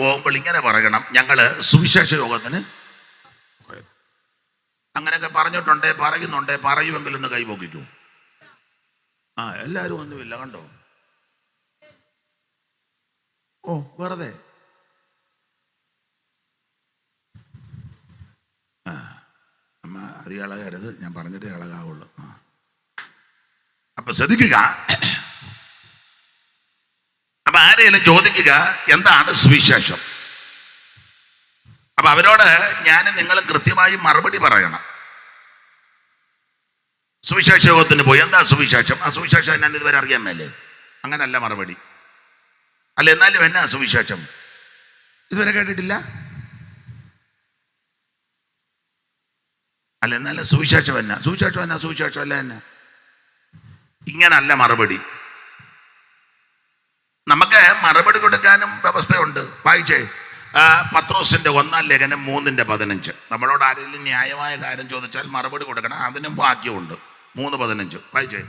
പോകുമ്പോൾ ഇങ്ങനെ പറയണം, ഞങ്ങള് സുവിശേഷ യോഗത്തിന് പോയത്. അങ്ങനെയൊക്കെ പറഞ്ഞിട്ടുണ്ടേ, പറയുന്നുണ്ടേ, പറയുമെങ്കിൽ ഒന്ന് കൈപോക്കിക്കൂ. എല്ലാരും ഒന്നുമില്ല, കണ്ടോ? വെറുതെ അമ്മ അധികം ഇളകരുത്, ഞാൻ പറഞ്ഞിട്ടേ ഇളകാവുള്ളൂ. അപ്പൊ ശ്രദ്ധിക്കുക. അപ്പൊ ആരെങ്കിലും ചോദിക്കുക എന്താണ് സുവിശേഷം? അപ്പൊ അവരോട് ഞാൻ നിങ്ങൾ കൃത്യമായി മറുപടി പറയണം. സുവിശേഷ യോഗത്തിന് പോയി, എന്താ സുവിശേഷം? സുവിശേഷം എന്നാ ഇതുവരെ അറിയാൻ മേലേ? അങ്ങനല്ല മറുപടി. അല്ല, എന്നാലും എന്നാ സുവിശേഷം? ഇതുവരെ കേട്ടിട്ടില്ല. അല്ല, എന്നാലും സുവിശേഷം എന്നാ? സുവിശേഷം എന്നാ? സുവിശേഷം അല്ല എന്നാ? ഇങ്ങനല്ല മറുപടി. നമുക്ക് മറുപടി കൊടുക്കാനും വ്യവസ്ഥയുണ്ട്. വായിച്ചേ, പത്രോസിന്റെ 1-ാം ലേഖനം 3:15. നമ്മളോട് ആരെങ്കിലും ന്യായമായ കാര്യം ചോദിച്ചാൽ മറുപടി കൊടുക്കണം. അതിനും വാക്യമുണ്ട്. 3:15 വായിച്ചേ.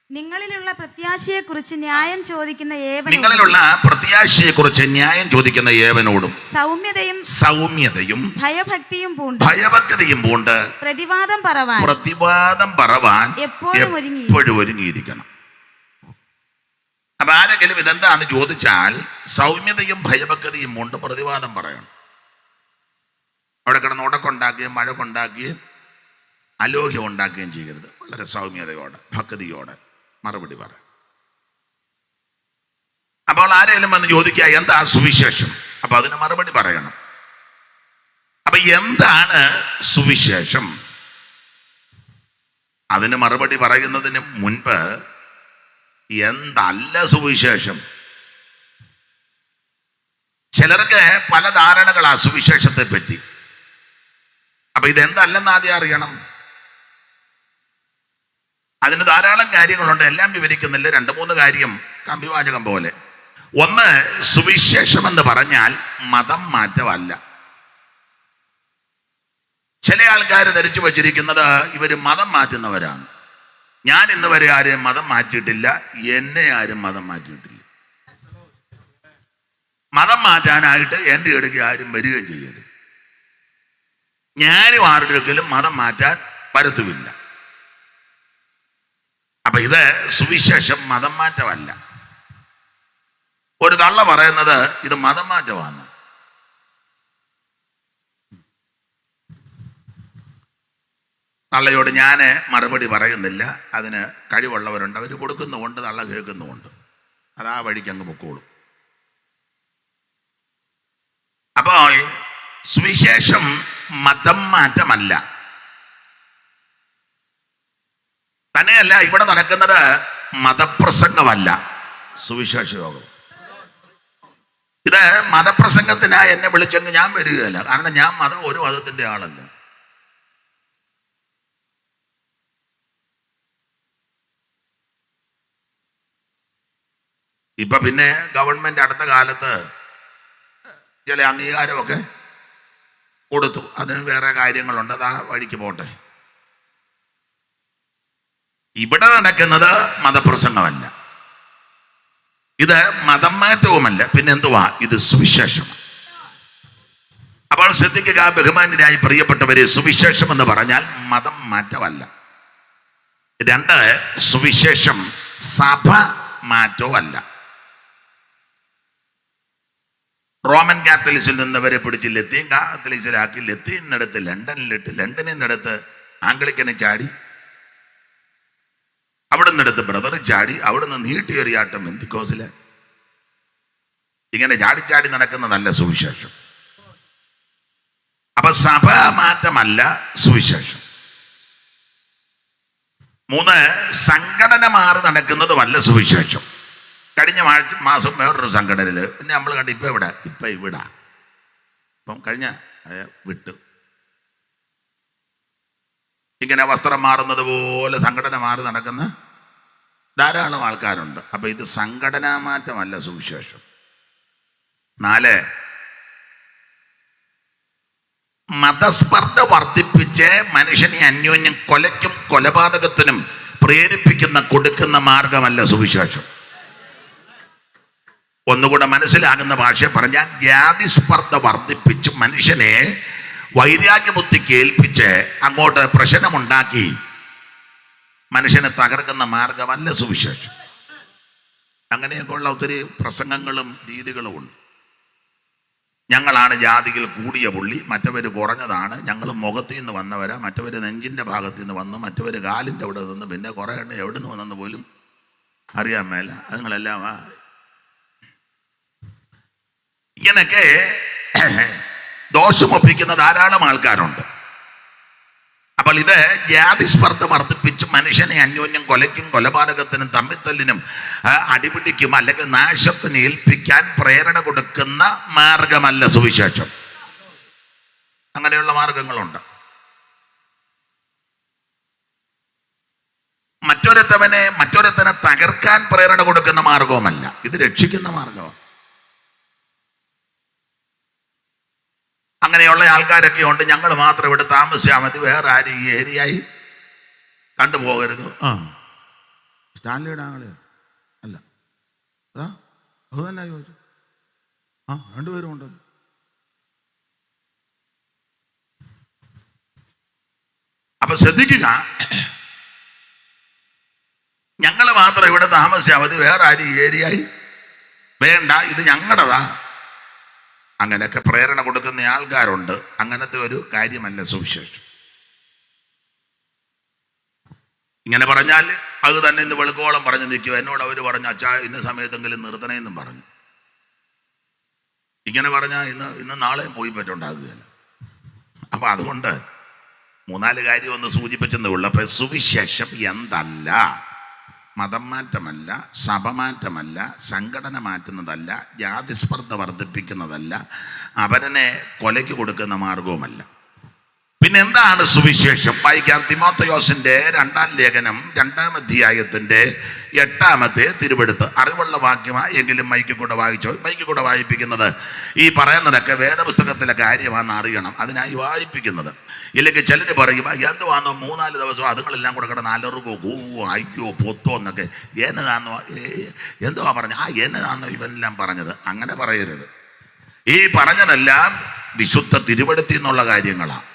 നിങ്ങളിലുള്ള പ്രത്യാശയെക്കുറിച്ച് ന്യായം ചോദിക്കുന്ന ഏവനോടും സൗമ്യതയും ഭയഭക്തിയും പൂണ്ട് പ്രതിവാദം പറവാൻ എപ്പോഴും ഒരുങ്ങിയിരിക്കണം. അപ്പൊ ആരെങ്കിലും ഇതെന്താന്ന് ചോദിച്ചാൽ സൗമ്യതയും ഭയഭക്തിയും കൊണ്ട് പ്രതിവാദം പറയണം. അവിടെ കിടന്ന് ഉടക്കുണ്ടാക്കുകയും മഴ കൊണ്ടാക്കുകയും അലോഹ്യം ഉണ്ടാക്കുകയും ചെയ്യരുത്. വളരെ സൗമ്യതയോടെ ഭക്തിയോടെ മറുപടി പറ. അപ്പോൾ ആരെങ്കിലും വന്ന് ചോദിക്കുക എന്താ സുവിശേഷം? അപ്പൊ അതിന് മറുപടി പറയണം. അപ്പൊ എന്താണ് സുവിശേഷം? അതിന് മറുപടി പറയുന്നതിന് മുൻപ് എന്തല്ല സുവിശേഷം? ചിലർക്ക് പല ധാരണകളാ സുവിശേഷത്തെ പറ്റി. അപ്പൊ ഇതെന്തല്ലെന്ന് ആദ്യം അറിയണം. അതിന് ധാരാളം കാര്യങ്ങളുണ്ട്, എല്ലാം വിവരിക്കുന്നില്ല. 2-3 കാര്യം കമ്പിവാചകം പോലെ. ഒന്ന്, സുവിശേഷം എന്ന് പറഞ്ഞാൽ മതം മാറ്റമല്ല. ചില ആൾക്കാർ ധരിച്ചു വച്ചിരിക്കുന്നത് ഇവര് മതം മാറ്റുന്നവരാണ്. ഞാൻ ഇന്ന് വരെ ആരെയും മതം മാറ്റിയിട്ടില്ല, എന്നെ ആരും മതം മാറ്റിയിട്ടില്ല. മതം മാറ്റാനായിട്ട് എൻ്റെ ഇടയ്ക്ക് ആരും വരികയും ചെയ്യരുത്. ഞാനും ആരുടെയെങ്കിലും മതം മാറ്റാൻ പരത്തുമില്ല. അപ്പൊ ഇത് സുവിശേഷം മതം മാറ്റമല്ല. ഒരു തള്ള പറയുന്നത് ഇത് മതം മാറ്റമാണ്. തള്ളയോട് ഞാൻ മറുപടി പറയുന്നില്ല. അതിന് കഴിവുള്ളവരുണ്ട്, അവർ കൊടുക്കുന്നുമുണ്ട്, തള്ള കേൾക്കുന്നുമുണ്ട്. അത് ആ വഴിക്ക് അങ്ങ് പൊക്കോളും. അപ്പോൾ സുവിശേഷം മതം മാറ്റമല്ല. തന്നെയല്ല, ഇവിടെ നടക്കുന്നത് മതപ്രസംഗമല്ല, സുവിശേഷ യോഗം. ഇത് മതപ്രസംഗത്തിനായി എന്നെ വിളിച്ചെങ്കിൽ ഞാൻ വരികയില്ല. കാരണം ഞാൻ ഒരു മതത്തിന്റെ ആളല്ല. ഇപ്പൊ പിന്നെ ഗവൺമെന്റ് അടുത്ത കാലത്ത് ചില അംഗീകാരമൊക്കെ കൊടുത്തു. അതിന് വേറെ കാര്യങ്ങളുണ്ട്, അത് ആ വഴിക്ക് പോട്ടെ. ഇവിടെ നടക്കുന്നത് മതപ്രസംഗമല്ല, ഇത് മതം മാറ്റവുമല്ല. പിന്നെ എന്തുവാ? ഇത് സുവിശേഷം. അപ്പോൾ ശ്രദ്ധിക്കുക ബഹുമാന്യരായി പ്രിയപ്പെട്ടവരെ, സുവിശേഷം എന്ന് പറഞ്ഞാൽ മതം മാറ്റമല്ല. 2, സുവിശേഷം സഭ മാറ്റമല്ല. റോമൻ കാത്തലിക്സിൽ നിന്നവരെ പിടിച്ച് ലത്തീൻ കാത്തലിക്സിലാക്കി, ലത്തീനിടത്ത് ലണ്ടനിലിട്ട്, ലണ്ടനിൽ നിന്നെടുത്ത് ആംഗ്ലിക്കനെ ചാടി, അവിടെ നിന്നെടുത്ത് ബ്രദർ ചാടി, അവിടെ നിന്ന് നീട്ടിയൊരിയാട്ടം പെന്തിക്കോസില്. ഇങ്ങനെ ചാടി നടക്കുന്നതല്ല സുവിശേഷം. അപ്പൊ സഭ മാറ്റമല്ല സുവിശേഷം. 3, സംഘടന മാറി നടക്കുന്നതുമല്ല സുവിശേഷം. കഴിഞ്ഞ മാസം വേറൊരു സംഘടനയിൽ പിന്നെ നമ്മൾ കണ്ട് ഇപ്പൊ ഇവിടെ ഇപ്പം കഴിഞ്ഞ വിട്ടു. ഇങ്ങനെ വസ്ത്രം മാറുന്നത് പോലെ സംഘടന മാറി നടക്കുന്ന ധാരാളം ആൾക്കാരുണ്ട്. അപ്പൊ ഇത് സംഘടനാ മാറ്റമല്ല സുവിശേഷം. 4, മതസ്പർദ്ധ വർദ്ധിപ്പിച്ച് മനുഷ്യനെ അന്യോന്യം കൊലയ്ക്കും കൊലപാതകത്തിനും പ്രേരിപ്പിക്കുന്ന കൊടുക്കുന്ന മാർഗമല്ല സുവിശേഷം. ഒന്നുകൂടെ മനസ്സിലാകുന്ന ഭാഷ പറഞ്ഞാൽ ജാതിസ്പർദ്ധ വർദ്ധിപ്പിച്ച് മനുഷ്യനെ വൈരാഗ്യബുദ്ധിക്ക് ഏൽപ്പിച്ച് അങ്ങോട്ട് പ്രശ്നമുണ്ടാക്കി മനുഷ്യനെ തകർക്കുന്ന മാർഗമല്ല സുവിശേഷം. അങ്ങനെയൊക്കെയുള്ള ഒത്തിരി പ്രസംഗങ്ങളും രീതികളും ഉണ്ട്. ഞങ്ങളാണ് ജാതിയിൽ കൂടിയ പുള്ളി, മറ്റവർ കുറഞ്ഞതാണ്, ഞങ്ങൾ മുഖത്തിൽ നിന്ന് വന്നവരാ, മറ്റവർ നെഞ്ചിൻ്റെ ഭാഗത്ത് നിന്ന് വന്നു, മറ്റവർ കാലിൻ്റെ അവിടെ നിന്ന്, പിന്നെ കുറേ എണ്ണ എവിടെ നിന്ന് വന്നെന്ന് പോലും അറിയാൻ മേല. അതുങ്ങളെല്ലാം ഇങ്ങനെയൊക്കെ ദോഷമൊപ്പിക്കുന്ന ധാരാളം ആൾക്കാരുണ്ട്. അപ്പോൾ ഇത് ജാതിസ്പർദ്ധ വർദ്ധിപ്പിച്ച് മനുഷ്യനെ അന്യോന്യം കൊലയ്ക്കും കൊലപാതകത്തിനും തമ്മിത്തല്ലിനും അടിപിടിക്കും അല്ലെങ്കിൽ നാശത്തിന് ഏൽപ്പിക്കാൻ പ്രേരണ കൊടുക്കുന്ന മാർഗമല്ല സുവിശേഷം. അങ്ങനെയുള്ള മാർഗങ്ങളുണ്ട്. മറ്റൊരുത്തനെ തകർക്കാൻ പ്രേരണ കൊടുക്കുന്ന മാർഗവുമല്ല, ഇത് രക്ഷിക്കുന്ന മാർഗമാണ്. അങ്ങനെയുള്ള ആൾക്കാരൊക്കെ ഉണ്ട്. ഞങ്ങൾ മാത്രം ഇവിടെ താമസിച്ചാൽ മതി, വേറെ ആരും ഈ ഏരിയയായി കണ്ടുപോകരുത്. സ്റ്റാൻലിയുടെ ആങ്ങളെ അല്ല, അത് തന്നെ ചോദിച്ചു. രണ്ടുപേരും ഉണ്ടല്ലോ. അപ്പൊ ശ്രദ്ധിക്കുക, ഞങ്ങൾ മാത്രം ഇവിടെ താമസിച്ചാൽ മതി, വേറെ ആരും ഈ ഏരിയയായി വേണ്ട, ഇത് ഞങ്ങളുടേതാ. അങ്ങനെയൊക്കെ പ്രേരണ കൊടുക്കുന്ന ആൾക്കാരുണ്ട്. അങ്ങനത്തെ ഒരു കാര്യമല്ല സുവിശേഷം. ഇങ്ങനെ പറഞ്ഞാൽ അത് തന്നെ ഇന്ന് വെളുക്കോളം പറഞ്ഞു നിൽക്കുക. എന്നോട് അവർ പറഞ്ഞു, അച്ഛാ ഇന്ന സമയത്തെങ്കിലും നിർത്തണേന്നും പറഞ്ഞു. ഇങ്ങനെ പറഞ്ഞാൽ ഇന്ന് നാളെയും പോയി പറ്റുണ്ടാകുകയല്ല. അപ്പൊ അതുകൊണ്ട് 3-4 കാര്യം ഒന്ന് സൂചിപ്പിച്ചെന്നേ ഉള്ളൂ. അപ്പൊ സുവിശേഷം എന്തല്ല? മതം മാറ്റമല്ല, സഭ മാറ്റമല്ല, സംഘടന മാറ്റുന്നതല്ല, ജാതിസ്പർദ്ധ വർദ്ധിപ്പിക്കുന്നതല്ല, അവരനെ കൊലയ്ക്ക് കൊടുക്കുന്ന മാർഗവുമല്ല. പിന്നെ എന്താണ് സുവിശേഷം? വായിക്കാം. തിമോഥെയോസിന്റെ 2-ാം ലേഖനം 2-ാം അധ്യായത്തിന്റെ 8-ാമത്തെ തിരുവെടുത്ത്. അറിവുള്ള വാക്യമാണ് എങ്കിലും മൈക്കിൽ കൂടെ വായിച്ചോ. മൈക്കിൽ കൂടെ വായിപ്പിക്കുന്നത് ഈ പറയുന്നതൊക്കെ വേദപുസ്തകത്തിലെ കാര്യമാണെന്ന് അറിയണം, അതിനായി വായിപ്പിക്കുന്നത്. ഇല്ലെങ്കിൽ ചിലർ പറയും, എന്തുവാന്നോ 3-4 ദിവസം അതുങ്ങളെല്ലാം കൂടെ കിടന്ന് അലറുകോ കൂവോ അയ്യോ പൊത്തോ എന്നൊക്കെ. എന്നതാന്നോ എന്തുവാ പറഞ്ഞ എന്നതാന്നോ ഇവനെല്ലാം പറഞ്ഞത്? അങ്ങനെ പറയരുത്. ഈ പറഞ്ഞതെല്ലാം വിശുദ്ധ തിരുവെടുത്തിൽ നിന്നുള്ള കാര്യങ്ങളാണ്.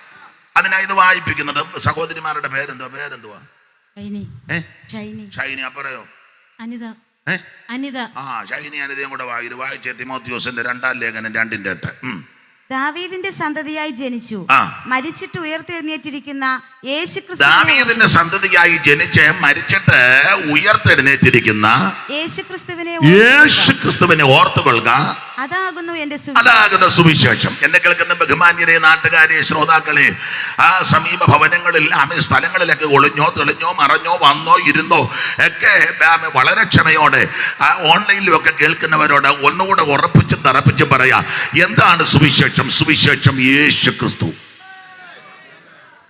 അതിനായി ഇത് വായിപ്പിക്കുന്നത്. സഹോദരിമാരുടെ പേരെന്തുവാ? ഷൈനി. അപ്പറയോ? അനിത. ഷൈനി അനിതയും കൂടെ വായിച്ചേ. തിമോഥെയോസിന്റെ 2-ാം ലേഖനം 2-ന്റെ 8. ദാവീദിന്റെ സന്തതിയായി ജനിച്ചു, മരിച്ചിട്ട് ഉയർത്തെഴുന്നേറ്റിരിക്കുന്ന യേശുക്രിസ്തു. ദാവീദിന്റെ സന്തതിയായി ജനിച്ച് മരിച്ചിട്ട് ഉയർത്തെഴുന്നേറ്റിരിക്കുന്ന യേശുക്രിസ്തുവിനെ ഓർത്തുകൊള്ളുക. അതാകുന്നു സുവിശേഷം. എന്നെ കേൾക്കുന്ന ബഹുമാന്യരെ, നാട്ടുകാരെ, ശ്രോതാക്കളെ, ആ സമീപ ഭവനങ്ങളിൽ സ്ഥലങ്ങളിലൊക്കെ ഒളിഞ്ഞോ തെളിഞ്ഞോ മറഞ്ഞോ വന്നോ ഇരുന്നോ ഒക്കെ വളരെ ക്ഷമയോടെ ഓൺലൈനിലും ഒക്കെ കേൾക്കുന്നവരോട് ഒന്നുകൂടെ ഉറപ്പിച്ചും തറപ്പിച്ചും പറയാ, എന്താണ് സുവിശേഷം? സുവിശേഷം യേശുക്രിസ്തു.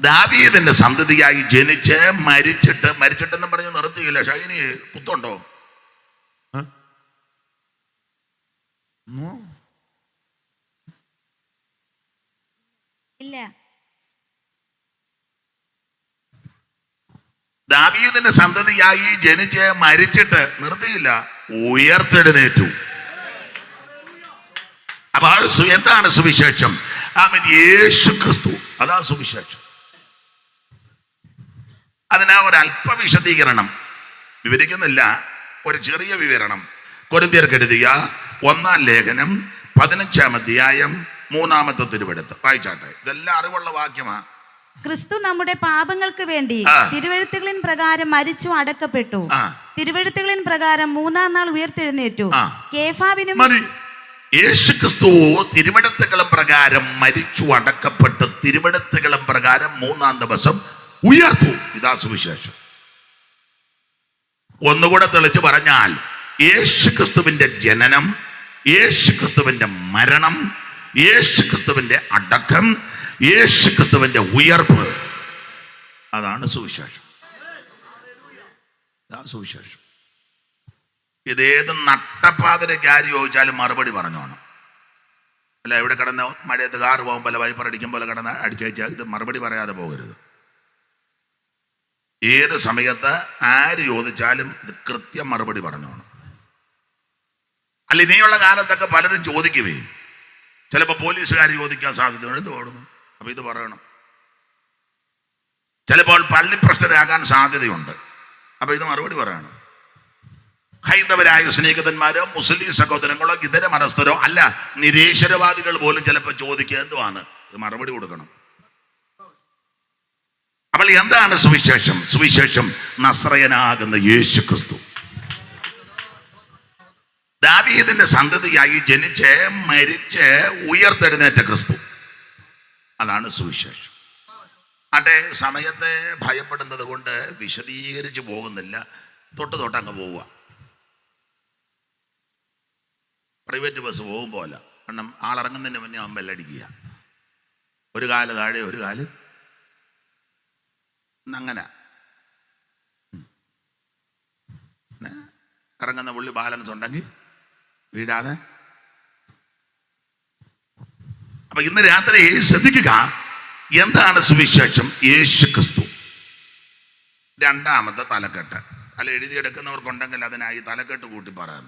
ദാവീദിന്റെ സന്തതിയായി ജനിച്ച് മരിച്ചിട്ടെന്ന് പറഞ്ഞ് നിർത്തിയില്ല. ഷൈനി കുത്തുണ്ടോ? ഇല്ല. ദാവീദിന്റെ സന്തതിയായി ജനിച്ച് മരിച്ചിട്ട് നിർത്തിയില്ല, ഉയർത്തെഴുന്നേറ്റു. അപ്പൊ എന്താണ് സുവിശേഷം? യേശുക്രിസ്തു, അതാ സുവിശേഷം. അതിനാ ഒരല്പ വിശദീകരണം വിവരിക്കുന്നില്ല, ഒരു ചെറിയ വിവരണം. കൊരിന്ത്യർക്ക് എഴുതിയ 1-ാം ലേഖനം 15-ാം അധ്യായം 3-ാമത്തെ തിരുവെടുത്ത് വായിച്ചാട്ടെ. ഇതെല്ലാം അറിവുള്ള വാക്യമാ. ക്രിസ്തു നമ്മുടെ പാപങ്ങൾക്ക് വേണ്ടി തിരുവെഴുത്തുകളിൻ പ്രകാരം മരിച്ചു അടക്കപ്പെട്ടു, തിരുവെഴുത്തുകളിൻ പ്രകാരം 3-ാം നാൾ ഉയർത്തെഴുന്നേറ്റു. കേഫാവിനും യേശുക്രിസ്തു തിരുവെഴുത്തുകളും പ്രകാരം മരിച്ചു അടക്കപ്പെട്ട് തിരുവെഴുത്തുകളും പ്രകാരം 3-ാം ദിവസം ഉയർത്തു. ഇതാ സുവിശേഷം. ഒന്നുകൂടെ തെളിച്ച് പറഞ്ഞാൽ, യേശുക്രിസ്തുവിന്റെ ജനനം, യേശുക്രിസ്തുവിന്റെ മരണം, യേശുക്രിസ്തുവിന്റെ അടക്കം, യേശുക്രിസ്തുവിന്റെ ഉയർപ്പ്, അതാണ് സുവിശേഷം. സുവിശേഷം. ഇതേത് നട്ടപ്പാതിരക്ക് ആര് ചോദിച്ചാലും മറുപടി പറഞ്ഞോണം. അല്ല, എവിടെ കിടന്ന് മഴയത്ത് കാറ് പോകുമ്പോൾ വൈപ്പർ അടിക്കുമ്പോൾ കിടന്ന് അടിച്ചയച്ചാൽ ഇത് മറുപടി പറയാതെ പോകരുത്. ഏത് സമയത്ത് ആര് ചോദിച്ചാലും ഇത് കൃത്യം മറുപടി പറഞ്ഞോണം. അല്ല, ഇനിയുള്ള കാലത്തൊക്കെ പലരും ചോദിക്കുവേ, ചിലപ്പോൾ പോലീസുകാർ ചോദിക്കാൻ സാധ്യതയുണ്ട്, എന്ത് ഓടുന്നു, അപ്പൊ ഇത് പറയണം. ചിലപ്പോൾ പള്ളിപ്രശ്നരാകാൻ സാധ്യതയുണ്ട്, അപ്പൊ ഇത് മറുപടി പറയണം. ഹൈന്ദവരായ സ്നേഹിതന്മാരോ മുസ്ലിം സഹോദരങ്ങളോ ഇതര മതസ്ഥരോ അല്ല, നിരീശ്വരവാദികൾ പോലും ചിലപ്പോൾ ചോദിക്കുക എന്തുവാണ്, ഇത് മറുപടി കൊടുക്കണം. അപ്പോൾ എന്താണ് സുവിശേഷം? സുവിശേഷം നസ്രയനാകുന്ന യേശു ക്രിസ്തു, ദാവീദിന്റെ സന്തതിയായി ജനിച്ച് മരിച്ച് ഉയർത്തെഴുന്നേറ്റ ക്രിസ്തു, അതാണ് സുവിശേഷം. അതെ, സമയത്തെ ഭയപ്പെടുന്നത് കൊണ്ട് വിശദീകരിച്ച് പോകുന്നില്ല, തൊട്ടങ്ങ് പോവുക. പ്രൈവറ്റ് ബസ് പോകുമ്പോൾ അല്ല, കാരണം ആളിറങ്ങുന്നതിന് മുന്നേ അവൻ ബെല്ലടിക്കുക, ഒരു കാല് താഴെ ഒരു കാല് അങ്ങനെ ഇറങ്ങുന്ന പുള്ളി ബാലൻസ് ഉണ്ടെങ്കിൽ വീഴാതെ. അപ്പൊ ഇന്ന് രാത്രി ശ്രദ്ധിക്കുക, എന്താണ് സുവിശേഷം? യേശു ക്രിസ്തു. രണ്ടാമത്തെ തലക്കെട്ട്, അല്ല എഴുതിയെടുക്കുന്നവർക്കുണ്ടെങ്കിൽ അതിനായി തലക്കെട്ട് കൂട്ടി പറയാൻ.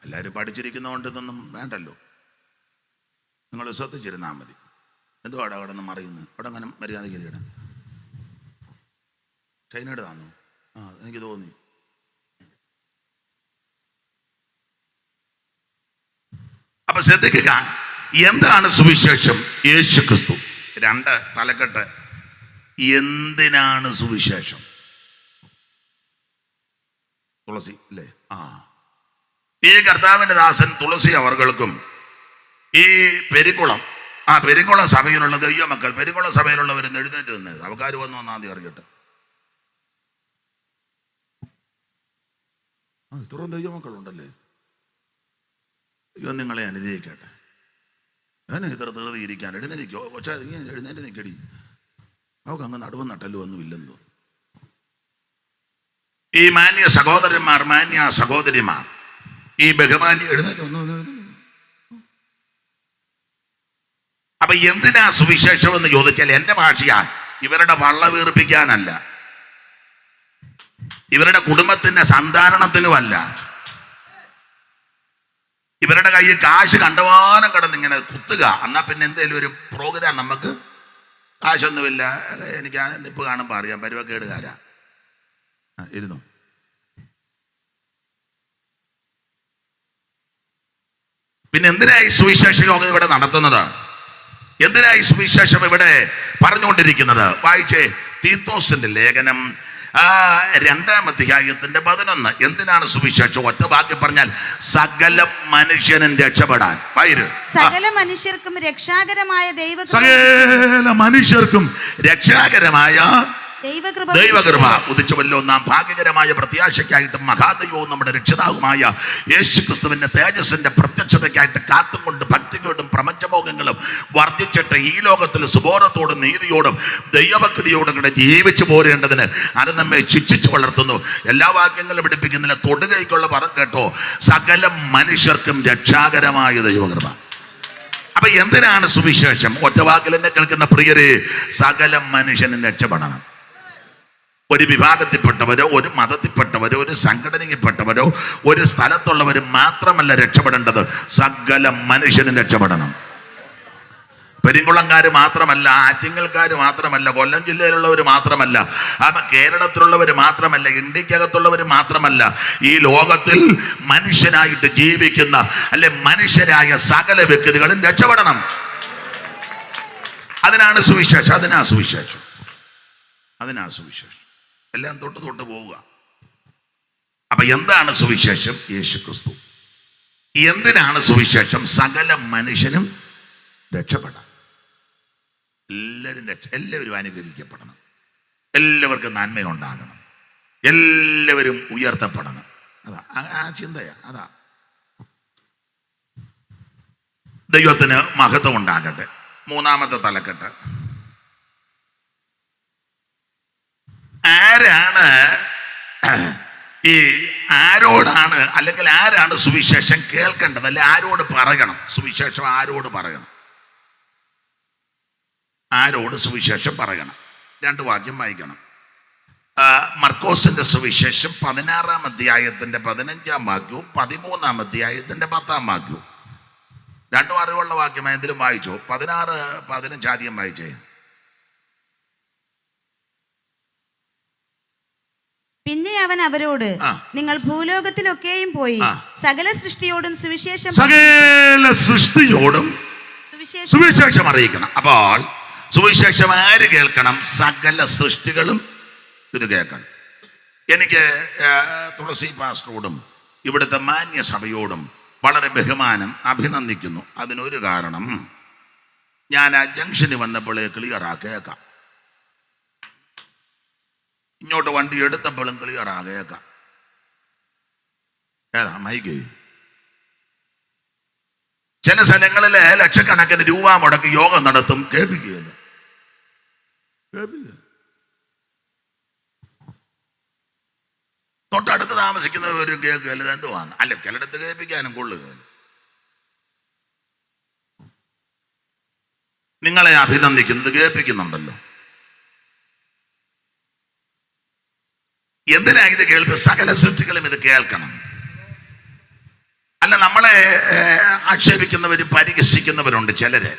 എല്ലാവരും പഠിച്ചിരിക്കുന്നതുകൊണ്ട് ഇതൊന്നും വേണ്ടല്ലോ, നിങ്ങൾ ശ്രദ്ധിച്ചിരുന്നാൽ മതി. എന്തുവാടാ അവിടെ നിന്ന് മറിയുന്നത്? അവിടെ അങ്ങനെ മര്യാദയ്ക്ക് ചൈനയുടെ താന്നു, എനിക്ക് തോന്നി. അപ്പൊ ശ്രദ്ധിക്കുക, എന്താണ് സുവിശേഷം? യേശു ക്രിസ്തു. രണ്ട് തലക്കെട്ട്, എന്തിനാണ് സുവിശേഷം? തുളസി അല്ലേ? ഈ കർത്താവിന്റെ ദാസൻ തുളസി അവർകൾക്കും ഈ പെരിക്കുളം സഭയിലുള്ള ദൈവമക്കൾ, പെരിക്കുളം സഭയിലുള്ളവർ എഴുന്നേറ്റ് നിന്നത് അവക്കാർ വന്ന് ഒന്നാം അറിയട്ടെ. ഇത്രയും ദൈവമക്കളുണ്ടല്ലേ, അയ്യോ നിങ്ങളെ അനുഗ്രഹിക്കട്ടെ. അതിന് ഇത്ര തീർത്തി ഇരിക്കാൻ എഴുന്നേരിക്കോ, കൊച്ചാ എഴുന്നേറ്റ് നിൽക്കടി, അവർക്ക് അങ്ങ് നടുവും നട്ടലും ഒന്നും ഇല്ലെന്ന് തോന്നുന്നു. ഈ മാന്യ സഹോദരന്മാർ, മാന്യ സഹോദരിമാർ, ഈ ബഹുമാന്യ എഴുന്നേറ്റ് ഒന്നും. അപ്പൊ എന്തിനാ സുവിശേഷം എന്ന് ചോദിച്ചാൽ, എന്റെ ഭാഷയാ, ഇവരുടെ വള്ള വീർപ്പിക്കാനല്ല, ഇവരുടെ കുടുംബത്തിന്റെ സന്ധാരണത്തിനുമല്ല, ഇവരുടെ കയ്യിൽ കാശ് കണ്ടവാനം കിടന്നിങ്ങനെ കുത്തുക. എന്നാ പിന്നെ എന്തേലും ഒരു പ്രോഗ്രാം, നമുക്ക് കാശൊന്നുമില്ല, എനിക്ക് ആ നിപ്പ് കാണുമ്പോൾ അറിയാം പരുവക്കേടുകാരാ, ഇരുന്നു. പിന്നെ എന്തിനായി സുവിശേഷ യോഗം ഇവിടെ നടത്തുന്നത്? എന്തിനായി സുവിശേഷം ഇവിടെ പറഞ്ഞുകൊണ്ടിരിക്കുന്നത്? വായിച്ചേ, തീത്തോസിന്റെ ലേഖനം 2-ാം അധ്യായത്തിന്റെ 11. എന്തിനാണ് സുവിശേഷം? ഒറ്റ വാക്കി പറഞ്ഞാൽ, സകല മനുഷ്യനും രക്ഷപ്പെടാൻ. സകല മനുഷ്യർക്കും രക്ഷാകരമായ ദൈവകൃപ ഉദിച്ചുവല്ലോ. നാം ഭാഗ്യകരമായ പ്രത്യാശയ്ക്കായിട്ട് മഹാദൈവവും നമ്മുടെ രക്ഷിതാവുമായ യേശു ക്രിസ്തുവിന്റെ തേജസ്സിന്റെ പ്രത്യക്ഷതയ്ക്കായിട്ട് കാത്തുകൊണ്ട് ഭക്തിയോടും പ്രപഞ്ചഭോഗങ്ങളും വർദ്ധിച്ചിട്ട് ഈ ലോകത്തിൽ സുബോധത്തോടും നീതിയോടും ദൈവഭക്തിയോടും കൂടെ ജീവിച്ചു പോരേണ്ടതിന് അത് നമ്മെ ശിക്ഷിച്ചു വളർത്തുന്നു. എല്ലാ വാക്യങ്ങളും പഠിപ്പിക്കുന്നില്ല, തൊടുകൈക്കുള്ള പദം കേട്ടോ, സകല മനുഷ്യർക്കും രക്ഷാകരമായ ദൈവകൃപ. അപ്പൊ എന്തിനാണ് സുവിശേഷം? ഒറ്റവാക്കിൽ എന്നെ കേൾക്കുന്ന പ്രിയരെ, സകല മനുഷ്യനും രക്ഷപ്പെടണം. ഒരു വിഭാഗത്തിൽപ്പെട്ടവരോ ഒരു മതത്തിൽപ്പെട്ടവരോ ഒരു സംഘടനയിൽപ്പെട്ടവരോ ഒരു സ്ഥലത്തുള്ളവരും മാത്രമല്ല രക്ഷപ്പെടേണ്ടത്, സകല മനുഷ്യനും രക്ഷപ്പെടണം. പെരിങ്കുളംകാർ മാത്രമല്ല, ആറ്റിങ്ങൽക്കാർ മാത്രമല്ല, കൊല്ലം ജില്ലയിലുള്ളവർ മാത്രമല്ല, കേരളത്തിലുള്ളവർ മാത്രമല്ല, ഇന്ത്യക്കകത്തുള്ളവർ മാത്രമല്ല, ഈ ലോകത്തിൽ മനുഷ്യനായിട്ട് ജീവിക്കുന്ന അല്ലെ മനുഷ്യരായ സകല വ്യക്തികളും രക്ഷപ്പെടണം. അതിനാണ് സുവിശേഷം. അതിനാ സുവിശേഷം. എല്ലാം തൊട്ട് പോവുക. അപ്പൊ എന്താണ് സുവിശേഷം? യേശു ക്രിസ്തു. എന്തിനാണ് സുവിശേഷം? സകല മനുഷ്യനും രക്ഷപ്പെടാൻ. എല്ലാവരും അനുഗ്രഹിക്കപ്പെടണം, എല്ലാവർക്കും നന്മയുണ്ടാകണം, എല്ലാവരും ഉയർത്തപ്പെടണം. അതാ ആ ചിന്തയാ. അതാ ദൈവത്തിന് മഹത്വം ഉണ്ടാകട്ടെ. മൂന്നാമത്തെ തലക്കെട്ട്, ആരോടാണ് അല്ലെങ്കിൽ ആരാണ് സുവിശേഷം കേൾക്കേണ്ടത്, അല്ലെ ആരോട് പറയണം? സുവിശേഷം ആരോട് പറയണം? ആരോട് സുവിശേഷം പറയണം? 2 വാക്യം വായിക്കണം. മർക്കോസിന്റെ സുവിശേഷം 16-ാം അധ്യായത്തിന്റെ 15-ാം വാക്യവും 13-ാം അധ്യായത്തിന്റെ 10-ാം വാക്യവും. രണ്ടും അറിവുള്ള വാക്യം എന്തിലും വായിച്ചോ. 16, 15 ആദ്യം വായിച്ചേ. പിന്നെ അവൻ അവരോട്, നിങ്ങൾ ഭൂലോകത്തിലൊക്കെയും പോയി സകല സൃഷ്ടിയോടും സുവിശേഷം സുവിശേഷം അറിയിക്കണം. അപ്പോൾ സുവിശേഷം ആര് കേൾക്കണം? സകല സൃഷ്ടികളും ഇത് കേൾക്കണം. എനിക്ക് തുളസി പാസ്റ്ററോടും ഇവിടുത്തെ മാന്യസഭയോടും വളരെ ബഹുമാനം, അഭിനന്ദിക്കുന്നു. അതിനൊരു കാരണം, ഞാൻ ആ ജംഗ്ഷന് വന്നപ്പോൾ ക്ലിയറാ കേൾക്കാം, ഇങ്ങോട്ട് വണ്ടി എടുത്തപ്പോഴും ക്ലിയറാ കേൾക്കാം. ഏതാ മൈക്ക്? ചില സ്ഥലങ്ങളില് ലക്ഷക്കണക്കിന് രൂപ മുടക്കി യോഗം നടത്തും, കേൾപ്പിക്കുകയല്ല. തൊട്ടടുത്ത് താമസിക്കുന്നവരും കേൾക്കുകയല്ല. എന്തുവാണ്? അല്ല, ചിലയിടത്ത് കേൾപ്പിക്കാനും കൊള്ളുകയല്ല. നിങ്ങളെ അഭിനന്ദിക്കുന്നത് കേൾപ്പിക്കുന്നുണ്ടല്ലോ. എന്തിനാ ഇത് കേൾപ്പ്? സകല സൃഷ്ടികളും ഇത് കേൾക്കണം. അല്ല, നമ്മളെ ആക്ഷേപിക്കുന്നവരും പരിഹസിക്കുന്നവരുണ്ട് ചിലര്,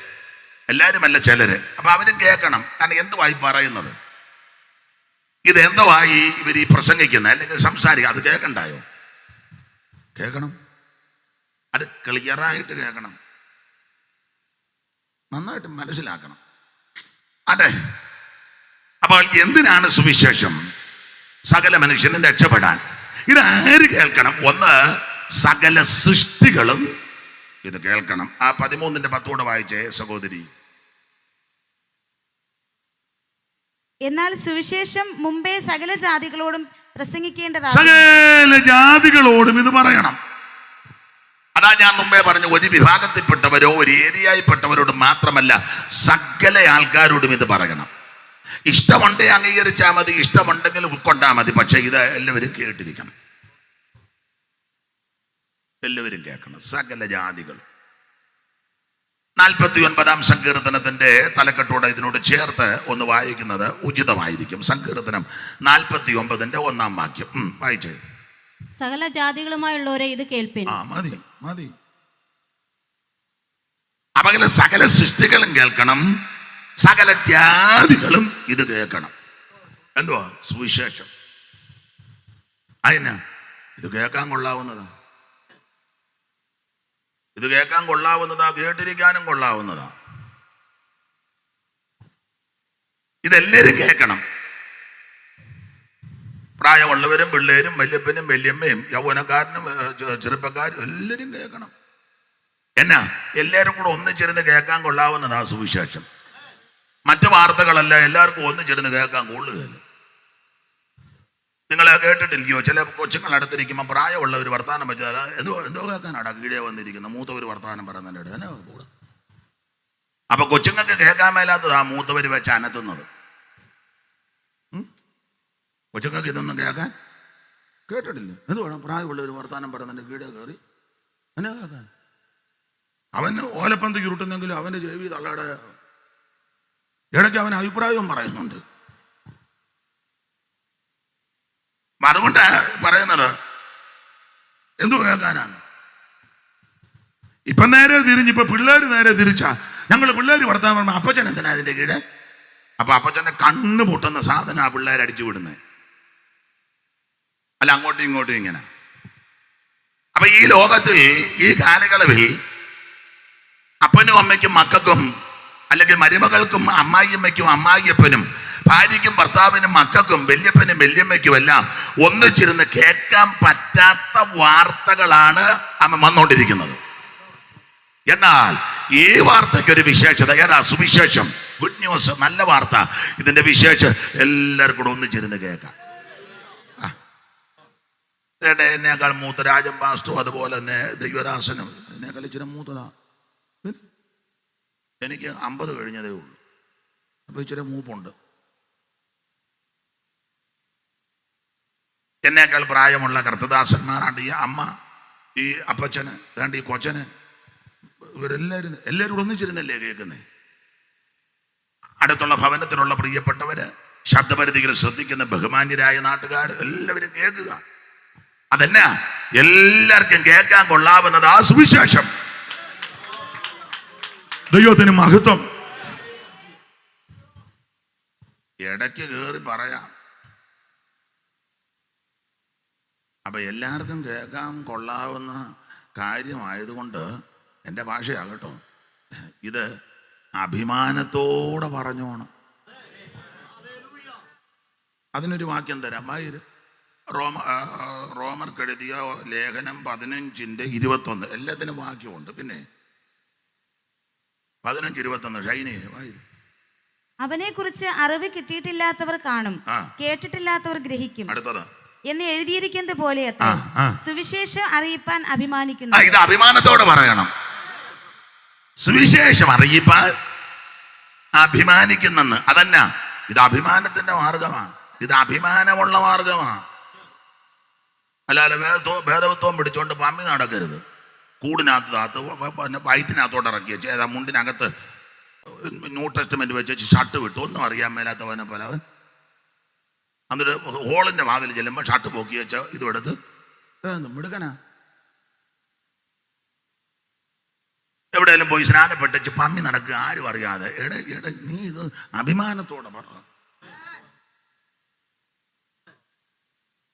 എല്ലാവരുമല്ല ചിലര്. അപ്പൊ അവരും കേൾക്കണം. കാരണം എന്തുവായി പറയുന്നത്? ഇത് എന്തുവായി ഇവർ ഈ പ്രസംഗിക്കുന്നത് അല്ലെങ്കിൽ സംസാരിക്കുക? അത് കേൾക്കണ്ടായോ? കേൾക്കണം. അത് ക്ലിയറായിട്ട് കേൾക്കണം, നന്നായിട്ട് മനസ്സിലാക്കണം. അതെ. അപ്പോൾ എന്തിനാണ് സുവിശേഷം? സകല മനുഷ്യനും രക്ഷപ്പെടാൻ. ഇതാര് കേൾക്കണം? ഒന്ന്, സകല സൃഷ്ടികളും ഇത് കേൾക്കണം. ആ 13-ന്റെ 10 വായിച്ചേ സഹോദരി. എന്നാൽ സുവിശേഷം മുമ്പേ സകല ജാതികളോടും പ്രസംഗിക്കേണ്ടതാണ്. സകല ജാതികളോടും ഇത് പറയണം. അതാ ഞാൻ മുമ്പേ പറഞ്ഞു, ഒരു വിഭാഗത്തിൽപ്പെട്ടവരോ ഒരു ഏരിയയിൽപ്പെട്ടവരോട് മാത്രമല്ല, സകല ആൾക്കാരോടും ഇത് പറയണം. ഇഷ്ടമുണ്ടേ അംഗീകരിച്ചാൽ മതി, ഇഷ്ടമുണ്ടെങ്കിൽ ഉൾക്കൊണ്ടാൽ മതി. പക്ഷെ ഇത് എല്ലാവരും കേട്ടിരിക്കണം, എല്ലാവരും കേൾക്കണം. സകല ജാതികൾ. 49-ാം സങ്കീർത്തനത്തിന്റെ തലക്കെട്ടോടെ ഇതിനോട് ചേർത്ത് ഒന്ന് വായിക്കുന്നത് ഉചിതമായിരിക്കും. സങ്കീർത്തനം 49-ന്റെ 1-ാം വാക്യം വായിച്ചേ. സകല ജാതികളുമായുള്ളവരെ ഇത് കേൾപ്പിൻ. മതി മതി. അപകല സകല സൃഷ്ടികളും കേൾക്കണം, സകല ജാതികളും ഇത് കേൾക്കണം. എന്തുവാ? സുവിശേഷം. അതിനാ ഇത് കേൾക്കാൻ കൊള്ളാവുന്നതാ, ഇത് കേൾക്കാൻ കൊള്ളാവുന്നതാ, കേട്ടിരിക്കാനും കൊള്ളാവുന്നതാ. ഇതെല്ലാവരും കേൾക്കണം. പ്രായമുള്ളവരും പിള്ളേരും വല്യപ്പനും വല്യമ്മയും യൗവനക്കാരനും ചെറുപ്പക്കാരും എല്ലാവരും കേൾക്കണം. എന്നാ എല്ലാവരും കൂടെ ഒന്നിച്ചിരുന്ന് കേൾക്കാൻ കൊള്ളാവുന്നതാ സുവിശേഷം. മറ്റു വാർത്തകളല്ല എല്ലാവർക്കും ഒന്നിച്ചിരുന്ന് കേൾക്കാൻ കൊള്ളുകയില്ല. നിങ്ങളെ കേട്ടിട്ടില്ലയോ? ചില കൊച്ചുങ്ങൾ അടുത്തിരിക്കുമ്പോൾ പ്രായമുള്ളവർ വർത്താനം വെച്ചാൽ എന്തോ കേൾക്കാനാടാ കീഴേ വന്നിരിക്കുന്ന മൂത്തവർ വർത്താനം പറയുന്നതിൻ്റെ എന്നാ കൂടെ. അപ്പൊ കൊച്ചുങ്ങൾക്ക് കേൾക്കാൻ മേലാത്തതാ മൂത്തവർ വെച്ച് അനത്തുന്നത്. കൊച്ചുങ്ങൾക്ക് ഇതൊന്നും കേൾക്കാൻ കേട്ടിട്ടില്ല. എന്തുവാണ് പ്രായമുള്ളവർ വർത്താനം പറയുന്നതിൻ്റെ കീഴേ കയറി എന്നാ കേൾക്കാൻ? അവന് ഓലപ്പന്ത് ചുരുട്ടുന്നെങ്കിലും അവൻ്റെ ചെവി തള്ളയുടെ ഇടയ്ക്ക് അവൻ അഭിപ്രായവും പറയുന്നുണ്ട്. അതുകൊണ്ട് പറയുന്നത് എന്തു കേൾക്കാനാണ്? ഇപ്പൊ നേരെ തിരിഞ്ഞ്, ഇപ്പൊ പിള്ളേര് നേരെ തിരിച്ചാ. ഞങ്ങൾ പിള്ളേര് വർത്താൻ പറയുമ്പോ അപ്പച്ചൻ എന്തിനാ അതിന്റെ കീഴെ? അപ്പൊ അപ്പച്ചന്റെ കണ്ണ് പൊട്ടുന്ന സാധനം ആ പിള്ളേർ അടിച്ചു വിടുന്നത്. അല്ല, അങ്ങോട്ടും ഇങ്ങോട്ടും ഇങ്ങനെ. അപ്പൊ ഈ ലോകത്തിൽ ഈ കാലയളവിൽ അപ്പനും അമ്മയ്ക്കും മക്കൾക്കും, അല്ലെങ്കിൽ മരുമകൾക്കും അമ്മായിയമ്മയ്ക്കും അമ്മായിയപ്പനും, ഭാര്യയ്ക്കും ഭർത്താവിനും മക്കൾക്കും വല്യപ്പനും വല്യമ്മയ്ക്കും എല്ലാം ഒന്നിച്ചിരുന്ന് കേൾക്കാൻ പറ്റാത്ത വാർത്തകളാണ് വന്നുകൊണ്ടിരിക്കുന്നത്. എന്നാൽ ഈ വാർത്തയ്ക്കൊരു വിശേഷത. ഏതാ? സുവിശേഷം, ഗുഡ് ന്യൂസ്, നല്ല വാർത്ത. ഇതിന്റെ വിശേഷം എല്ലാവർക്കും കൂടെ ഒന്നിച്ചിരുന്ന് കേൾക്കാം. എന്നേക്കാൾ മൂത്ത രാജൻ പാസ്റ്ററും അതുപോലെ തന്നെ ദൈവദാസനും എന്നേക്കാൾ ഇച്ചിരി മൂത്തതാ. എനിക്ക് 50 കഴിഞ്ഞതേ ഉള്ളൂ. അപ്പൊ ഇച്ചിരി മൂപ്പുണ്ട്. എന്നേക്കാൾ പ്രായമുള്ള കർത്തദാസന്മാരാണ്ട് ഈ അമ്മ, ഈ അപ്പച്ചന്, ഏതാണ്ട് ഈ കൊച്ചന്, ഇവരെല്ലാവരും കൂടെ ഒന്നിച്ചിരുന്നല്ലേ കേൾക്കുന്നേ. അടുത്തുള്ള ഭവനത്തിലുള്ള പ്രിയപ്പെട്ടവര്, ശബ്ദപരിധികൾ ശ്രദ്ധിക്കുന്ന ബഹുമാന്യരായ നാട്ടുകാർ എല്ലാവരും കേൾക്കുക. അതെന്നാ എല്ലാവർക്കും കേൾക്കാൻ കൊള്ളാവുന്നത് ആ സുവിശേഷം. ദൈവത്തിന് മഹത്വം. ഇടയ്ക്ക് കയറി പറയാം. അപ്പൊ എല്ലാവർക്കും കേൾക്കാൻ കൊള്ളാവുന്ന കാര്യമായതുകൊണ്ട് എൻ്റെ ഭാഷയാകട്ടോ, ഇത് അഭിമാനത്തോടെ പറഞ്ഞോണം. അതിനൊരു വാക്യം തരാം. വായിര്. റോമർക്കെഴുതിയ ലേഖനം 15:21. എല്ലാത്തിനും വാക്യമുണ്ട്. പിന്നെ 15:21 ഷൈനി വായിര്. അവനെ കുറിച്ച് അറിവ് കിട്ടിയിട്ടില്ലാത്തവർ കാണും, കേട്ടിട്ടില്ലാത്തവർ ഗ്രഹിക്കും. അടുത്തത് എന്ന് എഴുതിയിരിക്കുന്നത് പോലെ സുവിശേഷം അറിയിപ്പാൻ അഭിമാനിക്കുന്നു. ഇത് അഭിമാനത്തോടെ പറയണം. സുവിശേഷം അറിയിപ്പാൻ അഭിമാനിക്കുന്നെന്ന്. അതന്നെ, ഇത് അഭിമാനത്തിന്റെ മാർഗമാണ്. ഇത് അഭിമാനമുള്ള മാർഗമാണ്. അല്ലാതെ ഭേദവത്വം പിടിച്ചോണ്ട് പമ്മി നടക്കരുത്. കൂടിനകത്ത് വയറ്റിനകത്തോട്ട് ഇറക്കി വെച്ച് ഏതാ മുണ്ടിനകത്ത് ന്യൂ ടെസ്റ്റ്മെന്റ് വെച്ച് ഷർട്ട് വിട്ടു. ഒന്നും അറിയാൻ മേലാത്തവനെ പോലെ അവൻ എന്നിട്ട് ഹോളിന്റെ വാതിൽ ചെല്ലുമ്പോൾ ഷർട്ട് പൊക്കി വെച്ച ഇതും എടുത്ത് മിടുക്കനാ. എവിടെയെങ്കിലും പോയി സ്നാനപ്പെട്ടിച്ച് പമ്മി നടക്കുക, ആരും അറിയാതെ. നീ ഇത് അഭിമാനത്തോടെ പറ.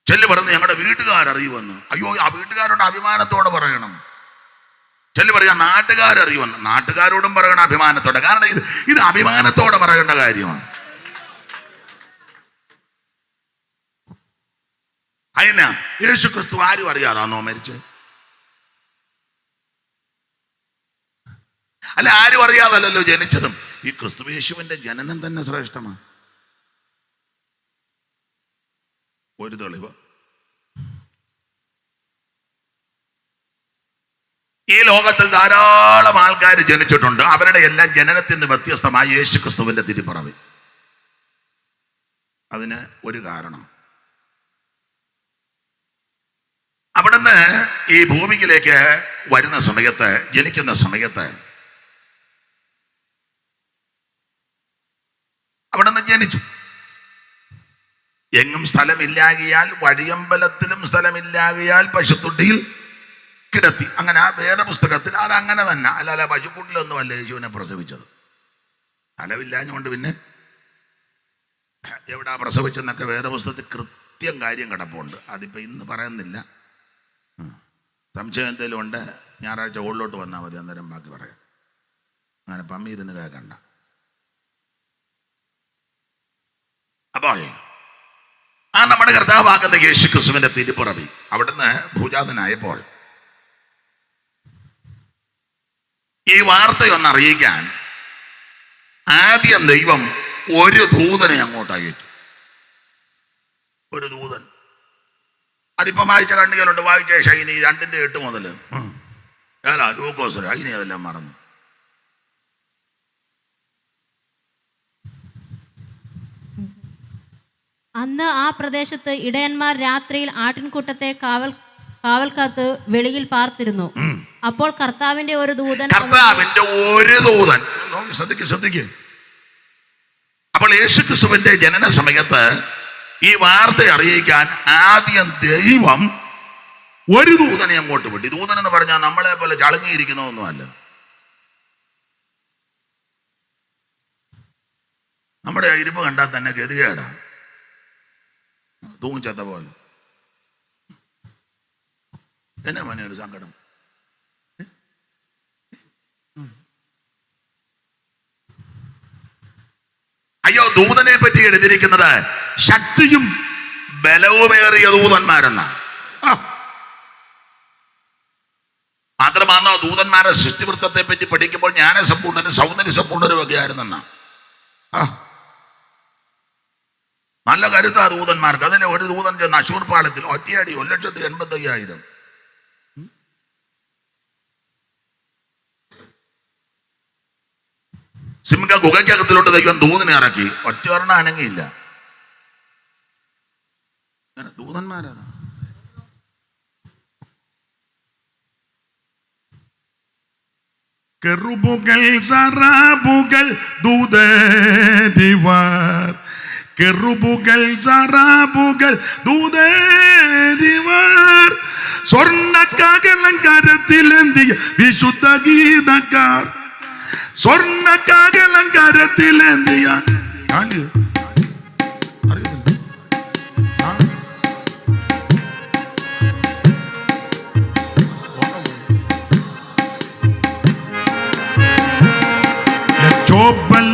ചെല്ലു പറഞ്ഞ് ഞങ്ങളുടെ വീട്ടുകാരറിയുമെന്ന്. അയ്യോ, ആ വീട്ടുകാരോട് അഭിമാനത്തോടെ പറയണം. ചെല്ലു പറയാ നാട്ടുകാരറിയുമെന്ന്. നാട്ടുകാരോടും പറയണം അഭിമാനത്തോടെ. കാരണം ഇത് അഭിമാനത്തോടെ പറയേണ്ട കാര്യമാണ്. അതിനാ യേശു ക്രിസ്തു ആരും അറിയാതാണോ മരിച്ച്? അല്ല, ആരും അറിയാതല്ലോ ജനിച്ചതും. ഈ ക്രിസ്തു യേശുവിന്റെ ജനനം തന്നെ ശ്രേഷ്ഠമാണ്. ഒരു തെളിവ്, ഈ ലോകത്തിൽ ധാരാളം ആൾക്കാർ ജനിച്ചിട്ടുണ്ട്. അവരുടെ എല്ലാം ജനനത്തിൽ നിന്ന് വ്യത്യസ്തമായി യേശു ക്രിസ്തുവിന്റെ തിരുപ്പിറവി. അതിന് ഒരു കാരണം, അവിടുന്ന് ഈ ഭൂമിയിലേക്ക് വരുന്ന സമയത്ത്, ജനിക്കുന്ന സമയത്ത് അവിടുന്ന് ജനിച്ചു. എങ്ങും സ്ഥലമില്ലാകിയാൽ, വഴിയമ്പലത്തിലും സ്ഥലമില്ലാകിയാൽ പശുത്തൊട്ടിയിൽ കിടത്തി. അങ്ങനെ ആ വേദപുസ്തകത്തിൽ അതങ്ങനെ തന്നെ. അല്ലാതെ പശുക്കുട്ടിലൊന്നും അല്ല യേശുവിനെ പ്രസവിച്ചത്. സ്ഥലമില്ലാഞ്ഞുകൊണ്ട് പിന്നെ എവിടാ പ്രസവിച്ചെന്നൊക്കെ വേദപുസ്തകത്തിൽ കൃത്യം കാര്യം കിടപ്പുണ്ട്. അതിപ്പോ ഇന്ന് പറയുന്നില്ല. സംശയം എന്തെങ്കിലും ഉണ്ട്, ഞായറാഴ്ച ഹോളിലോട്ട് വന്നാൽ മതി, അന്നേരം ബാക്കി പറയാം. അങ്ങനെ പമ്മി ഇരുന്ന് കേൾക്കണ്ട. അപ്പോൾ ആ നമ്മുടെ കർത്താവാകുന്ന യേശു ക്രിസ്തുവിന്റെ തിരുപ്പിറവി, അവിടുന്ന് ഭൂജാതനായപ്പോൾ ഈ വാർത്തയൊന്ന് അറിയിക്കാൻ ആദ്യം ദൈവം ഒരു ദൂതനെ അങ്ങോട്ട് അയച്ചു. ഒരു ദൂതൻ. അതിപ്പം വായിച്ച കണ്ണികളുണ്ട്. വായിച്ച ഷൈനി 2:8 മുതൽ ലൂക്കോസ് ഷൈനി അതെല്ലാം മറന്നു. അന്ന് ആ പ്രദേശത്ത് ഇടയന്മാർ രാത്രിയിൽ ആട്ടിൻകൂട്ടത്തെ കാവൽക്കാത്ത് വെളിയിൽ പാർത്തിരുന്നു. അപ്പോൾ കർത്താവിന്റെ ഒരു ദൂതൻ ശ്രദ്ധിക്ക്. അപ്പോൾ യേശുക്രിസ്തുവിന്റെ ജനന സമയത്ത് ഈ വാർത്ത അറിയിക്കാൻ ആദ്യം ദൈവം ഒരു ദൂതനെ അങ്ങോട്ട് വിട്ടു. ദൂതൻ എന്ന് പറഞ്ഞാൽ നമ്മളെ പോലെ ചളങ്ങിയിരിക്കുന്നതൊന്നുമല്ല. നമ്മുടെ ഇരിപ്പ് കണ്ടാൽ തന്നെ ഗതികേടാ, തൂങ്ങിച്ചത്ത പോലെ. എന്നാ മോനെ ഒരു സങ്കടം? അയ്യോ, ദൂതനെ പറ്റി എഴുതിയിരിക്കുന്നത് ശക്തിയും ബലവുമേറിയ ദൂതന്മാരെന്ന. മാത്രമാണോ ദൂതന്മാരെ സൃഷ്ടിവൃത്തത്തെ പറ്റി പഠിക്കുമ്പോൾ ജ്ഞാനസമ്പൂർണ്ണരും സൗന്ദര്യസമ്പൂർണ്ണരും ഒക്കെ ആയിരുന്നെന്ന. നല്ല കരുത്താ ദൂതന്മാർക്ക്. അതിലെ ഒരു ദൂതൻ ചെന്ന് അശൂർ പാളത്തിൽ ഒറ്റയടി 1,85,000. സിംഹ ഗുഹയ്ക്കകത്തിലോട്ട് ദൈവം ദൂതനെ ഇറക്കി. ഒറ്റ അനങ്ങിയില്ല. ദൂതന്മാരാണ്. കെറൂബുകൾ സറാബുകൾ ദൂതന്മാർ കെറുബുകൾ സറാബുകൾ ദൂതരിവർ സ്വർണ്ണക്കാകലങ്കാരത്തിലെന്തിയ വിശുദ്ധ ഗീതക്കാർ സ്വർണ്ണക്കാകലങ്കാരത്തിലെന്തിയ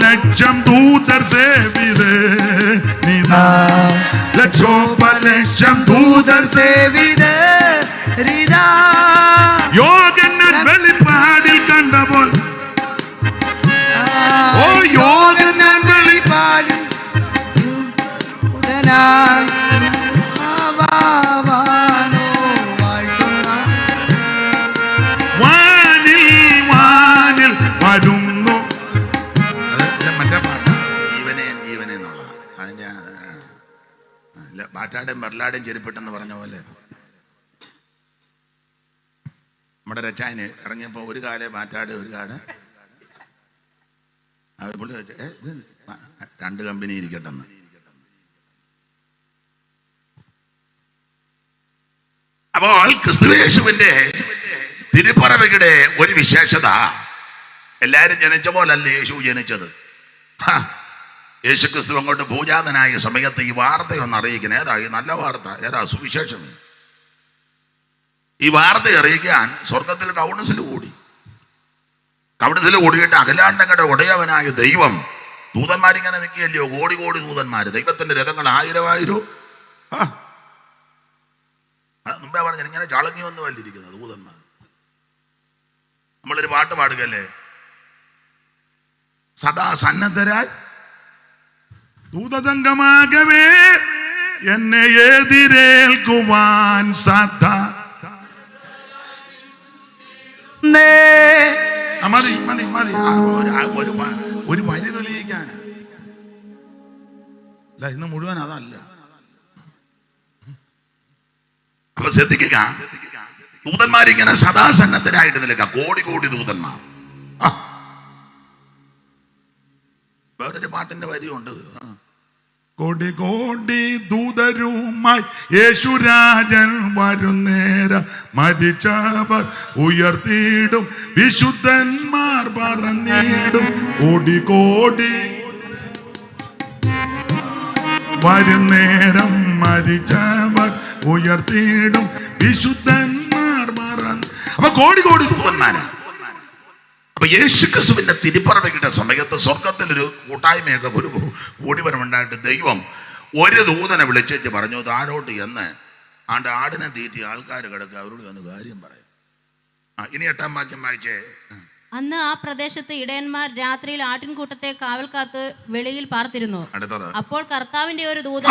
ലക്ഷം ദൂതർ സേവിതേ നിതാ ലക്ഷം ദൂതർ സേവിതേ യോഗന്നൻ വെളിപ്പാടിൽ കണ്ടപ്പോൾ ഓ യോഗന്നൻ വെളിപ്പാടിൽ വാനിൽ വാനിൽ വരുന്നു. മറ്റേ പാട്ട് ജീവനെ ജീവനെ എന്നുള്ളതാണ്. അത് ഞാൻ ബാറ്റാടേയും ബെർലാടേയും ചെരുപ്പിട്ടെന്ന് പറഞ്ഞ പോലെ നമ്മുടെ രച്ചായന് ഇറങ്ങിയപ്പോൾ ഒരു കാലേ ബാറ്റാട് ഒരു കാട് പുള്ളി ഇത് 2 കമ്പനി ഇരിക്കട്ടെന്ന്. അപ്പോൾ ക്രിസ്തുയേശുവിന്റെ തിരുപ്പറവയുടെ ഒരു വിശേഷത, എല്ലാവരും ജനിച്ച പോലല്ല യേശു ജനിച്ചത്. യേശു ക്രിസ്തു അങ്ങോട്ട് പൂജാതനായ സമയത്ത് ഈ വാർത്തയൊന്ന് അറിയിക്കണം. ഏതാ ഈ നല്ല വാർത്ത? ഏതാ സുവിശേഷം? ഈ വാർത്ത അറിയിക്കാൻ സ്വർഗത്തിൽ കൗൺസിൽ കൂടി. കൗൺസിൽ കൂടിയിട്ട് അഖിലാണ്ടങ്ങളുടെ ഉടയവനായ ദൈവം, ദൂതന്മാരിങ്ങനെ നിൽക്കുകയല്ലയോ, കോടി കോടി ദൂതന്മാര്, ദൈവത്തിന്റെ രഥങ്ങൾ 1000 മുമ്പേ പറഞ്ഞ ഇങ്ങനെ ചളങ്ങി വന്നു വല്ലിരിക്കുന്നത് ദൂതന്മാർ. നമ്മളൊരു പാട്ട് പാടുകയല്ലേ, സദാ സന്നദ്ധരായി ദൂതസംഗമാകവേ എന്നെ എതിരേൽക്കുവാൻ സദാ. മതി മതി മതി, ഒരു വരി തെളിയിക്കാന് അല്ല, ഇന്ന് മുഴുവൻ അതല്ല. അപ്പൊ ശ്രദ്ധിക്കുക, ദൂതന്മാരിങ്ങനെ സദാസന്നദ്ധരായിട്ട് നിൽക്കുക, കോടി കോടി ദൂതന്മാർ. വേറൊരു പാട്ടിന്റെ വരിയുണ്ട്, കോടി കോടി ദൂതരുമായി യേശുരാജൻ വരുന്നേരം മരിച്ചവർ ഉയർത്തിയിടും വിശുദ്ധന്മാർ പറഞ്ഞിടും. കോടി കോടി വരുന്നേരം മരിച്ചവർ ഉയർത്തിയിടും വിശുദ്ധന്മാർ പറഞ്ഞു. അപ്പൊ കോടി കോടി ദൂതന്മാരാണ്. അപ്പൊ യേശു ക്രിസ്തുവിന്റെ തിരുപ്പറവയുടെ സമയത്ത് സ്വർഗത്തിലൊരു കൂട്ടായ്മയൊക്കെ ഒരു കൂടിവരമുണ്ടായിട്ട് ദൈവം ഒരു ദൂതനെ വിളിച്ചേച്ച് പറഞ്ഞു, താഴോട്ട് എന്ന് ആടിനെ തീറ്റി ആൾക്കാർ കിടക്കുക, അവരോട് ഒന്ന് കാര്യം പറയാം. ഇനി 8-ാം വാക്യം വായിച്ചേ. അന്ന് ആ പ്രദേശത്ത് ഇടയന്മാർ രാത്രിയിൽ ആട്ടിൻകൂട്ടത്തെ കാവൽ കാത്ത് വെളിയിൽ പാർത്തിരുന്നു. അപ്പോൾ കർത്താവിന്റെ ഒരു ദൂതൻ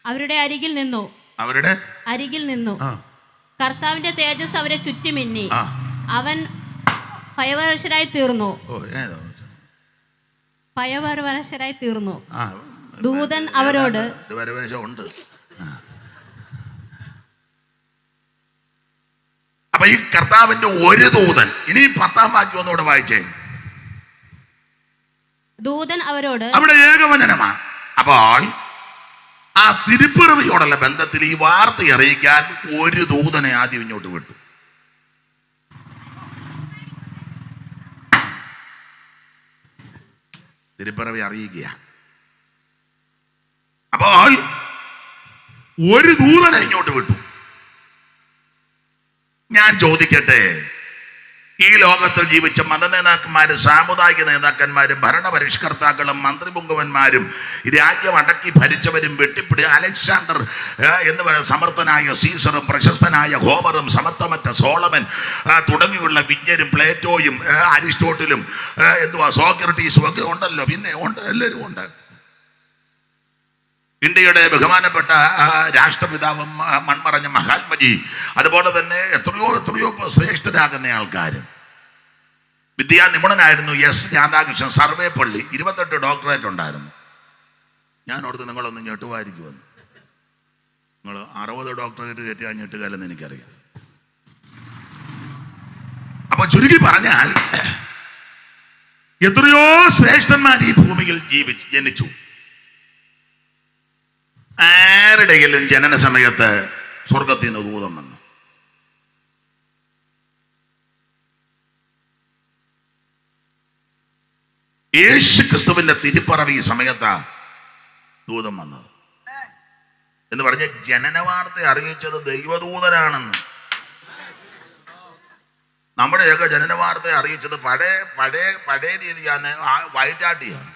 അവരുടെ അരികിൽ നിന്നു. കർത്താവിന്റെ തേജസ് അവരെ ചുറ്റുമിന്നി. അവൻ ഭയപരവശരായി തീർന്നു. ദൂതൻ അവരോട്, അപ്പൊ ഈ കർത്താവിന്റെ ഒരു ദൂതൻ, ഇനി 10-ാം വാക്യം ഒന്നുകൂടെ വായിച്ചേ. ദൂതൻ അവരോട്, അവിടെ ഏകവചനമാ. അപ്പോൾ ആ തിരുപ്പിറവിയോടുള്ള ബന്ധത്തിൽ ഈ വാർത്ത അറിയിക്കാൻ ഒരു ദൂതനെ ആദ്യം ഇങ്ങോട്ട് വിട്ടു. തിരുപ്പിറവി അറിയിക്കുക. അപ്പോൾ ഒരു ദൂതനെ ഇങ്ങോട്ട് വിട്ടു. ഞാൻ ചോദിക്കട്ടെ, ഈ ലോകത്തിൽ ജീവിച്ച മതനേതാക്കന്മാരും സാമുദായിക നേതാക്കന്മാരും ഭരണപരിഷ്കർത്താക്കളും മന്ത്രിപുങ്കവന്മാരും രാജ്യം അടക്കി ഭരിച്ചവരും വെട്ടിപ്പിടി അലക്സാണ്ടർ എന്ന് പറയുന്ന സമർത്ഥനായ സീസറും പ്രശസ്തനായ ഹോമറും സമത്വമറ്റ സോളമൻ തുടങ്ങിയുള്ള വിജ്ഞരും പ്ലേറ്റോയും അരിസ്റ്റോട്ടിലും സോക്രട്ടീസും ഒക്കെ ഉണ്ടല്ലോ. പിന്നെ ഉണ്ട്, എല്ലാവരും ഉണ്ട്. ഇന്ത്യയുടെ ബഹുമാനപ്പെട്ട രാഷ്ട്രപിതാവും മൺമറഞ്ഞ മഹാത്മജി, അതുപോലെ തന്നെ എത്രയോ എത്രയോ ശ്രേഷ്ഠരാകുന്ന ആൾക്കാർ. വിദ്യാനിപുണനായിരുന്നു എസ് രാധാകൃഷ്ണൻ, സർവേപ്പള്ളി, 28 ഡോക്ടറേറ്റ് ഉണ്ടായിരുന്നു. ഞാൻ ഓർത്ത് നിങ്ങളൊന്ന് ഞെട്ടുമായിരിക്കുമെന്ന്. നിങ്ങൾ 60 ഡോക്ടറേറ്റ് കയറ്റി ആ ഞെട്ടുകാലെന്ന് എനിക്കറിയാം. അപ്പൊ ചുരുക്കി പറഞ്ഞാൽ എത്രയോ ശ്രേഷ്ഠന്മാർ ഈ ഭൂമിയിൽ ജനിച്ചു. ആരുടെയെങ്കിലും ജനന സമയത്ത് സ്വർഗത്തിൽ നിന്ന് ദൂതം വന്നു? യേശു ക്രിസ്തുവിന്റെ തിരുപ്പറവ് ഈ സമയത്താ ദൂതം വന്നത് എന്ന് പറഞ്ഞ ജനന വാർത്ത അറിയിച്ചത് ദൈവദൂതനാണെന്ന്. നമ്മുടെയൊക്കെ ജനന വാർത്ത അറിയിച്ചത് പഴയ രീതിയാണ്, വയറ്റാട്ടിയാണ്.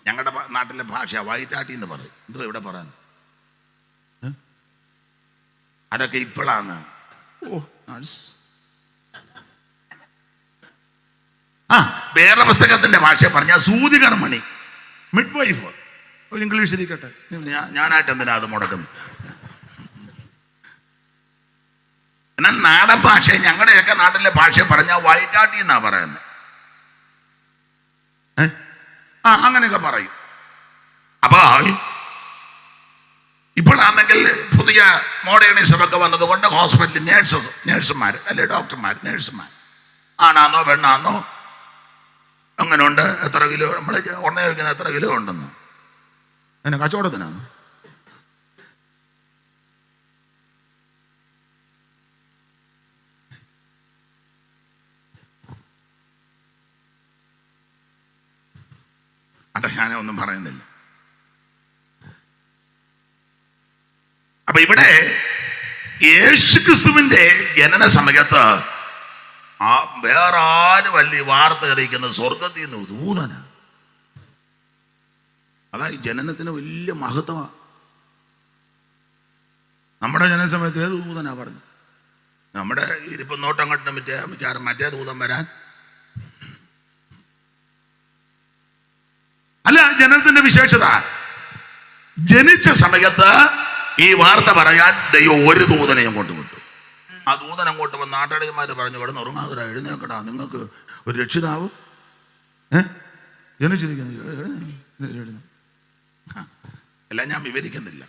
ഞങ്ങളുടെ നാട്ടിലെ ഭാഷ വയറ്റാട്ടി എന്ന് പറയും. എന്തോ ഇവിടെ പറയാൻ, അതൊക്കെ ഇപ്പോഴാണ്. വേറെ പുസ്തകത്തിന്റെ ഭാഷ പറഞ്ഞ സൂതികർമ്മണി, മിഡ് വൈഫ്. ഒരു ഇംഗ്ലീഷ് ഇരിക്കട്ടെ, ഞാനായിട്ട് എന്തിനാ അത് മുടക്കുന്നു? എന്നാൽ നാടൻ ഭാഷ, ഞങ്ങളുടെയൊക്കെ നാട്ടിലെ ഭാഷ പറഞ്ഞ വയറ്റാട്ടി എന്നാ പറയുന്നത്. അങ്ങനെയൊക്കെ പറയും. അപ്പൊ ഇപ്പോഴാണെങ്കിൽ പുതിയ മോഡേണിസം ഒക്കെ വന്നതുകൊണ്ട് ഹോസ്പിറ്റലിൽ നേഴ്സുമാർ അല്ലെ ഡോക്ടർമാർ, നേഴ്സുമാർ ആണാന്നോ പെണ്ണാന്നോ അങ്ങനെ ഉണ്ട്. എത്ര കിലോ നമ്മൾ ഉണ്ണ വയ്ക്കുന്ന എത്ര കിലോ ഉണ്ടെന്ന് അതിന് കച്ചവടത്തിനാണ്. അതെ, ഞാനൊന്നും പറയുന്നില്ല. അപ്പൊ ഇവിടെ യേശുക്രിസ്തുവിന്റെ ജനന സമയത്ത് വേറെ ആര് വലിയ വാർത്ത അറിയിക്കുന്നത് സ്വർഗത്തിൽ നിന്ന് ദൂതന. അതാ ഈ ജനനത്തിന് വലിയ മഹത്വമാണ്. നമ്മുടെ ജനന സമയത്ത് ഏത് ദൂതനാ പറഞ്ഞു? നമ്മുടെ ഇരിപ്പം നോട്ടങ്ങോട്ടും മിക്കവാറും മറ്റേ ദൂതം വരാൻ അല്ല. ജനനത്തിന്റെ വിശേഷത, ജനിച്ച സമയത്ത് ഈ വാർത്ത പറയാൻ ദൈവം ഒരു ദൂതനെ അങ്ങോട്ട് വിട്ടു. ആ ദൂതൻ അങ്ങോട്ട് വന്ന് നാട്ടടിയന്മാര് പറഞ്ഞു, കിടന്ന് ഉറങ്ങാതെ എഴുന്നേക്കടാ, നിങ്ങൾക്ക് ഒരു രക്ഷിതാവ് ജനിച്ചിരിക്കുന്നു. എല്ലാം ഞാൻ വിവരിക്കുന്നില്ല.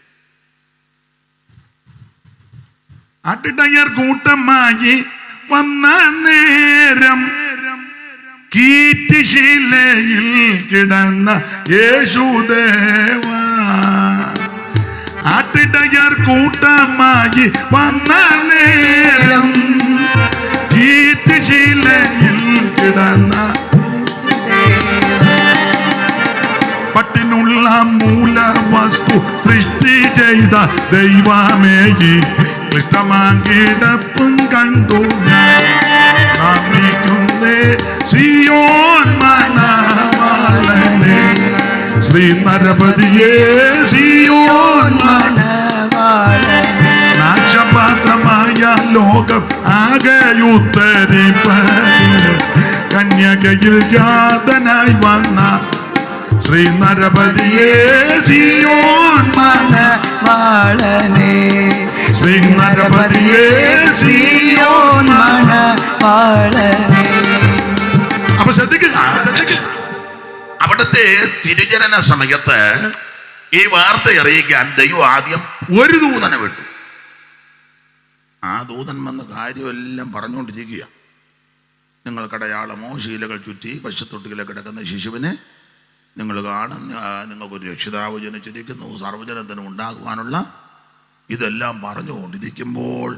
ആട്ടിടയർ കൂട്ടമായി വന്ന നേരം കീറ്റുശീലയിൽ കിടന്ന യേശുദേവ. ആട്ടിടയർ കൂട്ടമായി വന്ന നേരം കീറ്റുശീലയിൽ കിടന്ന പട്ടിനുള്ള മൂലവസ്തു സൃഷ്ടി ചെയ്ത ദൈവമേ, ക്ലിഷ്ടമാകിടപ്പും കണ്ടു നാമിക്കുന്നേ സിയോൻ മണവാളനെ. ശ്രീ നരപതിയേ സിയോൻ മണവാളനെ. നാശപാത്രമായ ലോകം ആകെയുത്തരിപ്പതിന് കന്യകയിൽ ജാതനായി വന്ന ശ്രീ നരപതിയേ സിയോൻ മണവാളനെ. ശ്രീ നരപതിയേ സിയോൻ മണവാളനെ. അപ്പൊ ശ്രദ്ധിക്കുക, അവിടുത്തെ തിരുജനന സമയത്ത് ഈ വാർത്ത അറിയിക്കാൻ ദൈവം ആദ്യം ഒരു ദൂതനെ വിട്ടു. ആ ദൂതൻ വന്ന കാര്യമെല്ലാം പറഞ്ഞുകൊണ്ടിരിക്കുക. നിങ്ങൾ കടയാളമോ ശീലകൾ ചുറ്റി പശുത്തൊട്ടിയിലെ കിടക്കുന്ന ശിശുവിനെ നിങ്ങൾ കാണുന്ന, നിങ്ങൾക്കൊരു രക്ഷിതാവ് ജനിച്ചിരിക്കുന്നു, സർവ്വജനത്തിനും ഉണ്ടാകുവാനുള്ള ഇതെല്ലാം പറഞ്ഞുകൊണ്ടിരിക്കുമ്പോൾ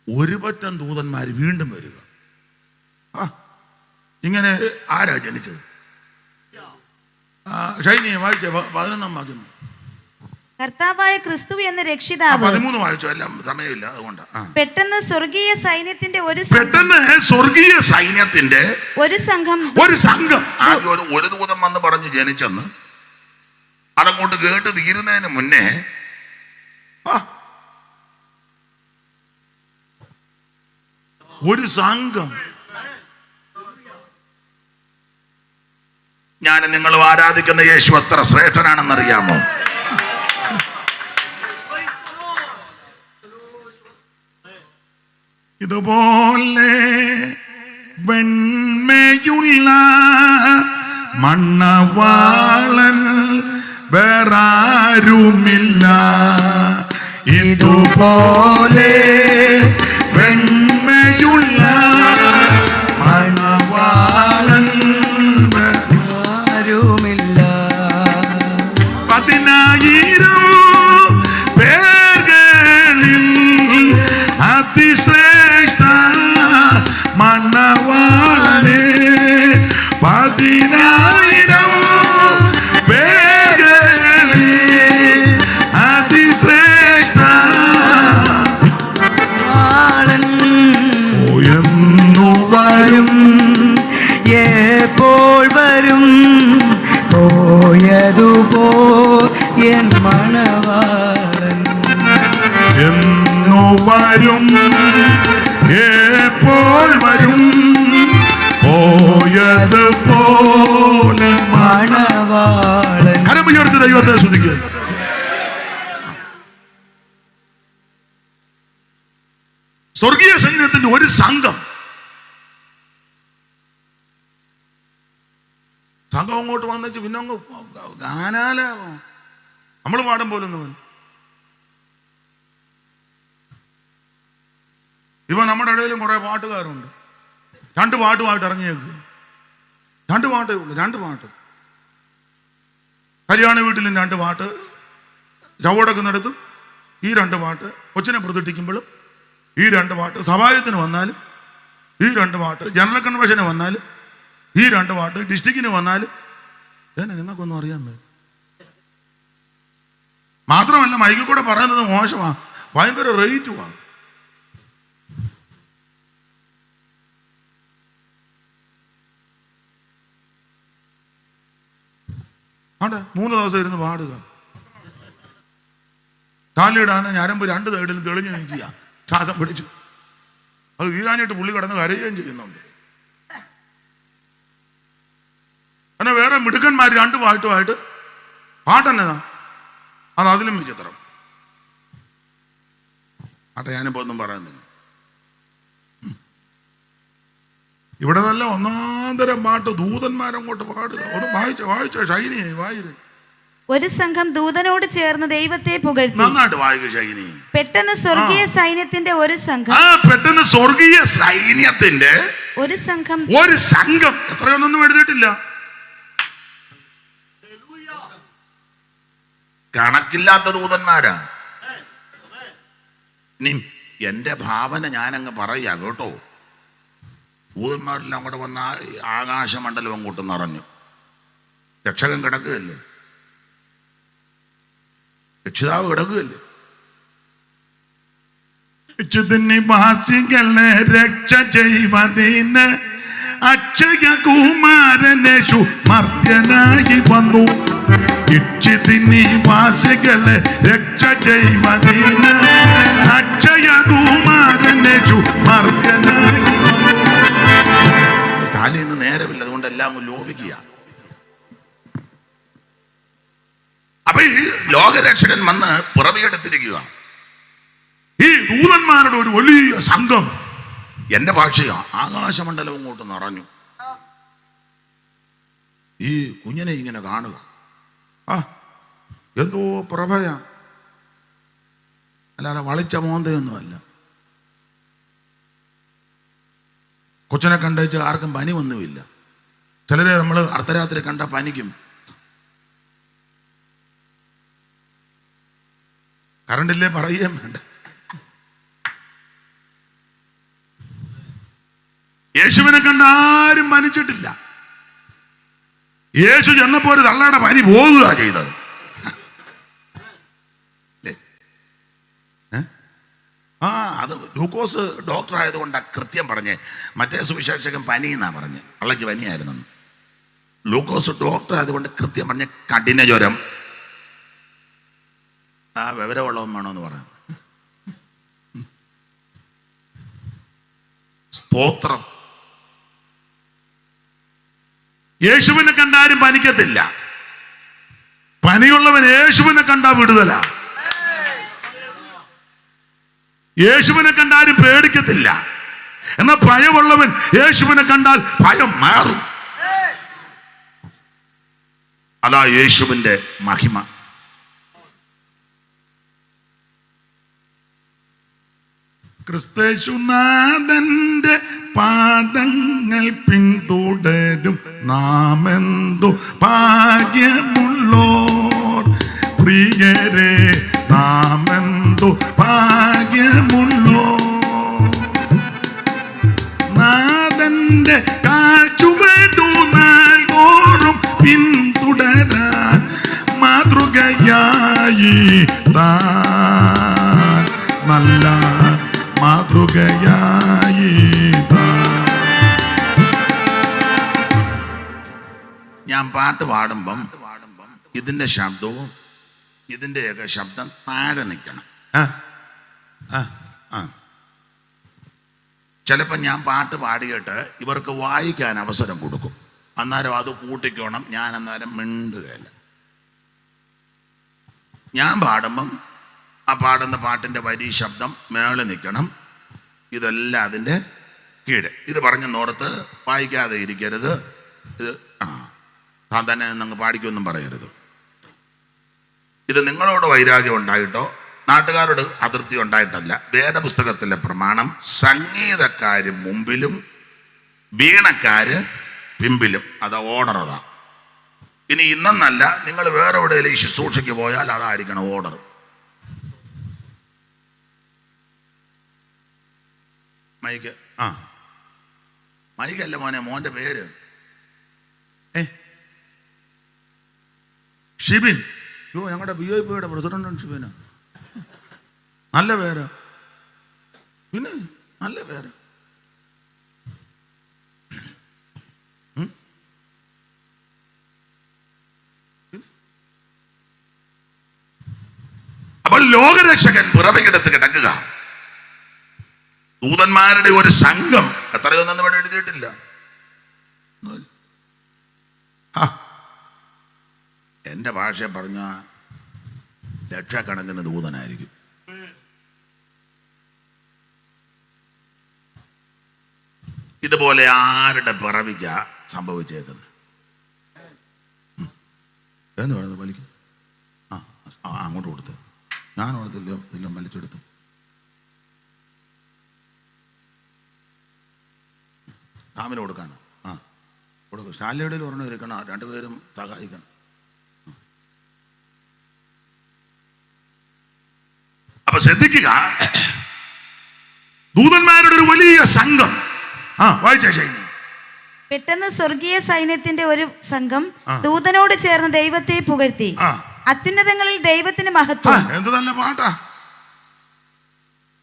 ഒരു പറ്റം ദൂതന്മാർ വീണ്ടും വരിക. ഇങ്ങനെ ആരാ ജനിച്ചത്? ഷൈനിയെ വായിച്ച 11 വാക്യം. കർത്താവായ ക്രിസ്തു എന്ന രക്ഷിതാവ്. 13 വായിച്ചോ, എല്ലാം സമയമില്ല, അതുകൊണ്ടാണ്. പെട്ടെന്ന് സ്വർഗീയ സൈന്യത്തിന്റെ ഒരു സംഘം ആദ്യം ഒരു ദൂതം വന്ന് പറഞ്ഞ് ജനിച്ചെന്ന് അതങ്ങോട്ട് കേട്ട് തീരുന്നതിന് മുന്നേ ഒരു സംഘം. ഞാൻ നിങ്ങൾ ആരാധിക്കുന്ന യേശു എത്ര ശ്രേഷ്ഠനാണെന്നറിയാമോ? ഇതുപോലെ വെണ്മയുള്ള മണവാളൻ വേറാരുമില്ല. ഇതുപോലെ വെണ്മയുള്ള വരും, എപ്പോൾ വരും, പോയതുപോലെ മണവാളൻ. കരമുയർത്തി ദൈവത്തെ സ്തുതിക്കുക. സ്വർഗീയ സൈന്യത്തിന്റെ ഒരു സംഘം അങ്ങോട്ട് വന്നിച്ച് പിന്നെ അങ്ങ് ഗാനാല നമ്മൾ പാടും പോലൊന്നും. ഇപ്പൊ നമ്മുടെ ഇടയിലും കുറെ പാട്ടുകാരുണ്ട്. 2 പാട്ടുമായിട്ട് ഇറങ്ങിയേക്ക്. 2 പാട്ടേ ഉള്ളൂ. 2 പാട്ട്. കല്യാണ വീട്ടിലും 2 പാട്ട്, ചവടക്കുന്നിടത്തും ഈ 2 പാട്ട്, കൊച്ചിനെ പ്രതിഷ്ഠിക്കുമ്പോഴും ഈ 2 പാട്ട്, സഭായത്തിന് വന്നാലും ഈ 2 പാട്ട്, ജനറൽ കൺവെൻഷന് വന്നാലും ഈ 2 പാട്ട്, ഡിസ്ട്രിക്റ്റിന് വന്നാലും. നിങ്ങൾക്കൊന്നും അറിയാൻ പറ്റും. മാത്രമല്ല മൈക്കിൽ കൂടെ പറയുന്നത് മോശമാണ്, ഭയങ്കര റേറ്റുമാണ്. ആണ്ടെ 3 ദിവസം ഇരുന്ന് പാടുക. കാലിടാന്ന് ഞരമ്പ് 2 സൈഡിലും തെളിഞ്ഞു നിൽക്കുക, ശ്വാസം പിടിച്ചു. അത് തീരാനായിട്ട് പുള്ളി കിടന്ന് കരയുകയും ചെയ്യുന്നുണ്ട്. പിന്നെ വേറെ മിടുക്കന്മാർ 2 പാട്ടുമായിട്ട് പാട്ടെന്നതാ, അത് അതിലും വിചിത്രം. ആട്ടെ, ഞാനിപ്പോ ഒന്നും പറയുന്നില്ല. ഇവിടെ നല്ല ഒന്നാന്തരം പാട്ട്, ദൂതന്മാരങ്ങോട്ട് പാടുക. ഒന്ന് വായിച്ചോ ഷൈനിയെ വായിര്. ഒരു സംഘം ദൂതനോട് ചേർന്ന് ദൈവത്തെ പുകഴ്ത്തി. നന്നായിട്ട് വായിക്കും ഷൈനി. പെട്ടെന്ന് സ്വർഗീയ സൈന്യത്തിന്റെ ഒരു സംഘം, പെട്ടെന്ന് സ്വർഗീയ സൈന്യത്തിന്റെ ഒരു സംഘം എത്രയൊന്നും എഴുതിയിട്ടില്ല, കണക്കില്ലാത്ത ദൂതന്മാരാ. ഇനി എന്റെ ഭാവന ഞാനങ്ങ് പറയാ കേട്ടോ. ദൂതന്മാരെല്ലാം കൂടെ വന്ന ആകാശമണ്ഡലം അങ്ങോട്ട് നിറഞ്ഞു. രക്ഷകൻ കിടക്കുകയല്ലേ, രക്ഷിതാവ് കിടക്കുകയല്ലേ. നിവാസികളെ രക്ഷ ചെയ്വതിന് അക്ഷയ കുമാരനേശു മർത്യനായി വന്നു. നിവാസികളെ രക്ഷ ചെയ്വതിന് അക്ഷയ കുമാരനേശു മർത്യനായി വന്നു. തലേന്ന് നേരമില്ല, അതുകൊണ്ട് എല്ലാം ലോപിക്കുക. അപ്പൊ ഈ ലോകരക്ഷകൻ വന്ന് പിറവിയെടുത്തിരിക്കുക. ഈ ദൂതന്മാരുടെ ഒരു വലിയ സംഘം, എന്റെ ഭാഷയാ, ആകാശമണ്ഡലം ഇങ്ങോട്ട് നിറഞ്ഞു. ഈ കുഞ്ഞിനെ ഇങ്ങനെ കാണുക, എന്തോ പ്രഭയാ, അല്ലാതെ വളിച്ച മോന്തയൊന്നുമല്ല. കൊച്ചിനെ കണ്ടേച്ച് ആർക്കും പനി ഒന്നുമില്ല. ചിലരെ നമ്മൾ അർദ്ധരാത്രി കണ്ട പനിക്കും. കറണ്ടില്ലേ പറയുകയും വേണ്ട. യേശുവിനെ കണ്ട ആരും പനിച്ചിട്ടില്ല. യേശു ചെന്നപ്പോ ഒരു തള്ളയുടെ പനി പോകുക ചെയ്തത്. അത് ലൂക്കോസ് ഡോക്ടർ ആയതുകൊണ്ടാണ് കൃത്യം പറഞ്ഞേ. മറ്റേ സുവിശേഷകൻ പനി എന്നാ പറഞ്ഞ്, അള്ളക്ക് പനിയായിരുന്നു. ലൂക്കോസ് ഡോക്ടർ ആയതുകൊണ്ട് കൃത്യം പറഞ്ഞ കഠിന ജ്വരം. വിവരമുള്ളവൻ വേണമെന്ന് പറയാം. സ്തോത്രം. യേശുവിനെ കണ്ടാരും പനിക്കത്തില്ല. പനിയുള്ളവൻ യേശുവിനെ കണ്ടാ വിടുതല. യേശുവിനെ കണ്ടാരും പേടിക്കത്തില്ല. എന്നാൽ ഭയമുള്ളവൻ യേശുവിനെ കണ്ടാൽ ഭയം മാറും. അതാ യേശുവിന്റെ മഹിമ. ക്രിസ്തേശുനാഥന്റെ പാദങ്ങൾ പിന്തുടരും നാമെന്തു ഭാഗ്യമുള്ളോർ പ്രിയരെ, നാമെന്തു ഭാഗ്യമുള്ളോർ. നാഥന്റെ കാഴ്ചുവടു നാൾതോറും പിന്തുടരാൻ മാതൃകയായി താൻ, നല്ല മാതൃകയായി. ഞാൻ പാട്ട് പാടുമ്പം ഇതിന്റെ ശബ്ദവും ഇതിന്റെയൊക്കെ ശബ്ദം താഴെ നിൽക്കണം. ചിലപ്പോൾ ഞാൻ പാട്ട് പാടിയിട്ട് ഇവർക്ക് വായിക്കാൻ അവസരം കൊടുക്കും. അന്നേരം അത് കൂട്ടിക്കോണം. ഞാൻ അന്നേരം മിണ്ടുകയില്ല. ഞാൻ പാടുമ്പം ആ പാടുന്ന പാട്ടിൻ്റെ വരി ശബ്ദം മേളിൽ നിൽക്കണം. ഇതെല്ലാം അതിൻ്റെ കീഴ്. ഇത് പറഞ്ഞ് നോർത്ത് വായിക്കാതെ ഇരിക്കരുത്. ഇത് താൻ തന്നെ നിങ്ങൾ പാടിക്കൊന്നും പറയരുത്. ഇത് നിങ്ങളോട് വൈരാഗ്യം ഉണ്ടായിട്ടോ നാട്ടുകാരോട് അതിർത്തി ഉണ്ടായിട്ടല്ല. വേദപുസ്തകത്തിലെ പ്രമാണം സംഗീതക്കാര് മുമ്പിലും വീണക്കാര് പിമ്പിലും. അത് ഓർഡർ. അതാ. ഇനി ഇന്നെന്നല്ല, നിങ്ങൾ വേറെ എവിടെയെങ്കിലും ശുശ്രൂഷയ്ക്ക് പോയാൽ അതായിരിക്കണം ഓർഡർ. മൈക്ക് മൈക്കല്ല മോനെ, മോന്റെ പേര് ഷിബിൻ. ഞങ്ങളുടെ BIPയുടെ പ്രസിഡന്റാണ് ഷിബിന്. നല്ല പേര്. പിന്നെ നല്ല പേര്. അപ്പോൾ ലോകരക്ഷകൻ പിറവിയെടുത്ത് കിടക്കുക. ദൂതന്മാരുടെ ഒരു സംഘം. എത്രയൊന്നും ഇവിടെ എഴുതിയിട്ടില്ല. എന്റെ ഭാഷ പറഞ്ഞ ലക്ഷക്കണക്കിന് ദൂതനായിരിക്കും. ഇതുപോലെ ആരുടെ പിറവിക്ക സംഭവിച്ചേക്കുന്നത് എന്ന് പറയുന്നത് വലിക്കും. അങ്ങോട്ട് കൊടുത്ത് ഞാൻ കൊടുത്തില്ലോ, എല്ലാം വലിച്ചെടുത്തു. സാമിന് കൊടുക്കാനോ? കൊടുക്കും. ശാലയുടെ ഒരെണ്ണം ഇരിക്കണം, രണ്ടുപേരും സഹായിക്കണം. അപ്പൊ ശ്രദ്ധിക്കുക, ദൂതന്മാരുടെ ഒരു വലിയ സംഘം. പെട്ടെന്ന് സ്വർഗീയ സൈന്യത്തിന്റെ ഒരു സംഘം ദൂതനോട് ചേർന്ന് ദൈവത്തെ പുകഴ്ത്തി. അത്യുന്നതങ്ങളിൽ ദൈവത്തിന് മഹത്വം. എന്ത് നല്ല പാട്ടാ!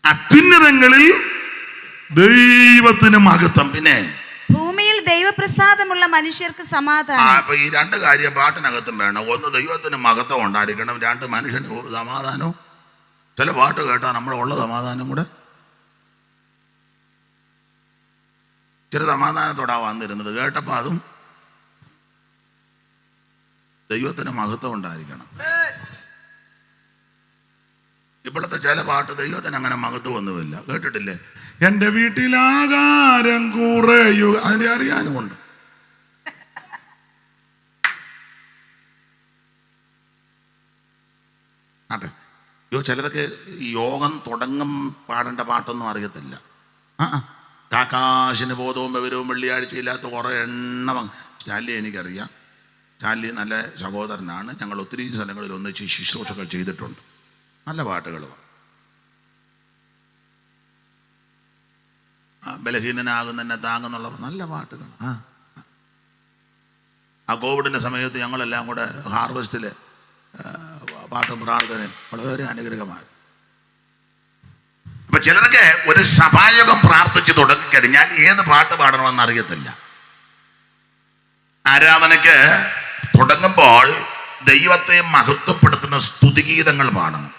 അത്യുന്നതങ്ങളിൽ ദൈവത്തിന് മഹത്വം. പിന്നെ ഭൂമിയിൽ ദൈവപ്രസാദമുള്ള മനുഷ്യർക്ക് സമാധാനം. അപ്പൊ ഈ രണ്ട് കാര്യം പാട്ടിനകത്തും വേണം. ഒന്ന് ദൈവത്തിന് മഹത്വം ഉണ്ടായിരിക്കണം, രണ്ട് മനുഷ്യന് സമാധാനവും. ചില പാട്ട് കേട്ടാൽ നമ്മളുള്ള സമാധാനം കൂടെ ചില സമാധാനത്തോടാ വന്നിരുന്നത്. കേട്ടപ്പോൾ അതും ദൈവത്തിന് മഹത്വം ഉണ്ടായിരിക്കണം. ഇപ്പോഴത്തെ ചില പാട്ട് ദൈവത്തിന് അങ്ങനെ മഹത്വം ഒന്നുമില്ല. കേട്ടിട്ടില്ലേ? എൻ്റെ വീട്ടിലാകാരം കുറയുക. അതിനെ അറിയാനുമുണ്ട്. ആട്ടെ, ചിലതൊക്കെ യോഗം തുടങ്ങും പാടേണ്ട പാട്ടൊന്നും അറിയത്തില്ല. കാക്കാശിന് ബോധവും വിവരവും വെള്ളിയാഴ്ചയില്ലാത്ത കുറേ എണ്ണം. സ്റ്റാൻലി എനിക്കറിയാം. സ്റ്റാൻലി നല്ല സഹോദരനാണ്. ഞങ്ങൾ ഒത്തിരി സ്ഥലങ്ങളിൽ ഒന്നിച്ച് ശുശ്രൂഷകൾ ചെയ്തിട്ടുണ്ട്. നല്ല പാട്ടുകളുമാണ്. ബലഹീനനാകുന്നെ താങ്ങുന്നുള്ള നല്ല പാട്ടുകൾ. ആ കോവിഡിൻ്റെ സമയത്ത് ഞങ്ങളെല്ലാം കൂടെ ഹാർവെസ്റ്റിൽ പാട്ടും പ്രാർത്ഥനയും വളരെ അനുഗ്രഹമായി. അപ്പൊ ചിലരൊക്കെ ഒരു സഭായോഗം പ്രാർത്ഥിച്ച് തുടങ്ങിക്കഴിഞ്ഞാൽ ഏത് പാട്ട് പാടണമെന്ന് അറിയത്തില്ല. ആരാധനയ്ക്ക് തുടങ്ങുമ്പോൾ ദൈവത്തെ മഹത്വപ്പെടുത്തുന്ന സ്തുതിഗീതങ്ങൾ പാടണം.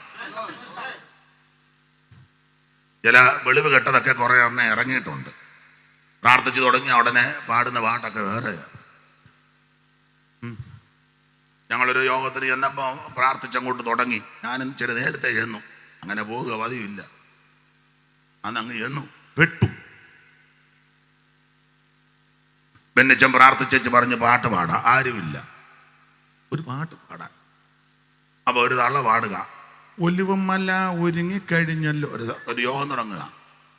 ചില വെളിവ് കെട്ടതൊക്കെ കുറെ എണ്ണം ഇറങ്ങിയിട്ടുണ്ട്. പ്രാർത്ഥിച്ചു തുടങ്ങിയ ഉടനെ പാടുന്ന പാട്ടൊക്കെ വേറെ. ഞങ്ങളൊരു യോഗത്തിന് ചെന്നപ്പോൾ പ്രാർത്ഥിച്ചങ്ങോട്ട് തുടങ്ങി. ഞാനും ചില നേരത്തെ ചെന്നു. അങ്ങനെ പോവുക പതിവില്ല. അന്ന് അങ്ങ് ചെന്നു പെട്ടു. ബെന്നിച്ചൻ പ്രാർത്ഥിച്ചു പറഞ്ഞ് പാട്ട് പാടാം. ആരുമില്ല ഒരു പാട്ട് പാടാൻ. അപ്പൊ ഒരു തള്ള പാടുക. ഒലിവും മല ഒരുങ്ങിക്കഴിഞ്ഞല്ലോ. ഒരു യോഗം തുടങ്ങുക.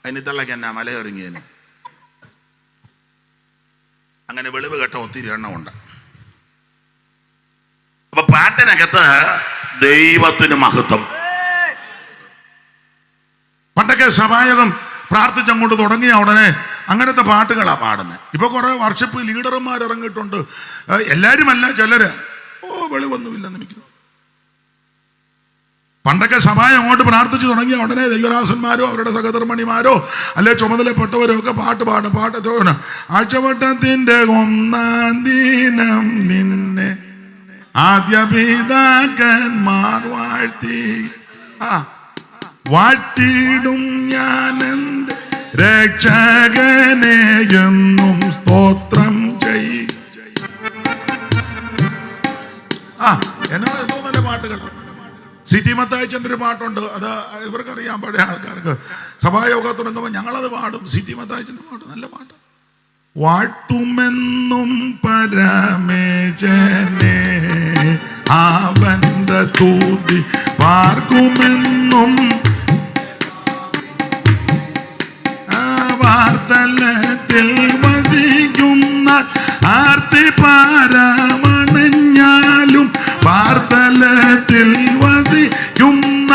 അതിന് തള്ളക്ക് എന്നാ മല ഒരുങ്ങിയതിന്. അങ്ങനെ വെളിവ് കെട്ട ഒത്തിരി എണ്ണമുണ്ട്. അപ്പൊ പാട്ടിനകത്ത് ദൈവത്തിന് മഹത്വം. പണ്ടൊക്കെ സഭായോഗം പ്രാർത്ഥിച്ചങ്ങോട്ട് തുടങ്ങിയ ഉടനെ അങ്ങനത്തെ പാട്ടുകളാണ് പാടുന്നത്. ഇപ്പൊ കുറെ വർഷിപ്പ് ലീഡർമാർ ഇറങ്ങിയിട്ടുണ്ട്. എല്ലാവരുമല്ല, ചിലര് വെളിവൊന്നുമില്ലെന്ന് എനിക്ക്. പണ്ടൊക്കെ സഭായം അങ്ങോട്ട് പ്രാർത്ഥിച്ചു തുടങ്ങിയ ഉടനെ ദൈവദാസന്മാരോ അവരുടെ സഹധർമ്മിണിമാരോ അല്ലെ ചുമതലപ്പെട്ടവരോ ഒക്കെ പാട്ട് പാടും. പാട്ട് ആഴ്ചവട്ടത്തിന്റെ 1-ാം ദിനം നിന്നെ ആദ്യ പിതാക്കന്മാർ വാഴ്ത്തി വാഴ്ത്തിയിടും ഞാൻ എൻ്റെ രക്ഷകനെ എന്നും സ്തോത്രം ചെയ്യും. എന്നോ എന്തോ നല്ല പാട്ടുകൾ. സിറ്റി മത്തായിച്ചൻ്റെ ഒരു പാട്ടുണ്ട്, അത് ഇവർക്കറിയാം, പഴയ ആൾക്കാർക്ക്. സഭായോഗ തുടങ്ങുമ്പോൾ ഞങ്ങളത് പാടും. സിറ്റി മത്തായിച്ചൻ്റെ പാട്ട്, നല്ല പാട്ട്. വാട്ടുമെന്നും പരമേശനെ അവന്റെ സ്തുതി പാർക്കുമെന്നും വാർത്തലത്തിൽ വസിക്കുന്ന ആർത്തി പാരമണഞ്ഞാലും വാർത്തലത്തിൽ വസിക്കുന്ന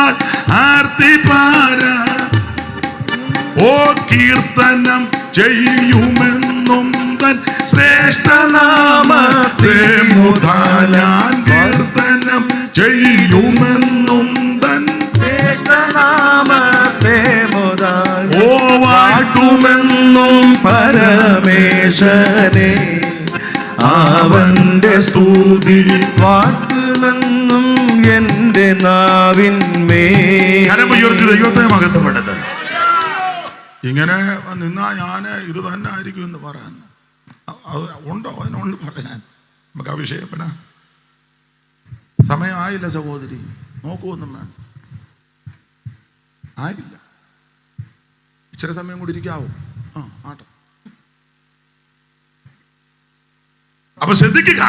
ആർത്തി പാര ഓ കീർത്തനം ചെയ്യുമെന്നും തൻ ശ്രേഷ്ഠനാമത്തെ മുതാ ഞാൻ കീർത്തനം ചെയ്യുമെന്നും തൻ ശ്രേഷ്ഠനാമത്തെ മുതാ ഓ വാഴ്ത്തുമെന്നും പരമേശനെ അവന്റെ സ്തുതി വാഴ്ത്തുമെന്നും എന്റെ നാവിന്മേൽ. കരമുയർത്തി ദൈവത്തെ മഹത്വപ്പെടുന്നത്. ഇങ്ങനെ നിന്നാ ഞാൻ ഇത് തന്നെ ആയിരിക്കും എന്ന് പറയാൻ ഉണ്ടോ? അതിനോട് പറയാൻ നമുക്ക് ആ വിഷയപ്പെടാ സമയമായില്ല സഹോദരി, നോക്കുവൊന്നും വേണ്ട, ആയില്ല. ഇച്ചിരി സമയം കൂടി ഇരിക്കാവോ? ആട്ടെ. അപ്പൊ ശ്രദ്ധിക്കുക,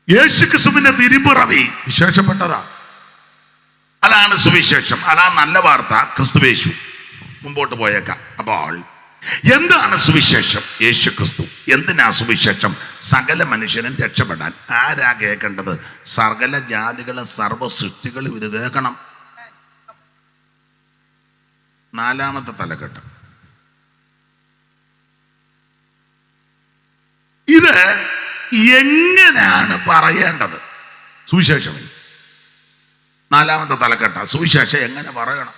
യേശു ക്രിസ്തുവിന്റെ തിരുപ്പിറവി വിശേഷപ്പെട്ടതാ. അതാണ് സുവിശേഷം, അതാണ് നല്ല വാർത്ത. ക്രിസ്തുവേശു മുമ്പോട്ട് പോയേക്കാം. അപ്പോൾ എന്താണ് സുവിശേഷം? യേശു ക്രിസ്തു. എന്തിനാ സുവിശേഷം? സകല മനുഷ്യനും രക്ഷപ്പെടാൻ. ആരാ കേൾക്കേണ്ടത്? സകല ജാതികളും സർവ സൃഷ്ടികളും ഇത് കേൾക്കണം. നാലാമത്തെ തലക്കെട്ട് ഇത് എങ്ങനെയാണ് പറയേണ്ടത്? സുവിശേഷം നാലാമത്തെ തലക്കെട്ട. സുവിശേഷം എങ്ങനെ പറയണം?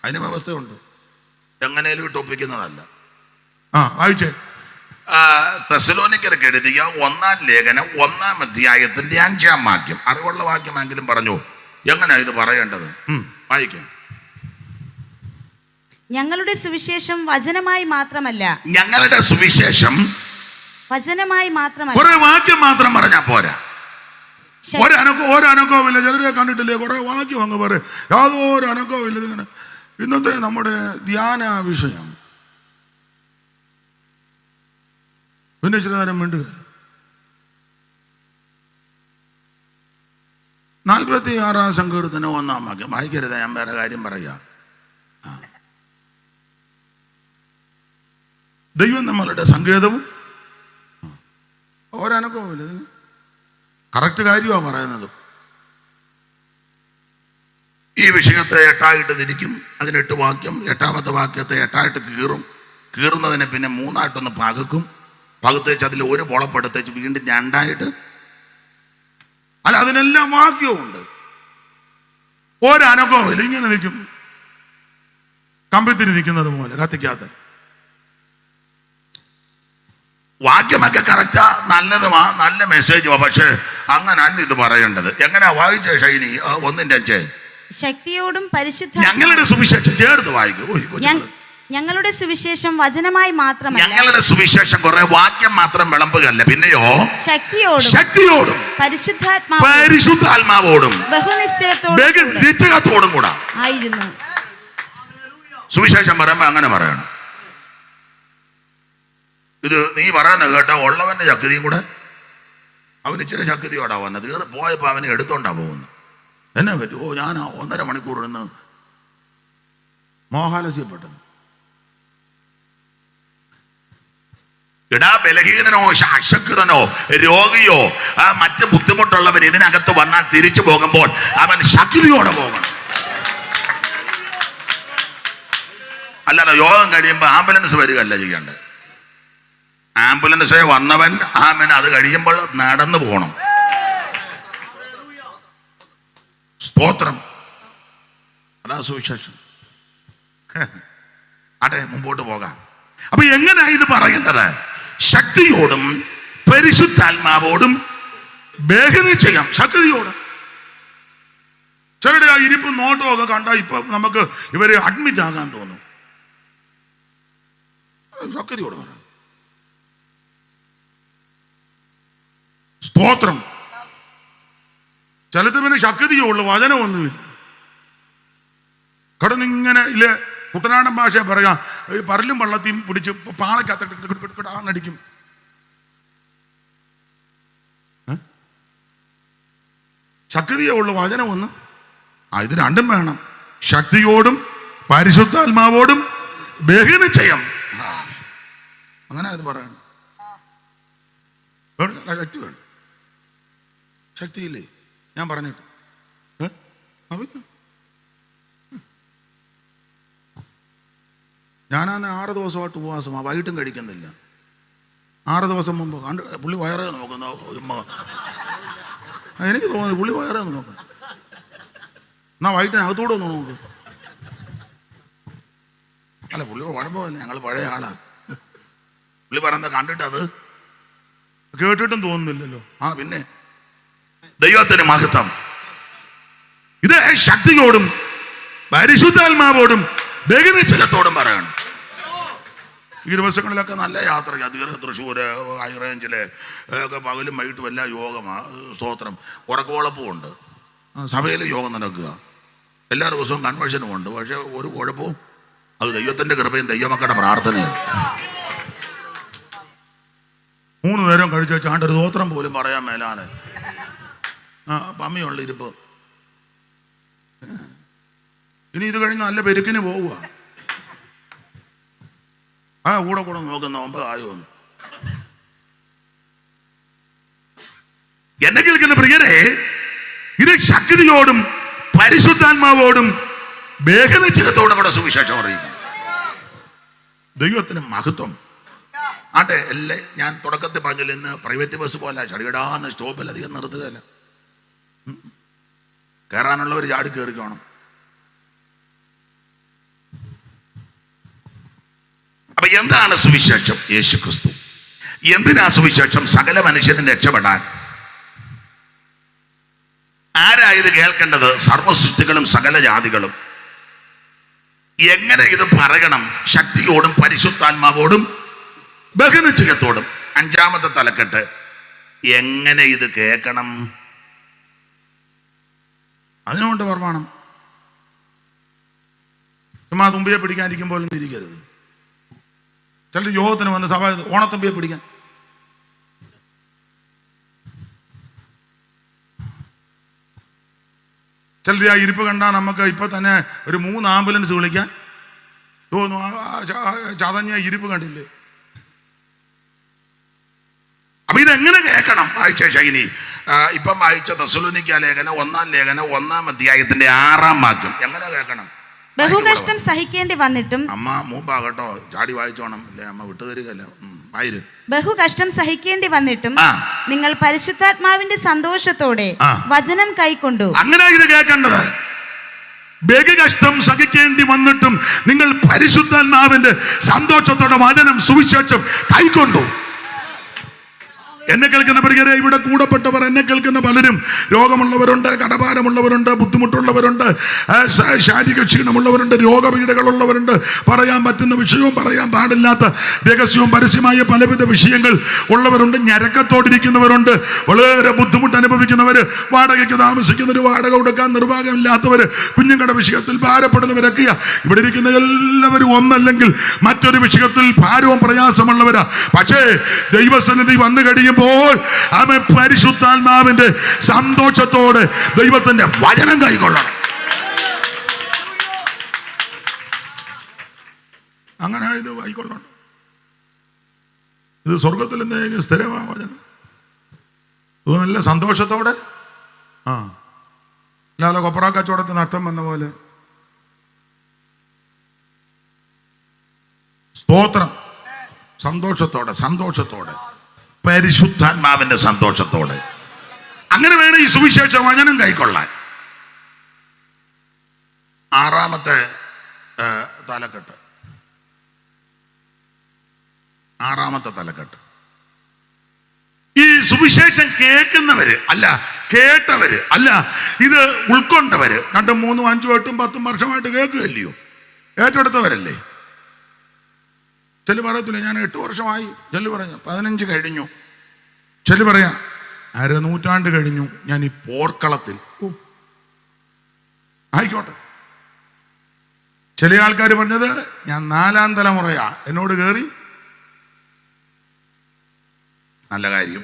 അതിന് വ്യവസ്ഥയുണ്ട്, എങ്ങനെയും ഇട്ട് ഒപ്പിക്കുന്നതല്ല. വായിച്ചേ. തെസ്സലോനിക്കർക്ക് എഴുതിയ 1-ാം ലേഖനം 1-ാം അധ്യായത്തിന്റെ 5-ാം വാക്യം. അറിവുള്ള വാക്യമെങ്കിലും പറഞ്ഞു. എങ്ങനെയാ ഇത് പറയേണ്ടത്? വായിക്കാം. ഞങ്ങളുടെ സുവിശേഷം വചനമായി മാത്രമല്ല. ഞങ്ങളുടെ സുവിശേഷം വചനമായി മാത്രമല്ല. കുറെ വാക്യം മാത്രം പറഞ്ഞാ പോരാ. ഒരനക്കവുമില്ല. ചിലരെ കണ്ടിട്ടില്ലേ, കുറെ വാക്യം അങ്ങ് പറയും, യാതൊരു അനക്കവുമില്ല. ഇതിങ്ങനെ ഇന്നത്തെ നമ്മുടെ ധ്യാന വിഷയം. പിന്നെ ചില നേരം വേണ്ട 46-ാം സങ്കീർത്തനം 1-ാം വാക്യം വായിക്കരുത്. ഞാൻ വേറെ കാര്യം പറയാ. ദൈവം നമ്മളുടെ സങ്കേതവും ഒരനക്കവുമില്ല. കറക്റ്റ് കാര്യമാണ് പറയുന്നത്. ഈ വിഷയത്തെ 8ആയിട്ട് തിരിക്കും. അതിന് 8 വാക്യം. 8ാമത്തെ വാക്യത്തെ 8ആയിട്ട് കീറും. കീറുന്നതിനെ പിന്നെ 3ആയിട്ടൊന്ന് പകുക്കും. പകുത്തേച്ച് അതിൽ ഒരു പൊളപ്പെടുത്തേച്ച് വീണ്ടും 2ആയിട്ട്. അല്ല, അതിനെല്ലാം വാക്യവും ഉണ്ട്. ഒരനക്കവുമില്ല. ഇങ്ങനെ നിൽക്കും, കമ്പിത്തിരി നിൽക്കുന്നത് പോലെ കത്തിക്കാത്ത. വാക്യമൊക്കെ കറക്റ്റാ, നല്ലതുമാ, നല്ല മെസ്സേജുമാ. പക്ഷെ അങ്ങനല്ല ഇത് പറയേണ്ടത്. എങ്ങനെയാ വായിച്ച ശൈലി? 1-5. ശക്തിയോടും പരിശുദ്ധ. ഞങ്ങളുടെ സുവിശേഷം ചേർത്ത് വായിക്കും. ഞങ്ങളുടെ സുവിശേഷം വചനമായി മാത്രമല്ല. ഞങ്ങളുടെ സുവിശേഷം കുറെ വാക്യം മാത്രം വിളമ്പുകയല്ല, പിന്നെയോ ശക്തിയോടും പരിശുദ്ധാത്മാവോടും ബഹുനിശ്ചയത്തോടും കൂടെ ആയിരുന്നു. സുവിശേഷം പറയുമ്പോ അങ്ങനെ പറയണം. ഇത് നീ പറയാനോ കേട്ടോ, ഉള്ളവന്റെ ശക്തിയും കൂടെ. അവന് ഇച്ചിരി ശക്തിയോടാ വന്നത്. പോയപ്പോ അവനെ എടുത്തോണ്ടാ പോകുന്നത്. എന്നെ പറ്റും. ഞാൻ 1.5 മണിക്കൂർ നിന്ന് മോഹാലസ്യപ്പെട്ടു. ഇടാ ബലഹീനനോ അശക്തനോ രോഗിയോ മറ്റ് ബുദ്ധിമുട്ടുള്ളവൻ ഇതിനകത്ത് വന്നാൽ തിരിച്ചു പോകുമ്പോൾ അവൻ ശക്തിയോടെ പോകണം. അല്ലാതെ യോഗം കഴിയുമ്പോൾ ആംബുലൻസ് വരികയല്ല ചെയ്യേണ്ടത്. ആംബുലൻസ് വന്നവൻ അത് കഴിയുമ്പോൾ നടന്നു പോകണം. സ്തോത്രം. അതാ സുവിശേഷം. അതെ, മുമ്പോട്ട് പോകാം. അപ്പൊ എങ്ങനെയാ ഇത് പറയേണ്ടത്? ശക്തിയോടും പരിശുദ്ധാത്മാവോടും ബഹുനിശ്ചയം. ചിലരുടെ ആ ഇരിപ്പും നോട്ടവും ഒക്കെ കണ്ടാൽ ഇപ്പൊ നമുക്ക് ഇവരെ അഡ്മിറ്റ് ആകാൻ തോന്നും. ശക്തിയോട് പറ സ്തോത്രം. ചിലത് പിന്നെ ശക്തിയേ ഉള്ളു, വചനമൊന്നുമില്ല. കടന്നിങ്ങനെ ഇല്ലേ, കുട്ടനാടൻ ഭാഷ പറയാ, ഈ പരലും വള്ളത്തെയും പിടിച്ച് പാളക്കത്തടിക്കും. ശക്തിയേ ഉള്ളു, വചനമൊന്നും. ഇത് രണ്ടും വേണം. ശക്തിയോടും പരിശുദ്ധാത്മാവോടും ബഹുനിശ്ചയം. അങ്ങനെ അത് പറയണം. ശക്തി വേണം. ശക്തിയില്ലേ ഞാൻ പറഞ്ഞിട്ട് ഞാനാണ് 6 ദിവസമായിട്ട് ഉപവാസമാണ്, വൈകിട്ടും കഴിക്കുന്നില്ല. 6 ദിവസം മുമ്പ് പുള്ളി വയറേ നോക്കുന്ന എനിക്ക് തോന്നുന്നു പുള്ളി വയറേ നോക്കുന്നു. എന്നാ വൈകിട്ട് അകത്തോടെ ഒന്ന് നോക്ക്. അല്ല പുള്ളി കുഴപ്പമില്ല, ഞങ്ങൾ പഴയ ആളാ. പുള്ളി പറയുന്നത് കണ്ടിട്ട് അത് കേട്ടിട്ടും തോന്നുന്നില്ലല്ലോ. പിന്നെ ദൈവത്തിന് മഹത്വം. ഇത് ശക്തിയോടും പരിശുദ്ധാത്മാവോടും ബഹുനിശ്ചയത്തോടും പറയണം. ഈ ദിവസങ്ങളിലൊക്കെ നല്ല യാത്രയ്ക്ക് തൃശ്ശൂര് ഹൈറേഞ്ചില് ഒക്കെ പകലും വൈകിട്ടും എല്ലാം യോഗമാ. സ്തോത്രം. ഉറക്കോളപ്പും സഭയിൽ യോഗം നടക്കുക. എല്ലാ ദിവസവും കൺവെൻഷനും ഉണ്ട്. പക്ഷെ ഒരു കുഴപ്പവും, അത് ദൈവത്തിന്റെ കൃപയും ദൈവമക്കളുടെ പ്രാർത്ഥനയും. 3 നേരം കഴിച്ചു വെച്ചാണ്ട് ഒരു സ്തോത്രം പോലും പറയാൻ മേലാന് പമ്മിയുള്ള ഇരിപ്പ്. ഇനി ഇത് കഴിഞ്ഞ് നല്ല പെരുക്കിന് പോവുക. കൂടെ നോക്കുന്ന 9 ആയി വന്നു. എന്നെ കേൾക്കുന്ന പ്രിയരെ, ഇത് ശക്തിയോടും പരിശുദ്ധാത്മാവോടും ബഹുനിശ്ചയത്തോടും കൂടെ സുവിശേഷം അറിയിക്കണം. ദൈവത്തിന് മഹത്വം. ആട്ടെ, അല്ലേ ഞാൻ തുടക്കത്തിൽ പറഞ്ഞില്ല, ഇന്ന് പ്രൈവറ്റ് ബസ് പോലെ ചടികടാന്ന് സ്റ്റോപ്പിൽ അധികം നിർത്തുകയല്ല. കയറാനുള്ളവർ ചാടി കയറിക്കണം. അപ്പൊ എന്താണ് സുവിശേഷം? യേശു ക്രിസ്തു. എന്തിനാ സുവിശേഷം? സകല മനുഷ്യനും രക്ഷപ്പെടാൻ. ആരാ ഇത് കേൾക്കേണ്ടത്? സർവസൃഷ്ടികളും സകല ജാതികളും. എങ്ങനെ ഇത് പറയണം? ശക്തിയോടും പരിശുദ്ധാത്മാവോടും ബഹുനിശ്ചയത്തോടും. 5ാമത്തെ തലക്കെട്ട്, എങ്ങനെ ഇത് കേൾക്കണം? അതിനുകൊണ്ട് പ്രമാണം. ചുമ്മാ തുമ്പിയെ പിടിക്കാനിരിക്കും പോലും ഇരിക്കരുത്. ചില യോഗത്തിന് വന്ന് സഭ ഓണത്തുമ്പിയെ പിടിക്കാൻ. ചിലർ ആ ഇരിപ്പ് കണ്ടാൽ നമുക്ക് ഇപ്പൊ തന്നെ ഒരു 3 ആംബുലൻസ് വിളിക്കാൻ തോന്നുന്നു. ചതഞ്ഞ ഇരിപ്പ് കണ്ടില്ലേ? അപ്പൊ ഇതെങ്ങനെ കേൾക്കണം? വായിച്ച ശൈനി ഇപ്പം വായിച്ച തെസ്സലോനിക്ക ലേഖനം 1-ാം ലേഖനം 1-ാം അധ്യായത്തിന്റെ 6-ാം വാക്യം എങ്ങനെ കേൾക്കണം? ബഹുകഷ്ടം സഹിക്കേണ്ടി വന്നിട്ടും. അമ്മ മൂപ്പാകട്ടോ, ചാടി വായിച്ചോണം, അല്ലേ അമ്മ വിട്ടുതരികയല്ല. ബഹുകഷ്ടം സഹിക്കേണ്ടി വന്നിട്ടും നിങ്ങൾ പരിശുദ്ധാത്മാവിന്റെ സന്തോഷത്തോടെ വചനം കൈക്കൊണ്ടു. അങ്ങനെ ഇത് കേൾക്കേണ്ടത്. ബഹുകഷ്ടം സഹിക്കേണ്ടി വന്നിട്ടും നിങ്ങൾ പരിശുദ്ധാത്മാവിന്റെ സന്തോഷത്തോടെ വചനം സുവിശേഷം കൈക്കൊണ്ടു. എന്നെ കേൾക്കുന്ന പ്രിയരെ, ഇവിടെ കൂടപ്പെട്ടവർ, എന്നെ കേൾക്കുന്ന പലരും രോഗമുള്ളവരുണ്ട്, കടഭാരമുള്ളവരുണ്ട്, ബുദ്ധിമുട്ടുള്ളവരുണ്ട്, ശാരീരിക ക്ഷീണമുള്ളവരുണ്ട്, രോഗപീഠകളുള്ളവരുണ്ട്, പറയാൻ പറ്റുന്ന വിഷയവും പറയാൻ പാടില്ലാത്ത രഹസ്യവും പരസ്യമായ പലവിധ വിഷയങ്ങൾ ഉള്ളവരുണ്ട്, ഞരക്കത്തോടിരിക്കുന്നവരുണ്ട്, വളരെ ബുദ്ധിമുട്ട് അനുഭവിക്കുന്നവർ, വാടകയ്ക്ക് താമസിക്കുന്നവർ, വാടക കൊടുക്കാൻ നിർവാഹമില്ലാത്തവർ, കുഞ്ഞുങ്ങളുടെ വിഷയത്തിൽ ഭാരപ്പെടുന്നവരൊക്കെയാ. ഇവിടെ ഇരിക്കുന്ന എല്ലാവരും ഒന്നല്ലെങ്കിൽ മറ്റൊരു വിഷയത്തിൽ ഭാരവും പ്രയാസമുള്ളവരാ. പക്ഷേ ദൈവസന്നിധി വന്നു കഴിയും അവൻ പരിശുദ്ധാത്മാവിന്റെ സന്തോഷത്തോടെ ദൈവത്തിന്റെ വചനം കൈക്കൊള്ളണം. അങ്ങനെ ഇത് കൈക്കൊള്ളണം. ഇത് സ്വർഗത്തിൽ എന്തെങ്കിലും സ്ഥിരമാ വചനം. ഇത് നല്ല സന്തോഷത്തോടെ. അല്ലാതെ കൊപ്ര കച്ചവടത്തിന് നഷ്ടം വന്ന പോലെ. സ്തോത്രം. സന്തോഷത്തോടെ പരിശുദ്ധാത്മാവിന്റെ സന്തോഷത്തോടെ. അങ്ങനെ വേണം ഈ സുവിശേഷ വചനം കൈക്കൊള്ളാൻ. 6-ാമത്തെ തലക്കെട്ട്. 6-ാമത്തെ തലക്കെട്ട് ഈ സുവിശേഷം കേൾക്കുന്നവര് അല്ല, കേട്ടവര് അല്ല, ഇത് ഉൾക്കൊണ്ടവര് 2, 3, 5, 8, 10 വർഷമായിട്ട് കേൾക്കുകയല്ലയോ, ഏറ്റെടുത്തവരല്ലേ. ചെല്ലു പറയത്തില്ല ഞാൻ 8 വർഷമായി, ചെല്ലു പറഞ്ഞു 15 കഴിഞ്ഞു, ചെല്ലു പറയാ 1/2 നൂറ്റാണ്ട് കഴിഞ്ഞു ഞാൻ ഈ പോർക്കളത്തിൽ. ആയിക്കോട്ടെ. ചില ആൾക്കാർ പറഞ്ഞത് ഞാൻ 4ാം തലമുറയാ, എന്നോട് കയറി. നല്ല കാര്യം.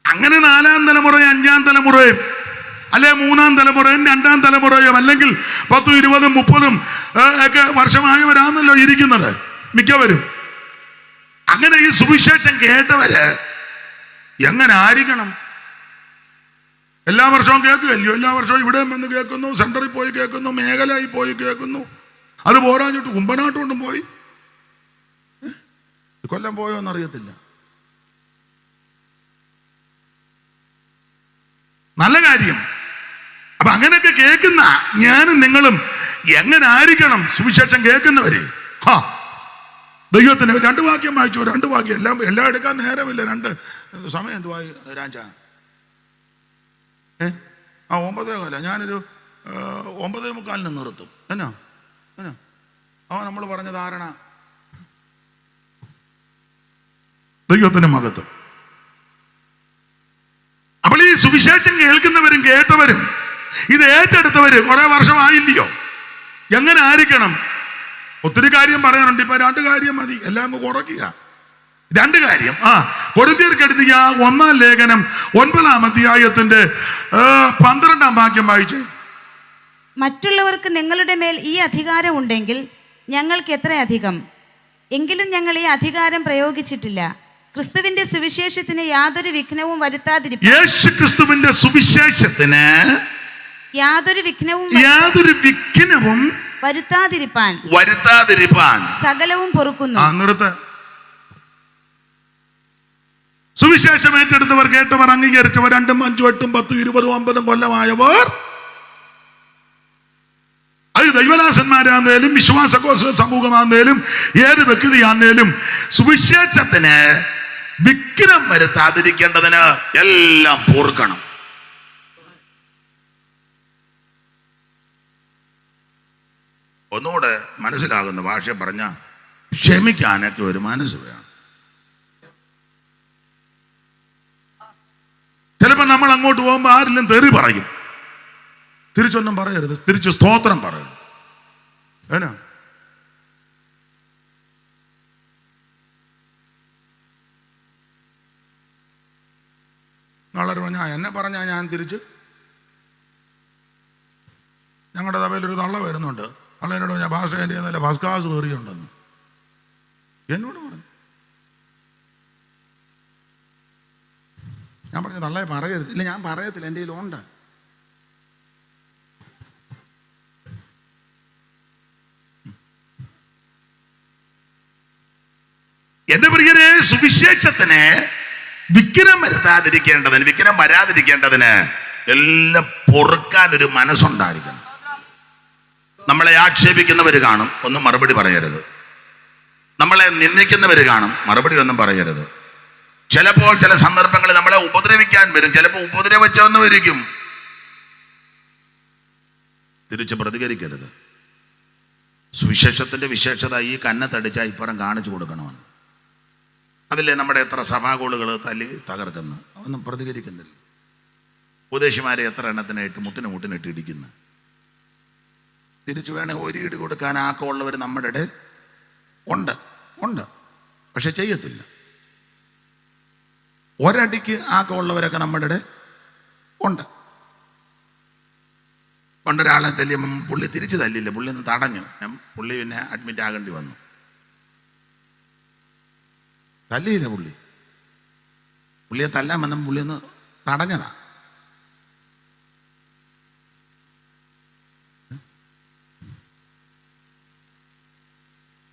അങ്ങനെ 4ാം തലമുറയും 5ാം തലമുറയും അല്ലെ 3ാം തലമുറയും 2ാം തലമുറയും അല്ലെങ്കിൽ 10, 20, 30 ഒക്കെ വർഷമായവരാണല്ലോ ഇരിക്കുന്നത് മിക്കവരും. അങ്ങനെ ഈ സുവിശേഷം കേട്ടവര് എങ്ങനെ ആയിരിക്കണം? എല്ലാ വർഷവും കേൾക്കുകയല്ലോ, എല്ലാ വർഷവും ഇവിടെ വന്ന് കേൾക്കുന്നു, സെന്ററിൽ പോയി കേൾക്കുന്നു, മേഖലയിൽ പോയി കേൾക്കുന്നു. അത് പോരാഞ്ഞിട്ട് കുമ്പനാട്ടുകൊണ്ടും പോയി. കൊല്ലം പോയോ എന്നറിയത്തില്ല. നല്ല കാര്യം. അപ്പൊ അങ്ങനെയൊക്കെ കേൾക്കുന്ന ഞാനും നിങ്ങളും എങ്ങനെ ആയിരിക്കണം സുവിശേഷം കേൾക്കുന്നവര്? ദൈവത്തിന് 2 വാക്യം വായിച്ചു, 2 വാക്യം എല്ലാം എടുക്കാൻ നേരമില്ല. 2 സമയം എന്തുവായി രാജ? 9:15. ഞാനൊരു 9:45 നിർത്തും. എന്നാ നമ്മൾ പറഞ്ഞ ധാരണ. ദൈവത്തിന് മഹത്വം. അപ്പോൾ ഈ സുവിശേഷം കേൾക്കുന്നവരും കേട്ടവരും ഇത് ഏറ്റെടുത്തവര് കുറെ വർഷമായില്ലയോ? എങ്ങനെ ആയിരിക്കണം? ഒത്തിരി കാര്യം പറയാനുണ്ട്. ഇപ്പൊ 2 കാര്യം മതി, എല്ലാം കുറയ്ക്കുക. 2 കാര്യം. കൊരിന്ത്യർക്കെഴുതിയ 1-ാം ലേഖനം 9-ാം അധ്യായത്തിന്റെ 12-ാം വാക്യം വായിച്ചേ. മറ്റുള്ളവർക്ക് നിങ്ങളുടെ മേൽ ഈ അധികാരം ഉണ്ടെങ്കിൽ ഞങ്ങൾക്ക് എത്ര അധികം. എങ്കിലും ഞങ്ങൾ ഈ അധികാരം പ്രയോഗിച്ചിട്ടില്ല. ക്രിസ്തുവിന്റെ സുവിശേഷത്തിന് യാതൊരു വിഘ്നവും വരുത്താതിരിപ്പാൻ. യേശു ക്രിസ്തുവിന്റെ സുവിശേഷത്തിന് യാതൊരു വിഘ്നവും വരുത്താതിരിപ്പാൻ സകലവും പൊറുക്കുന്നു. നിർത്ത്. സുവിശേഷം ഏറ്റെടുത്തവർ, കേട്ടവർ, അംഗീകരിച്ചവർ, 2, 5, 8, 10, 20, 50 കൊല്ലമായവർ, അത് ദൈവദാസന്മാരാന്നേലും വിശ്വാസ സമൂഹമാന്നേലും ഏത് വ്യക്തിയാന്നേലും സുവിശേഷത്തിന് വിഘ്നം വരുത്താതിരിക്കേണ്ടതിന് എല്ലാം പൊറുക്കണം. ഒന്നുകൂടെ മനസ്സിലാകുന്ന ഭാഷ പറഞ്ഞ ക്ഷമിക്കാനൊക്കെ ഒരു മനസ്സ് വേണം. ചിലപ്പോ നമ്മൾ അങ്ങോട്ട് പോകുമ്പോ ആരെല്ലാം തെറി പറയും. തിരിച്ചൊന്നും പറയരുത്, തിരിച്ച് സ്തോത്രം പറയണം. ഏനാ നാളെ എന്നെ പറഞ്ഞാ ഞാൻ തിരിച്ച് ഞങ്ങളുടെ സഭയിലൊരു തള്ള വരുന്നുണ്ട്. തള്ളേനോട് ഞാൻ ഭാഷ എൻ്റെ നല്ല ഫസ്റ്റ് ക്ലാസ് തെറിയുണ്ടെന്ന് എന്നോട് പറഞ്ഞു. ഞാൻ പറഞ്ഞു തള്ളയെ പറയരുത്. ഇല്ല ഞാൻ പറയത്തില്ല, എൻ്റെ കയ്യിലുണ്ട്. എന്റെ പ്രിയരെ, സുവിശേഷത്തിന് വിഘ്നം വരാതിരിക്കേണ്ടതിന് എല്ലാം പൊറുക്കാൻ ഒരു മനസ്സുണ്ടായിരിക്കണം. നമ്മളെ ആക്ഷേപിക്കുന്നവർ കാണും, ഒന്നും മറുപടി പറയരുത്. നമ്മളെ നിന്ദിക്കുന്നവർ കാണും, മറുപടി ഒന്നും പറയരുത്. ചിലപ്പോൾ ചില സന്ദർഭങ്ങളിൽ നമ്മളെ ഉപദ്രവിക്കാൻ വരും, ചിലപ്പോൾ ഉപദ്രവിച്ചവന്നിരിക്കും. തിരിച്ച് പ്രതികരിക്കരുത്. സുവിശേഷത്തിന്റെ വിശേഷത ഈ കന്നത്തടിച്ച ഇപ്പുറം കാണിച്ചു കൊടുക്കണമെന്ന്. അതിലെ നമ്മുടെ എത്ര സഭാഗോളുകൾ തല്ലി തകർക്കുന്നു, ഒന്നും പ്രതികരിക്കുന്നില്ല. ഉപദേശിമാരെ എത്ര എണ്ണത്തിനായിട്ട് മുട്ടിനിട്ട് ഇടിക്കുന്നു. തിരിച്ചു വേണേ ഒരു ഇടി കൊടുക്കാൻ ആക്കമുള്ളവർ നമ്മുടെ ഇടയിൽ ഉണ്ട്, പക്ഷെ ചെയ്യത്തില്ല. ഒരടിക്ക് ആക്കമുള്ളവരൊക്കെ നമ്മുടെ ഇടയിൽ ഉണ്ട്. പണ്ടൊരാളെ തല്ലിയപ്പം പുള്ളി തിരിച്ചു തല്ലില്ല, പുള്ളി ഒന്ന് തടഞ്ഞു. പുള്ളി പിന്നെ അഡ്മിറ്റ് ആകേണ്ടി വന്നു. തല്ലിയില്ല പുള്ളിയെ തല്ലാൻ വന്ന പുള്ളി ഒന്ന് തടഞ്ഞതാ.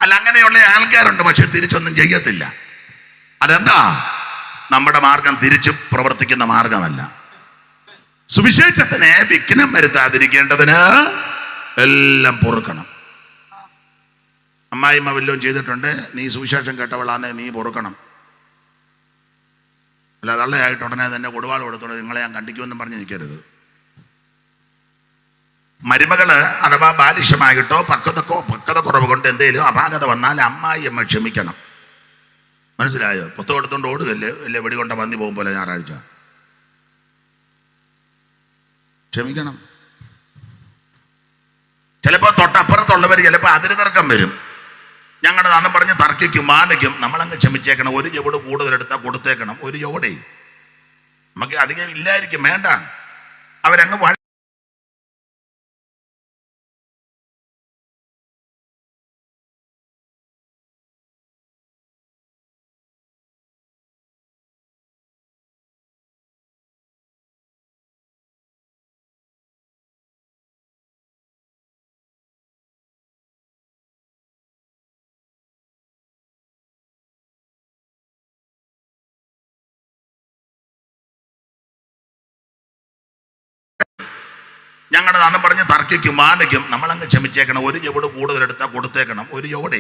അല്ല, അങ്ങനെയുള്ള ആൾക്കാരുണ്ട്, പക്ഷെ തിരിച്ചൊന്നും ചെയ്യത്തില്ല. അതെന്താ? നമ്മുടെ മാർഗം തിരിച്ചു പ്രവർത്തിക്കുന്ന മാർഗമല്ല. സുവിശേഷത്തിന് വിഘ്നം വരുത്താതിരിക്കേണ്ടതിന് എല്ലാം പൊറുക്കണം. അമ്മായിമ്മ വല്ലതും ചെയ്തിട്ടുണ്ട്, നീ സുവിശേഷം കേട്ടവളാന്നെ നീ പൊറുക്കണം. അല്ല തള്ളയായിട്ട് ഉടനെ തന്നെ കൊടുവാൾ കൊടുത്തോടെ നിങ്ങളെ ഞാൻ കണ്ടിക്കുമെന്നും പറഞ്ഞ് നിൽക്കരുത്. മരുമകള് അഥവാ ബാലിശമായിട്ടോ പക്വത കുറവ് കൊണ്ട് എന്തെങ്കിലും അപാകത വന്നാൽ അമ്മായിയമ്മ ക്ഷമിക്കണം. മനസ്സിലായോ? പുസ്തകം എടുത്തോണ്ട് ഓടുകല്ലേ, വലിയ വെടികൊണ്ട പന്നി പോകും പോലെ ഞായറാഴ്ച. ക്ഷമിക്കണം. ചിലപ്പോൾ തൊട്ടപ്പുറത്തുള്ളവർ ചിലപ്പോൾ അതിര് തർക്കം വരും. ഞങ്ങളുടെ നാണം പറഞ്ഞ് തർക്കിക്കും, മാനിക്കും. നമ്മളങ്ങ് ക്ഷമിച്ചേക്കണം. ഒരു ചുവട് കൂടുതലെടുത്താൽ കൊടുത്തേക്കണം. ഒരു ചുവടേ നമുക്ക് അധികം ഇല്ലായിരിക്കും, വേണ്ട. അവരങ്ങ് ഞങ്ങളുടെ നാണം പറഞ്ഞ് തർക്കിക്കും, മാനിക്കും. നമ്മളങ്ങ് ക്ഷമിച്ചേക്കണം. ഒരു ചുവട് കൂടുതലെടുത്താൽ കൊടുത്തേക്കണം. ഒരു ചുവടേ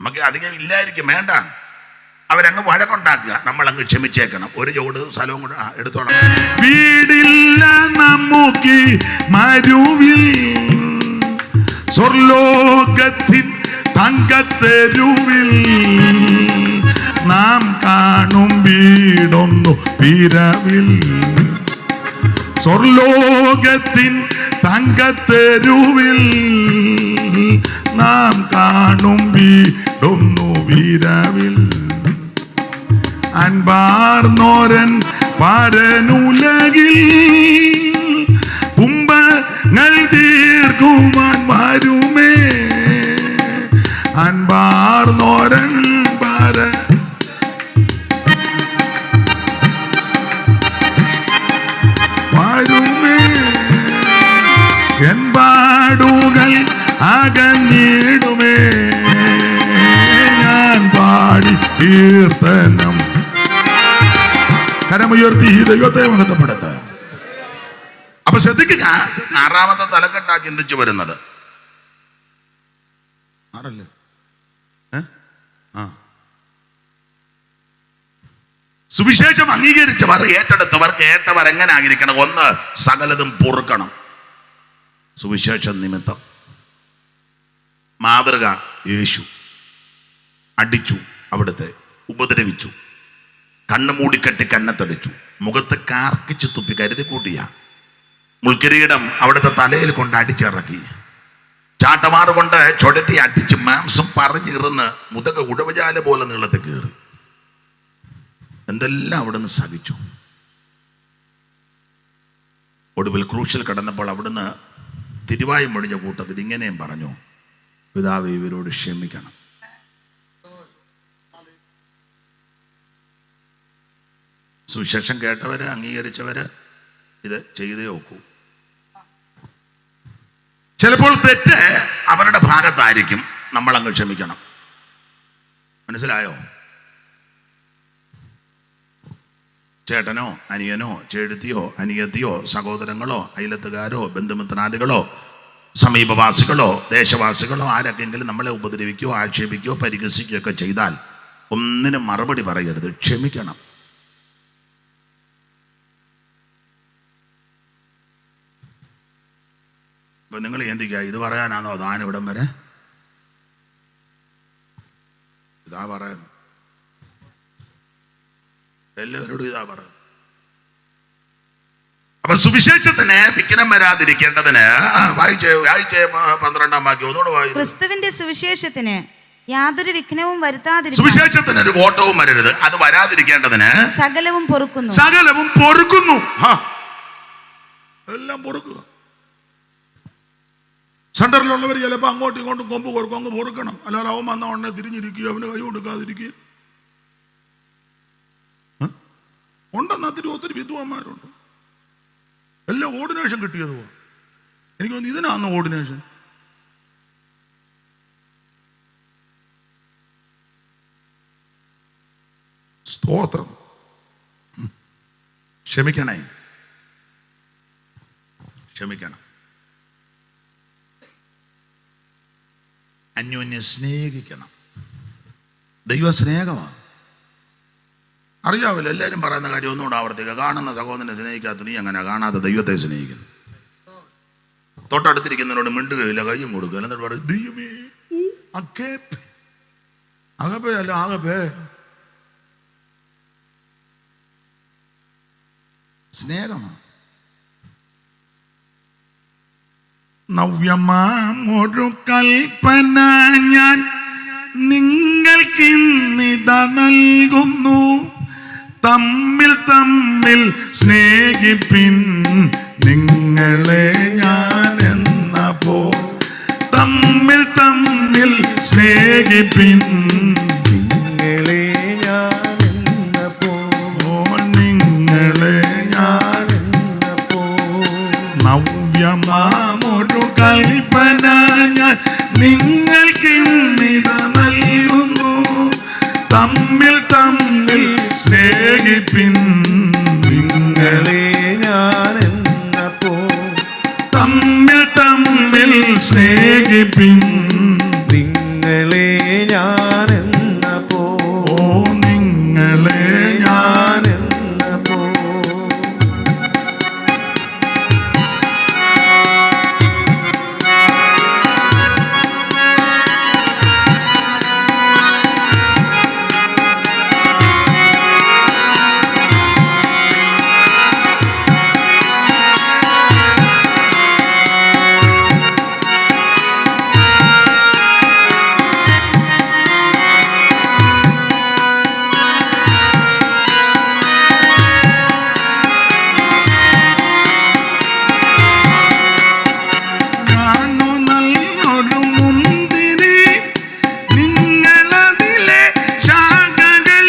നമുക്ക് അധികം ഇല്ലായിരിക്കും, വേണ്ട. അവരങ്ങ് വഴക്കുണ്ടാക്കുക, നമ്മളങ്ങ് ക്ഷമിച്ചേക്കണം. ഒരു ചുവട് സ്ഥലവും കൂടെ എടുത്തോണം. വീടില്ല നമുക്ക് മരുവിൽ സ്വർലോകത്തിൻ തങ്കത്തെരുവിൽ നാം കാണും വീടൊന്നു പിറവിൽ. സ്വർലോകത്തിൻ തങ്കത്തെരുവിൽ നാം കാണും വീടൊന്നു വിരവിൽ. അൻപാർന്നോരൻ പരനുലകിൽ തുമ്പങ്ങൾ തീർക്കുവാൻ വരുമേ. അൻപാർന്നോരൻ വരുമേ. എൻപാടുകൾ അകന്നിടുമേ. ഞാൻ പാടി കീർത്തനം. കരമുയർത്തി ദൈവത്തെ മഹത്വപ്പെടുത്ത. അപ്പൊ ശ്രദ്ധിക്കുക, 6ാമത്തെ തലക്കെട്ടാ ചിന്തിച്ചു വരുന്നത്. 6അല്ലേ? സുവിശേഷം അംഗീകരിച്ചവർ, ഏറ്റെടുത്തവർ, കേട്ടവർ എങ്ങനെ ആയിരിക്കണം? 1, സകലതും പൊറുക്കണം. സുവിശേഷം നിമിത്തം. മാതൃക യേശു. അടിച്ചു, അവിടുത്തെ ഉപദ്രവിച്ചു, കണ്ണു മൂടിക്കെട്ടി കന്നത്തടിച്ചു, മുഖത്ത് കാർക്കിച്ചു തുപ്പി കരുതി കൂട്ടിയ മുൾക്കിരീടം അവിടുത്തെ തലയിൽ കൊണ്ട് അടിച്ചിറക്കി, ചാട്ടമാറ് കൊണ്ട് ചുഴറ്റി അടിച്ച് മാംസം പറഞ്ഞിറന്ന് മുതക ഉടവജാല പോലെ നീളത്തിൽ കയറി. എന്തെല്ലാം അവിടുന്ന് സഹിച്ചു. ഒടുവിൽ ക്രൂശിൽ കിടന്നപ്പോൾ അവിടുന്ന് തിരുവായി മൊഴിഞ്ഞ കൂട്ടത്തിൽ ഇങ്ങനെയും പറഞ്ഞു, പിതാവേ, ഇവരോട് ക്ഷമിക്കണം. സുവിശേഷം കേട്ടവര്, അംഗീകരിച്ചവര് ഇത് ചെയ്തേ ഒക്കൂ. ചിലപ്പോൾ തെറ്റ് അവരുടെ ഭാഗത്തായിരിക്കും, നമ്മളങ്ങ് ക്ഷമിക്കണം. മനസ്സിലായോ? ചേട്ടനോ അനിയനോ ചേഴുത്തിയോ അനിയത്തിയോ സഹോദരങ്ങളോ അയലത്തുകാരോ ബന്ധുമിത്രാദികളോ സമീപവാസികളോ ദേശവാസികളോ ആരൊക്കെങ്കിലും നമ്മളെ ഉപദ്രവിക്കുകയോ ആക്ഷേപിക്കുകയോ പരിഹസിക്കുകയോ ഒക്കെ ചെയ്താൽ ഒന്നിനും മറുപടി പറയരുത്, ക്ഷമിക്കണം. ഇപ്പൊ നിങ്ങൾ ചിന്തിക്കുക, ഇത് പറയാനാണോ താൻ ഇവിടം വരെ? ഇതാ പറയുന്നു, എല്ലാവരോടും ഇതാ പറയുന്നു. അപ്പൊ സുവിശേഷത്തിന് വിഘ്നം വരാതിരിക്കേണ്ടതിന് വായിച്ചേ 12-ാം വാക്യം ഒന്നുകൂടെ വായിച്ചു. ക്രിസ്തുവിന്റെ സുവിശേഷത്തിന് യാതൊരു വിഘ്നവും വരുത്താതിരിക്കാൻ, സുവിശേഷത്തിന് ഒരു കോട്ടവും വരരുത്, അത് വരാതിരിക്കേണ്ടതിന് സകലവും പൊറുക്കുന്നു. സകലവും പൊറുക്കുന്നു. എല്ലാം പൊറുക്കുക. സെന്ററിലുള്ളവർ ചിലപ്പോൾ അങ്ങോട്ടും ഇങ്ങോട്ടും കൊമ്പ് കൊടുക്കും, അങ്ങ് പൊറുക്കണം. അല്ലാതെ അവൻ വന്ന ഉടനെ തിരിഞ്ഞിരിക്കുക, അവന് കൈ കൊടുക്കാതിരിക്കുക. ഉണ്ടെന്നാ ഒത്തിരി വിദ്വാന്മാരുണ്ട്. എല്ലാം ഓർഡിനേഷൻ കിട്ടിയത് പോ. എനിക്ക് തോന്നുന്നു ഇതിനാന്ന് ഓർഡിനേഷൻ. സ്തോത്രം. ക്ഷമിക്കണേ, ക്ഷമിക്കണം. അന്യോന്യം സ്നേഹിക്കണം. ദൈവ സ്നേഹമാണ്. അറിയാവില്ല, എല്ലാവരും പറയുന്ന കാര്യം ഒന്നുകൂടെ ആവർത്തിക്കുക. കാണുന്ന സഹോദരനെ സ്നേഹിക്കാത്ത നീ അങ്ങനെ കാണാത്ത ദൈവത്തെ സ്നേഹിക്കുന്നു. തൊട്ടടുത്തിരിക്കുന്നതിനോട് മിണ്ടുകയില്ല, കയ്യും കൊടുക്കുക, എന്നിട്ട് പറയും ദൈവമേ അഗപ്പേ. അഗപ്പേ അല്ല, ആകപ്പേ സ്നേഹമാണ്. നവ്യമാമൊരു കൽപ്പന ഞാൻ നിങ്ങൾക്കിന്നിത നൽകുന്നു, തമ്മിൽ തമ്മിൽ സ്നേഹിപ്പിൻ നിങ്ങളെ ഞാൻ എന്ന പോ. തമ്മിൽ തമ്മിൽ സ്നേഹിപ്പിൻ നിങ്ങളെ ഞാൻ എന്ന പോ. നിങ്ങളെ ഞാൻ എന്ന പോ. നവ്യമാമൊരു കൽപ്പന ഞാൻ നിങ്ങൾക്കിന്നിത നൽകുന്നു, തമ്മിൽ തമ്മിൽ സ്നേഹിപ്പിൻ നിങ്ങളെ ഞാൻ എന്ന പോ. തമ്മിൽ തമ്മിൽ സ്നേഹിപ്പിൻ നിങ്ങളെ ഞാൻ എന്ന പോ. നിങ്ങളെ ഞാൻ എന്ന പോ. ഞാനോ നല്ലൊരു മുന്തിരി, നിങ്ങളതിലെ ശാഖകൾ.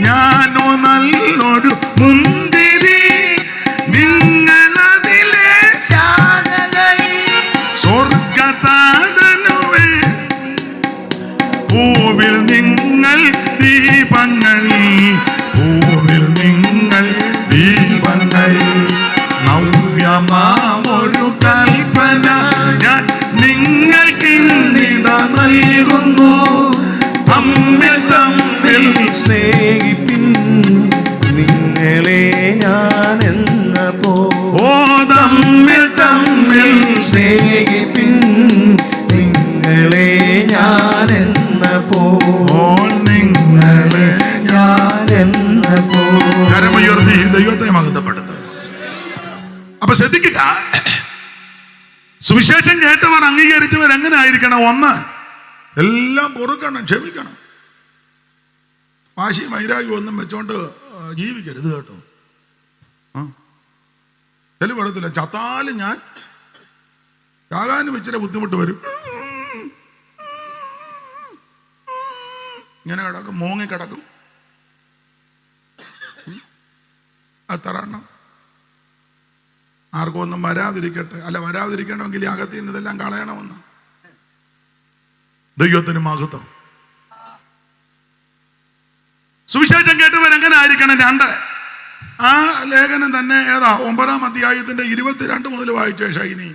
ഞാനോ നല്ലൊരു മുന്തിരി, നിങ്ങളതിലെ ശാഖകൾ. സ്വർഗതാതനുവേ പൂവിൽ നിങ്ങൾ ദീപങ്ങൾ, പൂവിൽ നിങ്ങൾ ദീപങ്ങൾ. നവ്യമാമൊരു കൽപ്പന ഞാൻ നിങ്ങൾക്കിന്നിത നൽകുന്നു, തമ്മിൽ തമ്മിൽ സ്നേഹിപ്പിൻ നിങ്ങളെ ഞാൻ എന്ന പോ. തമ്മിൽ തമ്മിൽ സ്നേഹിപ്പിൻ നിങ്ങളെ ഞാൻ എന്ന പോ. നിങ്ങളെ ഞാൻ എന്ന പോ. കരമുയർത്തി ദൈവത്തെ മഹത്വപ്പെടുത്തുക. അപ്പൊ ശ്രദ്ധിക്കുക, സുവിശേഷം കേട്ടവർ അംഗീകരിച്ചവർ എങ്ങനെ ആയിരിക്കണം? ഒന്ന്, എല്ലാം പൊറുക്കണം, ക്ഷമിക്കണം. വാശി വൈരാഗ്യം ഒന്നും വെച്ചോണ്ട് ജീവിക്കരുത് കേട്ടോ. ചെല്ലു പറയത്തില്ല, ചത്താലും ഞാൻ ചാകാനും ഇച്ചിരി ബുദ്ധിമുട്ട് വരും, ഇങ്ങനെ കിടക്കും, മൂങ്ങിക്കിടക്കും. അത്ര എണ്ണം ആർക്കും ഒന്നും വരാതിരിക്കട്ടെ. അല്ല, വരാതിരിക്കണമെങ്കിൽ അകത്തിൽ നിന്ന് ഇതെല്ലാം കളയണമെന്ന്. ദൈവത്തിന് മഹത്വം. സുവിശേഷം കേട്ടവർ എങ്ങനെ ആയിരിക്കണം? 2, ആ ലേഖനം തന്നെ ഏതാ? 9-ാം അധ്യായത്തിന്റെ 22 മുതൽ വായിച്ച ശൈനി.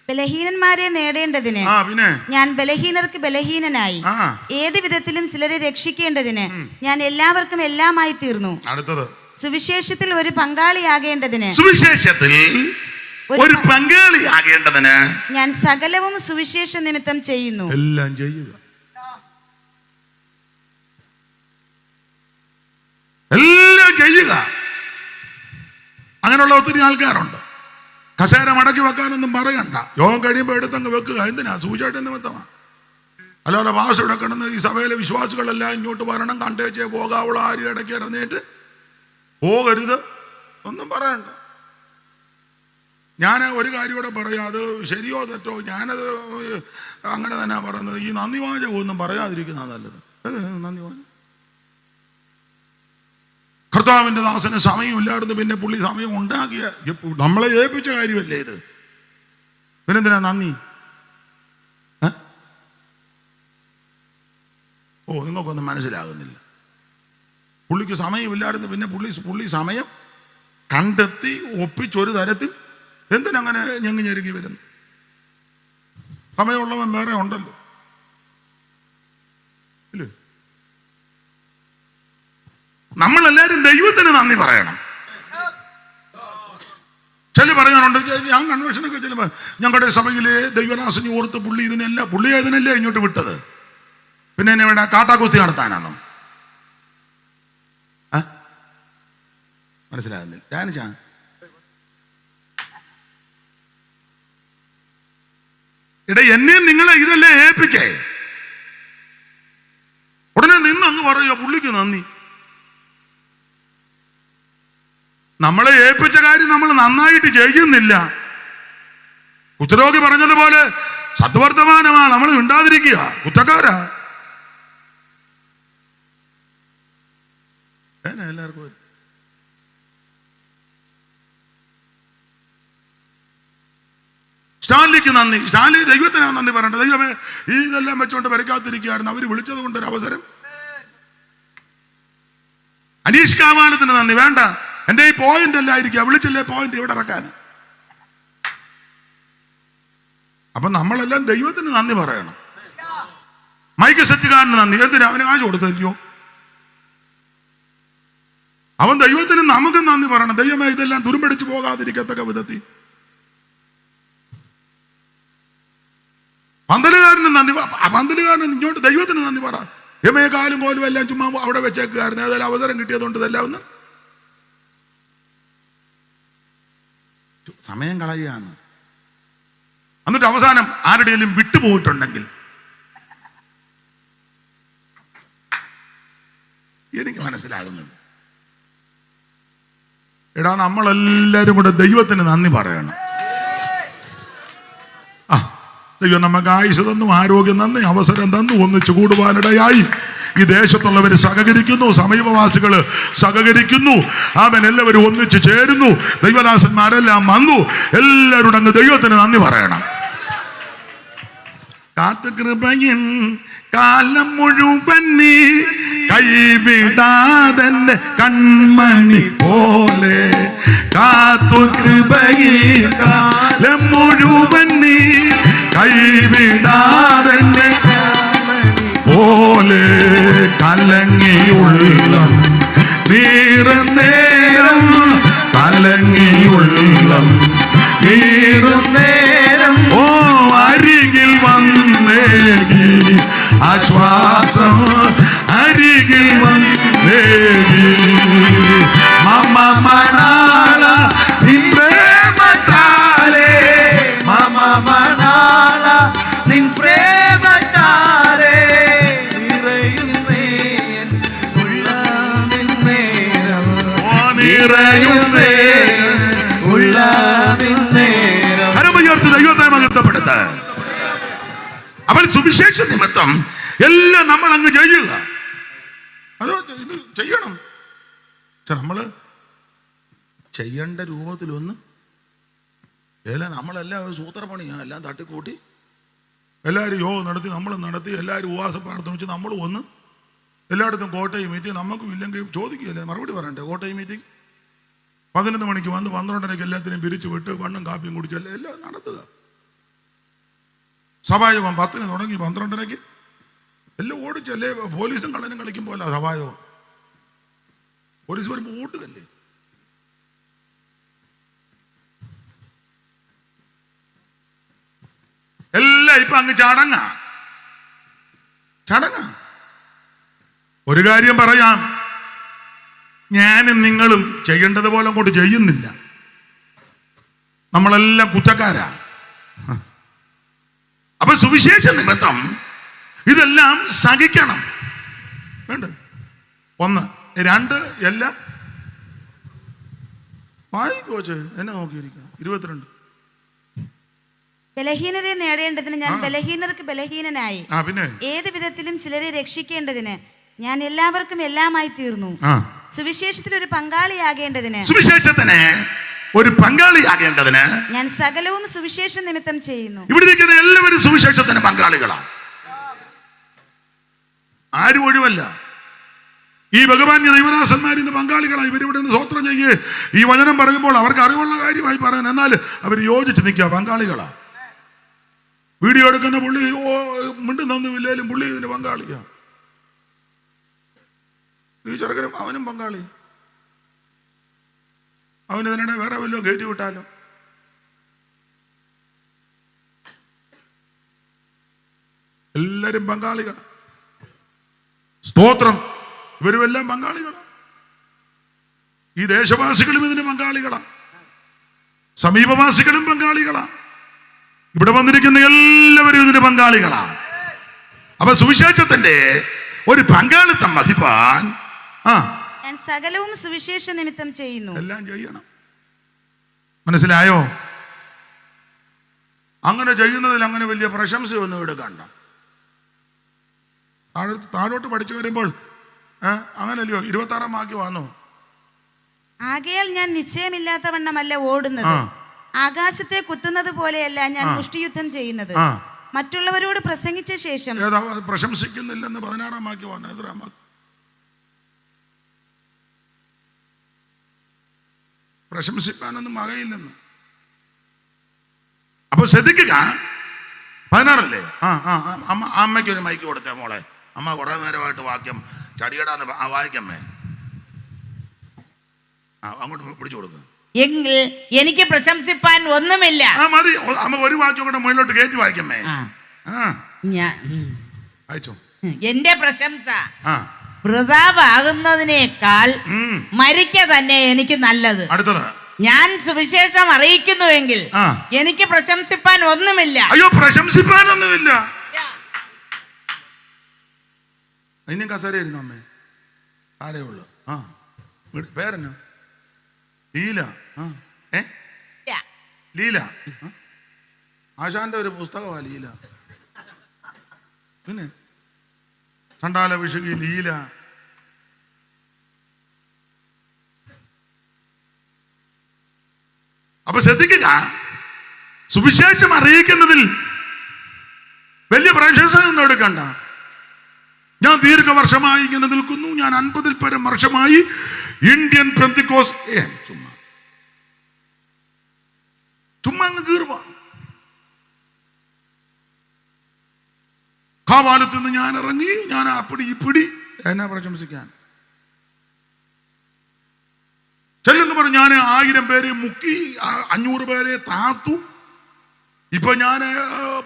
ബലഹീനന്മാരെ നേടേണ്ടതിന് പിന്നെ ഞാൻ ബലഹീനർക്ക് ബലഹീനനായി, ഏത് വിധത്തിലും ചിലരെ രക്ഷിക്കേണ്ടതിന് ഞാൻ എല്ലാവർക്കും എല്ലാമായി തീർന്നു. അടുത്തത്, സുവിശേഷത്തിൽ ഒരു പങ്കാളിയാകേണ്ടതിന്, സുവിശേഷത്തിൽ ഒരു പങ്കാളിയാകേണ്ടതിന് ഞാൻ സകലവും സുവിശേഷ നിമിത്തം ചെയ്യുന്നു. എല്ലാം ചെയ്യുക, എല്ലാം ചെയ്യുക. അങ്ങനെയുള്ള ഒത്തിരി ആൾക്കാരുണ്ട്. കസേര മടക്കി വെക്കാനൊന്നും പറയണ്ട, യോഗം കഴിയുമ്പോൾ എടുത്തങ്ങ് വെക്കുക. എന്തിനാ? സുവിശേഷ നിമിത്തമാണ്. അല്ലാതെ ഭാഷ ഇവിടെ കിടന്ന് ഈ സഭയിലെ വിശ്വാസികളെല്ലാം ഇങ്ങോട്ട് വരണം, കണ്ടേച്ചേ പോകാവുള്ള ആരും ഇടയ്ക്ക് ഇറങ്ങിയിട്ട് പോകരുത് ഒന്നും പറയണ്ട. ഞാൻ ഒരു കാര്യം കൂടെ പറയാം, അത് ശരിയോ തെറ്റോ, ഞാനത് അങ്ങനെ തന്നെ പറയുന്നത്. ഈ നന്ദി വാചകം ഒന്നും പറയാതിരിക്കുന്ന നല്ലത്. നന്ദി വാചകം കർത്താവിൻ്റെ ദാസന് സമയമില്ലായിരുന്നു, പിന്നെ പുള്ളി സമയം ഉണ്ടാക്കിയ, നമ്മളെ ഏൽപ്പിച്ച കാര്യമല്ലേ ഇത്, പിന്നെന്തിനാ നന്ദി? നിങ്ങൾക്കൊന്നും മനസ്സിലാകുന്നില്ല. പുള്ളിക്ക് സമയമില്ലായിരുന്നു, പിന്നെ പുള്ളി സമയം കണ്ടെത്തി ഒപ്പിച്ചൊരു തരത്തിൽ എന്തിനങ്ങനെ ഞെങ്ങി ഞെരുങ്ങി വരുന്നു? സമയമുള്ളവൻ വേറെ ഉണ്ടല്ലോ, ഇല്ലേ? നമ്മളെല്ലാരും ദൈവത്തിന് നന്ദി പറയണം. ചില പറയാനുണ്ട്, ഞാൻ കൺവെൻഷനൊക്കെ ചെല്ലുമ്പോൾ ഞങ്ങളുടെ സഭയിലെ ദൈവദാസനെ ഓർത്ത് പുള്ളി ഇതിനല്ലേ ഇങ്ങോട്ട് വിട്ടത്, പിന്നെ എന്നെ വേണ്ട കാട്ടാക്കുസ്തി നടത്താനാണോ? മനസ്സിലാകുന്നില്ല. എന്നെയും നിങ്ങളെ ഇതല്ലേ ഏൽപ്പിച്ചേ? ഉടനെ നിന്ന് അങ്ങ് പറയുക പുള്ളിക്ക് നന്ദി. നമ്മളെ ഏൽപ്പിച്ച കാര്യം നമ്മൾ നന്നായിട്ട് ചെയ്യുന്നില്ല. കുഷ്ഠരോഗി പറഞ്ഞതുപോലെ സദ്വർത്തമാനമാ, നമ്മൾ മിണ്ടാതിരിക്കുക, കുറ്റക്കാരാ. എല്ലാവർക്കും സ്റ്റാൻലിക്ക് നന്ദി. സ്റ്റാൻലി ദൈവത്തിനാണ് നന്ദി പറയണ്ട. ദൈവമേ ഇതെല്ലാം വെച്ചുകൊണ്ട് വരയ്ക്കാതിരിക്കുകയായിരുന്നു, അവർ വിളിച്ചത് കൊണ്ടൊരു അവസരം. അനീഷ് കാമാനത്തിന് നന്ദി വേണ്ട, എൻ്റെ ഈ പോയിന്റ് അല്ല ആയിരിക്കുക, വിളിച്ചില്ലേ പോയിന്റ് ഇവിടെ ഇറക്കാൻ. അപ്പൊ നമ്മളെല്ലാം ദൈവത്തിന് നന്ദി പറയണം. മൈക്ക് സെറ്റുകാരന് നന്ദി. എന്തിനാ? അവന് കാശ് കൊടുത്തില്ലയോ? അവൻ ദൈവത്തിന് നമുക്ക് നന്ദി പറയണം. ദൈവമേ ഇതെല്ലാം തുരുമ്പടിച്ചു പോകാതിരിക്കത്തക്ക വിധത്തിൽ. പന്തലുകാരന് നന്ദി. പന്തലുകാരന് ഇങ്ങോട്ട് ദൈവത്തിന് നന്ദി പറ. ദൈവമേ കാലും കോലും എല്ലാം ചുമ്മാ അവിടെ വെച്ചേക്കുമായിരുന്നു, ഏതായാലും അവസരം കിട്ടിയതുകൊണ്ട് ഇതെല്ലാം ഒന്ന് സമയം കളയുകയാണ്. എന്നിട്ട് അവസാനം ആരുടെയും വിട്ടുപോയിട്ടുണ്ടെങ്കിൽ എനിക്ക് മനസ്സിലാകുന്നുണ്ട്. എടാ നമ്മളെല്ലാരും കൂടെ ദൈവത്തിന് നന്ദി പറയണം. ദൈവം നമുക്ക് ആയുസ് തന്നു, ആരോഗ്യം തന്നു, അവസരം തന്നു, ഒന്നിച്ചു കൂടുവാനിടയായി. ഈ ദേശത്തുള്ളവർ സഹകരിക്കുന്നു, സമീപവാസികൾ സഹകരിക്കുന്നു. ആമേൻ. എല്ലാവരും ഒന്നിച്ചു ചേരുന്നു. ദൈവദാസന്മാരെല്ലാം വന്നു. എല്ലാവരും അങ്ങ് ദൈവത്തിന് നന്ദി പറയണം. കാത്തുകൃപയിൻ കാലം മുഴുവൻ നീ കൈവിടാതെ കൺമണി പോലെ, കാത്തുകൃപയിൻ കാലം മുഴുവൻ നീ കൈവിടാതെ പോലെ, കലങ്ങിയുള്ളം നീറുന്നേരം, കലങ്ങിയുള്ളം നീറുന്നേരം, ഓ അരികിൽ വന്നേകി ആശ്വാസം, അരികിൽ വന്നേകി മമ മണാള നിൻ പ്രേമത്താലേ, മമ മണാള നിൻ പ്രേമത്താലേ, നിറയുന്നേ ഉള്ളമിന്നേരം, നിറയുന്നേ ഉള്ളമിന്നേരം. കരമുയർത്തി ദൈവത്തെ മഹത്വപ്പെടുത്ത. അവൻ സുവിശേഷ നിമിത്തം എല്ലാം നമ്മൾ അങ്ങ് ചെയ്യുക. അതോ ഇത് ചെയ്യണം. നമ്മള് ചെയ്യേണ്ട രൂപത്തിലൊന്ന് എല്ലാം നമ്മളെല്ലാം സൂത്രപ്പണിയാ, എല്ലാം തട്ടിക്കൂട്ടി എല്ലാവരും യോഗം നടത്തി, നമ്മൾ നടത്തി, എല്ലാവരും ഉപവാസ പ്രാർത്ഥന വെച്ച് നമ്മൾ വന്ന് എല്ലായിടത്തും കോട്ടയം മീറ്റിംഗ്. നമുക്കും ഇല്ലെങ്കിൽ ചോദിക്കുകയല്ലേ, മറുപടി പറയണ്ടേ? കോട്ടയം മീറ്റിംഗ് 11 മണിക്ക് വന്ന് 12:30 എല്ലാത്തിനെയും പിരിച്ചു വിട്ട് വണ്ണും കാപ്പിയും കുടിച്ചല്ലേ എല്ലാം നടത്തുക. സഭായോഗം 10 തുടങ്ങി 12:30 എല്ലാം ഓടിച്ചല്ലേ. പോലീസും കള്ളനും കളിക്കുമ്പോൾ സഭായോഗം. പോലീസ് വരുമ്പോൾ ഓട്ടുകല്ലേ. എല്ലാം ഇപ്പൊ അങ്ങ് ചടങ്ങ. ഒരു കാര്യം പറയാം, ഞാനും നിങ്ങളും ചെയ്യേണ്ടതുപോലെ അങ്ങോട്ട് ചെയ്യുന്നില്ല. നമ്മളെല്ലാം കുറ്റക്കാരാ. അപ്പൊ സുവിശേഷ നിമിത്തം ഇതെല്ലാം സഹിക്കണം. വേണ്ട 1 2 എല്ലാം വായിക്കോച്ച് എന്നെ നോക്കിയിരിക്കുക. 22 ബലഹീനരെ നേടേണ്ടതിന് ഞാൻ ബലഹീനർക്ക് ബലഹീനനായി, പിന്നെ ഏത് വിധത്തിലും ചിലരെ രക്ഷിക്കേണ്ടതിന് ഞാൻ എല്ലാവർക്കും എല്ലാമായി തീർന്നു. സുവിശേഷത്തിൽ ഒരു പങ്കാളിയാകേണ്ടതിന്, സുവിശേഷത്തിന് ഒരു പങ്കാളിയാകേണ്ടതിന് ഞാൻ സകലവും സുവിശേഷ നിമിത്തം ചെയ്യുന്നു. ഇവിടെ ഇരിക്കുന്ന എല്ലാവരും സുവിശേഷത്തിന് പങ്കാളികളാണ്. ആരും ഒഴിവല്ല. ഈ ഭഗവാൻ ദൈവദാസന്മാർ ഇന്ന് പങ്കാളികളാണ്. ഇവരിവിടെ നിന്ന് സ്വോത്രം ചെയ്യുകയെ ഈ വചനം പറയുമ്പോൾ അവർക്ക് അറിവുള്ള കാര്യമായി പറയാൻ, എന്നാൽ അവർ യോജിച്ച് നിൽക്കുക, പങ്കാളികളാ. വീഡിയോ എടുക്കുന്ന പുള്ളി മിണ്ടുന്നൊന്നുമില്ലേലും പുള്ളി ഇതിന് പങ്കാളിയാ. ഈ ചെറുക്കനും അവനും പങ്കാളി. അവനിതിനിടെ വേറെ വല്ലതും കയറ്റി വിട്ടാലോ? എല്ലാരും പങ്കാളികളാണ്. സ്തോത്രം. ഇവരും എല്ലാം പങ്കാളികളാണ്. ഈ ദേശവാസികളും ഇതിന് പങ്കാളികളാണ്. സമീപവാസികളും പങ്കാളികളാണ്. ഇവിടെ വന്നിരിക്കുന്ന എല്ലാവരും ഇതിന് പങ്കാളികളാണ്. അപ്പൊ സുവിശേഷത്തിന്റെ ഒരു പങ്കാളിത്തം വഹിപ്പാൻ ഞാൻ സകലവും സുവിശേഷ നിമിത്തം ചെയ്യുന്നു. എല്ലാം ചെയ്യണം. മനസ്സിലായോ? അങ്ങനെ ചെയ്യുന്നതിൽ അങ്ങനെ വലിയ പ്രശംസയൊന്നും എടുക്കണ്ട. താഴോട്ട് പഠിച്ചു വരുമ്പോൾ അങ്ങനല്ലയോ? 26 വാക്യം വന്നു. ആകയാൽ ഞാൻ നിശ്ചയമില്ലാത്തവണ്ണമല്ല ഓടുന്നത്, ആകാശത്തെ കുത്തുന്നത് പോലെയല്ല ഞാൻ മുഷ്ടിയുദ്ധം ചെയ്യുന്നത്. മറ്റുള്ളവരോട് പ്രസംഗിച്ച ശേഷം പ്രശംസിക്കുന്നില്ലെന്ന് 16 വാക്യം വന്നു. 17 വാക്യം പ്രശംസിക്കാനൊന്നും വകയില്ലെന്ന്. അപ്പൊ ശ്രദ്ധിക്കുക. 16 അമ്മ അമ്മയ്ക്കൊരു മൈക്ക് കൊടുത്തേ മോളെ. അമ്മ കുറെ നേരമായിട്ട് വാക്യം ചടികടാന്ന് വായിക്കമ്മേ. അങ്ങോട്ട് പിടിച്ചു കൊടുക്കുക. എങ്കിൽ എനിക്ക് പ്രശംസിപ്പാൻ ഒന്നുമില്ല. മതി. അമ്മ ഒരു വാക്യം കൂടെ മുകളിലോട്ട് കയറ്റി വായിക്കമ്മേ. അയച്ചോ. എന്റെ പ്രശംസ വൃഥാവാകുന്നതിനേക്കാൾ മരിക്ക തന്നെ എനിക്ക് നല്ലത്. അടുത്തത്, ഞാൻ സുവിശേഷം അറിയിക്കുന്നുവെങ്കിൽ എനിക്ക് പ്രശംസിപ്പാൻ ഒന്നുമില്ല. അയ്യോ, പ്രശംസിപ്പാനൊന്നുമില്ല. ഇനിയും കസേരയായിരുന്നു അമ്മേ. താഴെയുള്ളു. പേരെന്നാ? ലീല. ലീല ആശാന്റെ ഒരു പുസ്തകമാണ് ലീല. പിന്നെ ചണ്ടാല വിഷുകി ലീല. അപ്പൊ ശ്രദ്ധിക്കുക. സുവിശേഷം അറിയിക്കുന്നതിൽ വലിയ പ്രശംസയൊന്നും എടുക്കണ്ട. ഞാൻ ദീർഘവർഷമായി ഇങ്ങനെ നിൽക്കുന്നു. ഞാൻ 50-ൽ പരം വർഷമായി ഇന്ത്യൻ പെന്തിക്കോസ്. ചുമ്മാ അങ്ങ് കീറുവാ. കാവാലത്ത് നിന്ന് ഞാൻ ഇറങ്ങി. ഞാൻ അപ്പിടി ഇപ്പിടി എന്നാ പ്രശംസിക്കാൻ ചെല്ലെന്ന് പറഞ്ഞു. ഞാൻ 1000 പേരെ മുക്കി, 500 പേരെ താത്തു. ഇപ്പൊ ഞാൻ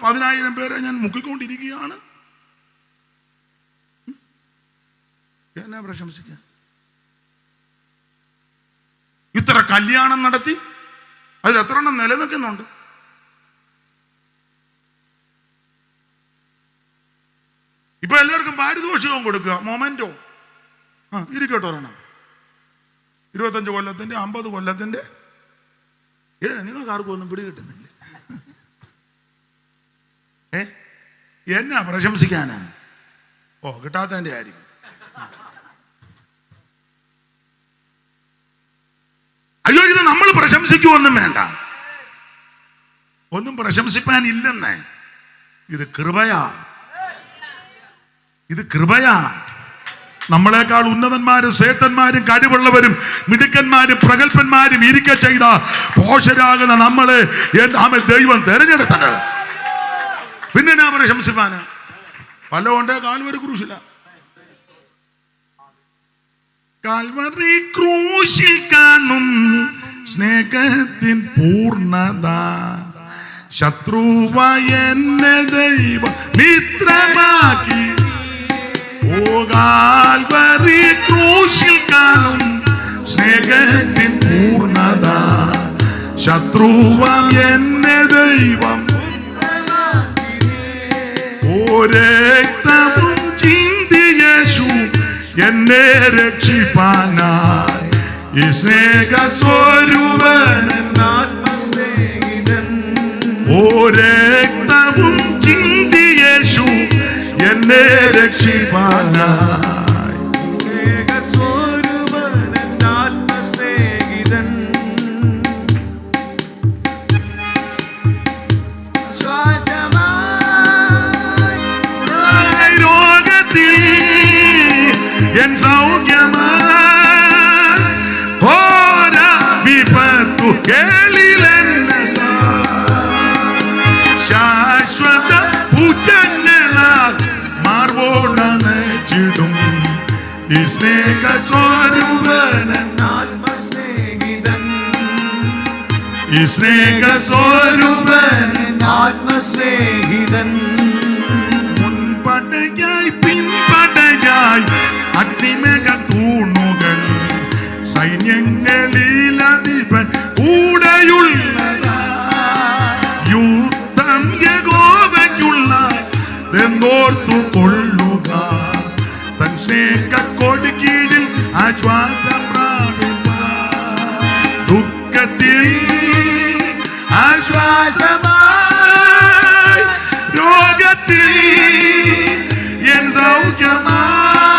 10,000 പേരെ ഞാൻ മുക്കിക്കൊണ്ടിരിക്കുകയാണ്. എന്നാ പ്രശംസിക്കാൻ? ഇത്ര കല്യാണം നടത്തി അതിൽ എത്ര എണ്ണം നിലനിൽക്കുന്നുണ്ട്? ഇപ്പൊ എല്ലാവർക്കും പാരിതോഷികവും കൊടുക്കുക. മൊമെന്റോ ഇരിക്കട്ടോ ഒരെണ്ണം. 25 കൊല്ലത്തിന്റെ 50 കൊല്ലത്തിന്റെ. നിങ്ങൾക്ക് ആർക്കും ഒന്നും പിടികിട്ടുന്നില്ല. എന്നാ പ്രശംസിക്കാനാ? കിട്ടാത്തതിന്റെ ആയിരിക്കും. അയ്യോ, ഇത് നമ്മൾ പ്രശംസിക്കുവൊന്നും വേണ്ട. ഒന്നും പ്രശംസിപ്പാനില്ലെന്നേ. ഇത് കൃപയാ. ഇത് കൃപയാ. നമ്മളെക്കാൾ ഉന്നതന്മാരും ശ്രേഷ്ഠന്മാരും കഴിവുള്ളവരും മിടുക്കന്മാരും പ്രഗത്ഭന്മാരും ഇരിക്ക ചെയ്ത പോഷരാകുന്ന നമ്മളെ ദൈവം തെരഞ്ഞെടുത്തത്. പിന്നെ ഞാൻ പ്രശംസിപ്പാന് പലകൊണ്ട് കാൽവരി ക്രൂശില. കാൽവരി ക്രൂശിൽ കാണും സ്നേഹത്തിൻ പൂർണ്ണത. ശത്രുവായ എന്നെ ദൈവം മിത്രമാക്കി. കാൽവരി ക്രൂശിൽ കാണും സ്നേഹത്തിൻ പൂർണ്ണത. ശത്രുവാം എന്നെ ദൈവം രക്തവും ചിന്തി യേശു എന്നെ രക്ഷിപ്പാനായി. ഈ സ്നേഹസ്വരൂപൻ ആത്മസ്നേഹിതൻ. രക്തവും ചിന്തി യേശു എന്നെ രക്ഷിപ്പാനായി. സ്നേഹസ്വരൂപൻ ആത്മസ്നേഹിതൻ. രോഗത്തിൽ എൻ സൗഖ്യമായി. ഘോര വിപത്തു കേളിലെന്നതാ. ശാശ്വത പൂജങ്ങളാൽ മാർവോടണച്ചിടും ഈ സ്നേഹസ്വരൂപൻ ആത്മസ്നേഹിതൻ ഈ സ്നേഹസ്വരൂപൻ ആത്മസ്നേഹിതൻ മുൻപടയായി പിൻപടയായി അഗ്നിമേഘ തൂണുകൾ സൈന്യങ്ങളിൽ അധിപൻ കൂടെയുള്ളതാ യുദ്ധം യഹോവയ്ക്കുള്ള എന്തോർത്തു കൊള്ളുക തൻ സ്നേഹ കൊടുക്കീഴിൽ ആശ്വാസം പ്രാപിപ്പാൻ ദുഃഖത്തിൽ ആശ്വാസമായി രോഗത്തിൽ എൻ സൗഖ്യമായി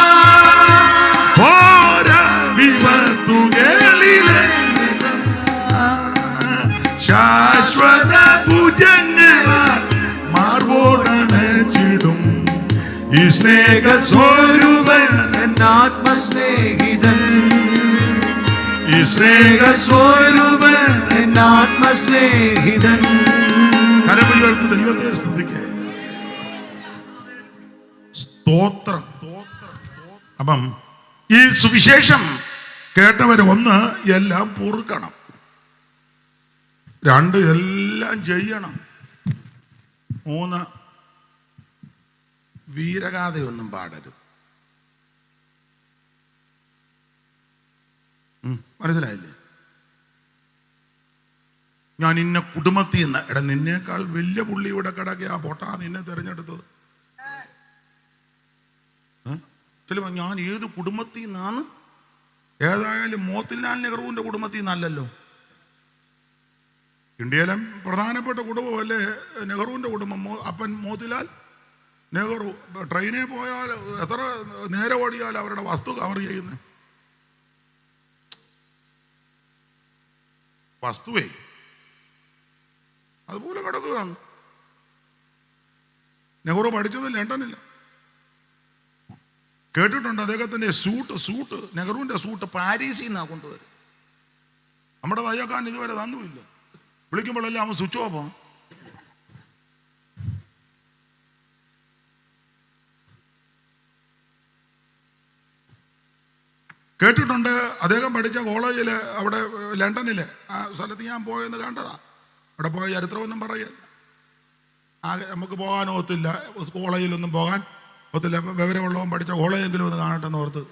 ഓരോ വിപത്തുകളിലെ ശാശ്വത ഭുജങ്ങളാൽ മാർവോടണച്ചിടും ഈ സ്നേഹസ്വരൂപൻ ആത്മസ്നേഹിതൻ ഈ സ്നേഹസ്വരൂപൻ ആത്മസ്നേഹിതൻ കരമുയർത്ത് ദൈവത്തെ സ്തുതിക്കേ. സ്തോത്രം. അപ്പം ഈ സുവിശേഷം കേട്ടവർ ഒന്ന് എല്ലാം പൊറുക്കണം, രണ്ട് എല്ലാം ചെയ്യണം, മൂന്ന് വീരഗാഥയൊന്നും പാടരുത്. മനസ്സിലായില്ലേ? ഞാൻ ഇന്ന കുടുംബത്തിൽ നിന്ന് എടാ നിന്നേക്കാൾ വലിയ പുള്ളി ഇവിടെ കിടക്കുക ആ പൊട്ടാ നിന്നെ തിരഞ്ഞെടുത്തത്. ചിലപ്പോൾ ഞാൻ ഏത് കുടുംബത്തിൽ നിന്നാണ്, ഏതായാലും മോത്തിലാൽ നെഹ്റുവിന്റെ കുടുംബത്തിൽ നിന്നല്ലല്ലോ. ഇന്ത്യയിലെ പ്രധാനപ്പെട്ട കുടുംബമല്ലേ നെഹ്റുവിന്റെ കുടുംബം. അപ്പൻ മോത്തിലാൽ നെഹ്റു. ട്രെയിനിൽ പോയാൽ എത്ര നേരെ ഓടിയാൽ അവരുടെ വസ്തു കവർ ചെയ്യുന്നത്. വസ്തുവേ അതുപോലെ കിടക്കുകയാണ്. നെഹ്റു പഠിച്ചത് ലണ്ടനില്ല. കേട്ടിട്ടുണ്ട് അദ്ദേഹത്തിന്റെ സൂട്ട് നെഹ്റുവിന്റെ സൂട്ട് പാരീസിൽ നിന്നാണ് കൊണ്ടുവരും. നമ്മുടെ തയ്യക്കാൻ ഇതുവരെ തന്നുമില്ല. വിളിക്കുമ്പോഴെല്ലാം അവൻ സ്വിച്ച് ഓഫ്. കേട്ടിട്ടുണ്ട് അദ്ദേഹം പഠിച്ച കോളേജിൽ അവിടെ ലണ്ടനിലെ ആ സ്ഥലത്ത് ഞാൻ പോയെന്ന് കണ്ടതാ. അവിടെ പോയ ചരിത്രമൊന്നും പറയല്ല. നമുക്ക് പോകാൻ ഒത്തില്ല, കോളേജിലൊന്നും പോകാൻ ഒത്തില്ല. വിവരമുള്ളവൻ പഠിച്ച കോളേജെങ്കിലും ഒന്ന് കാണട്ടെന്ന് ഓർത്ത്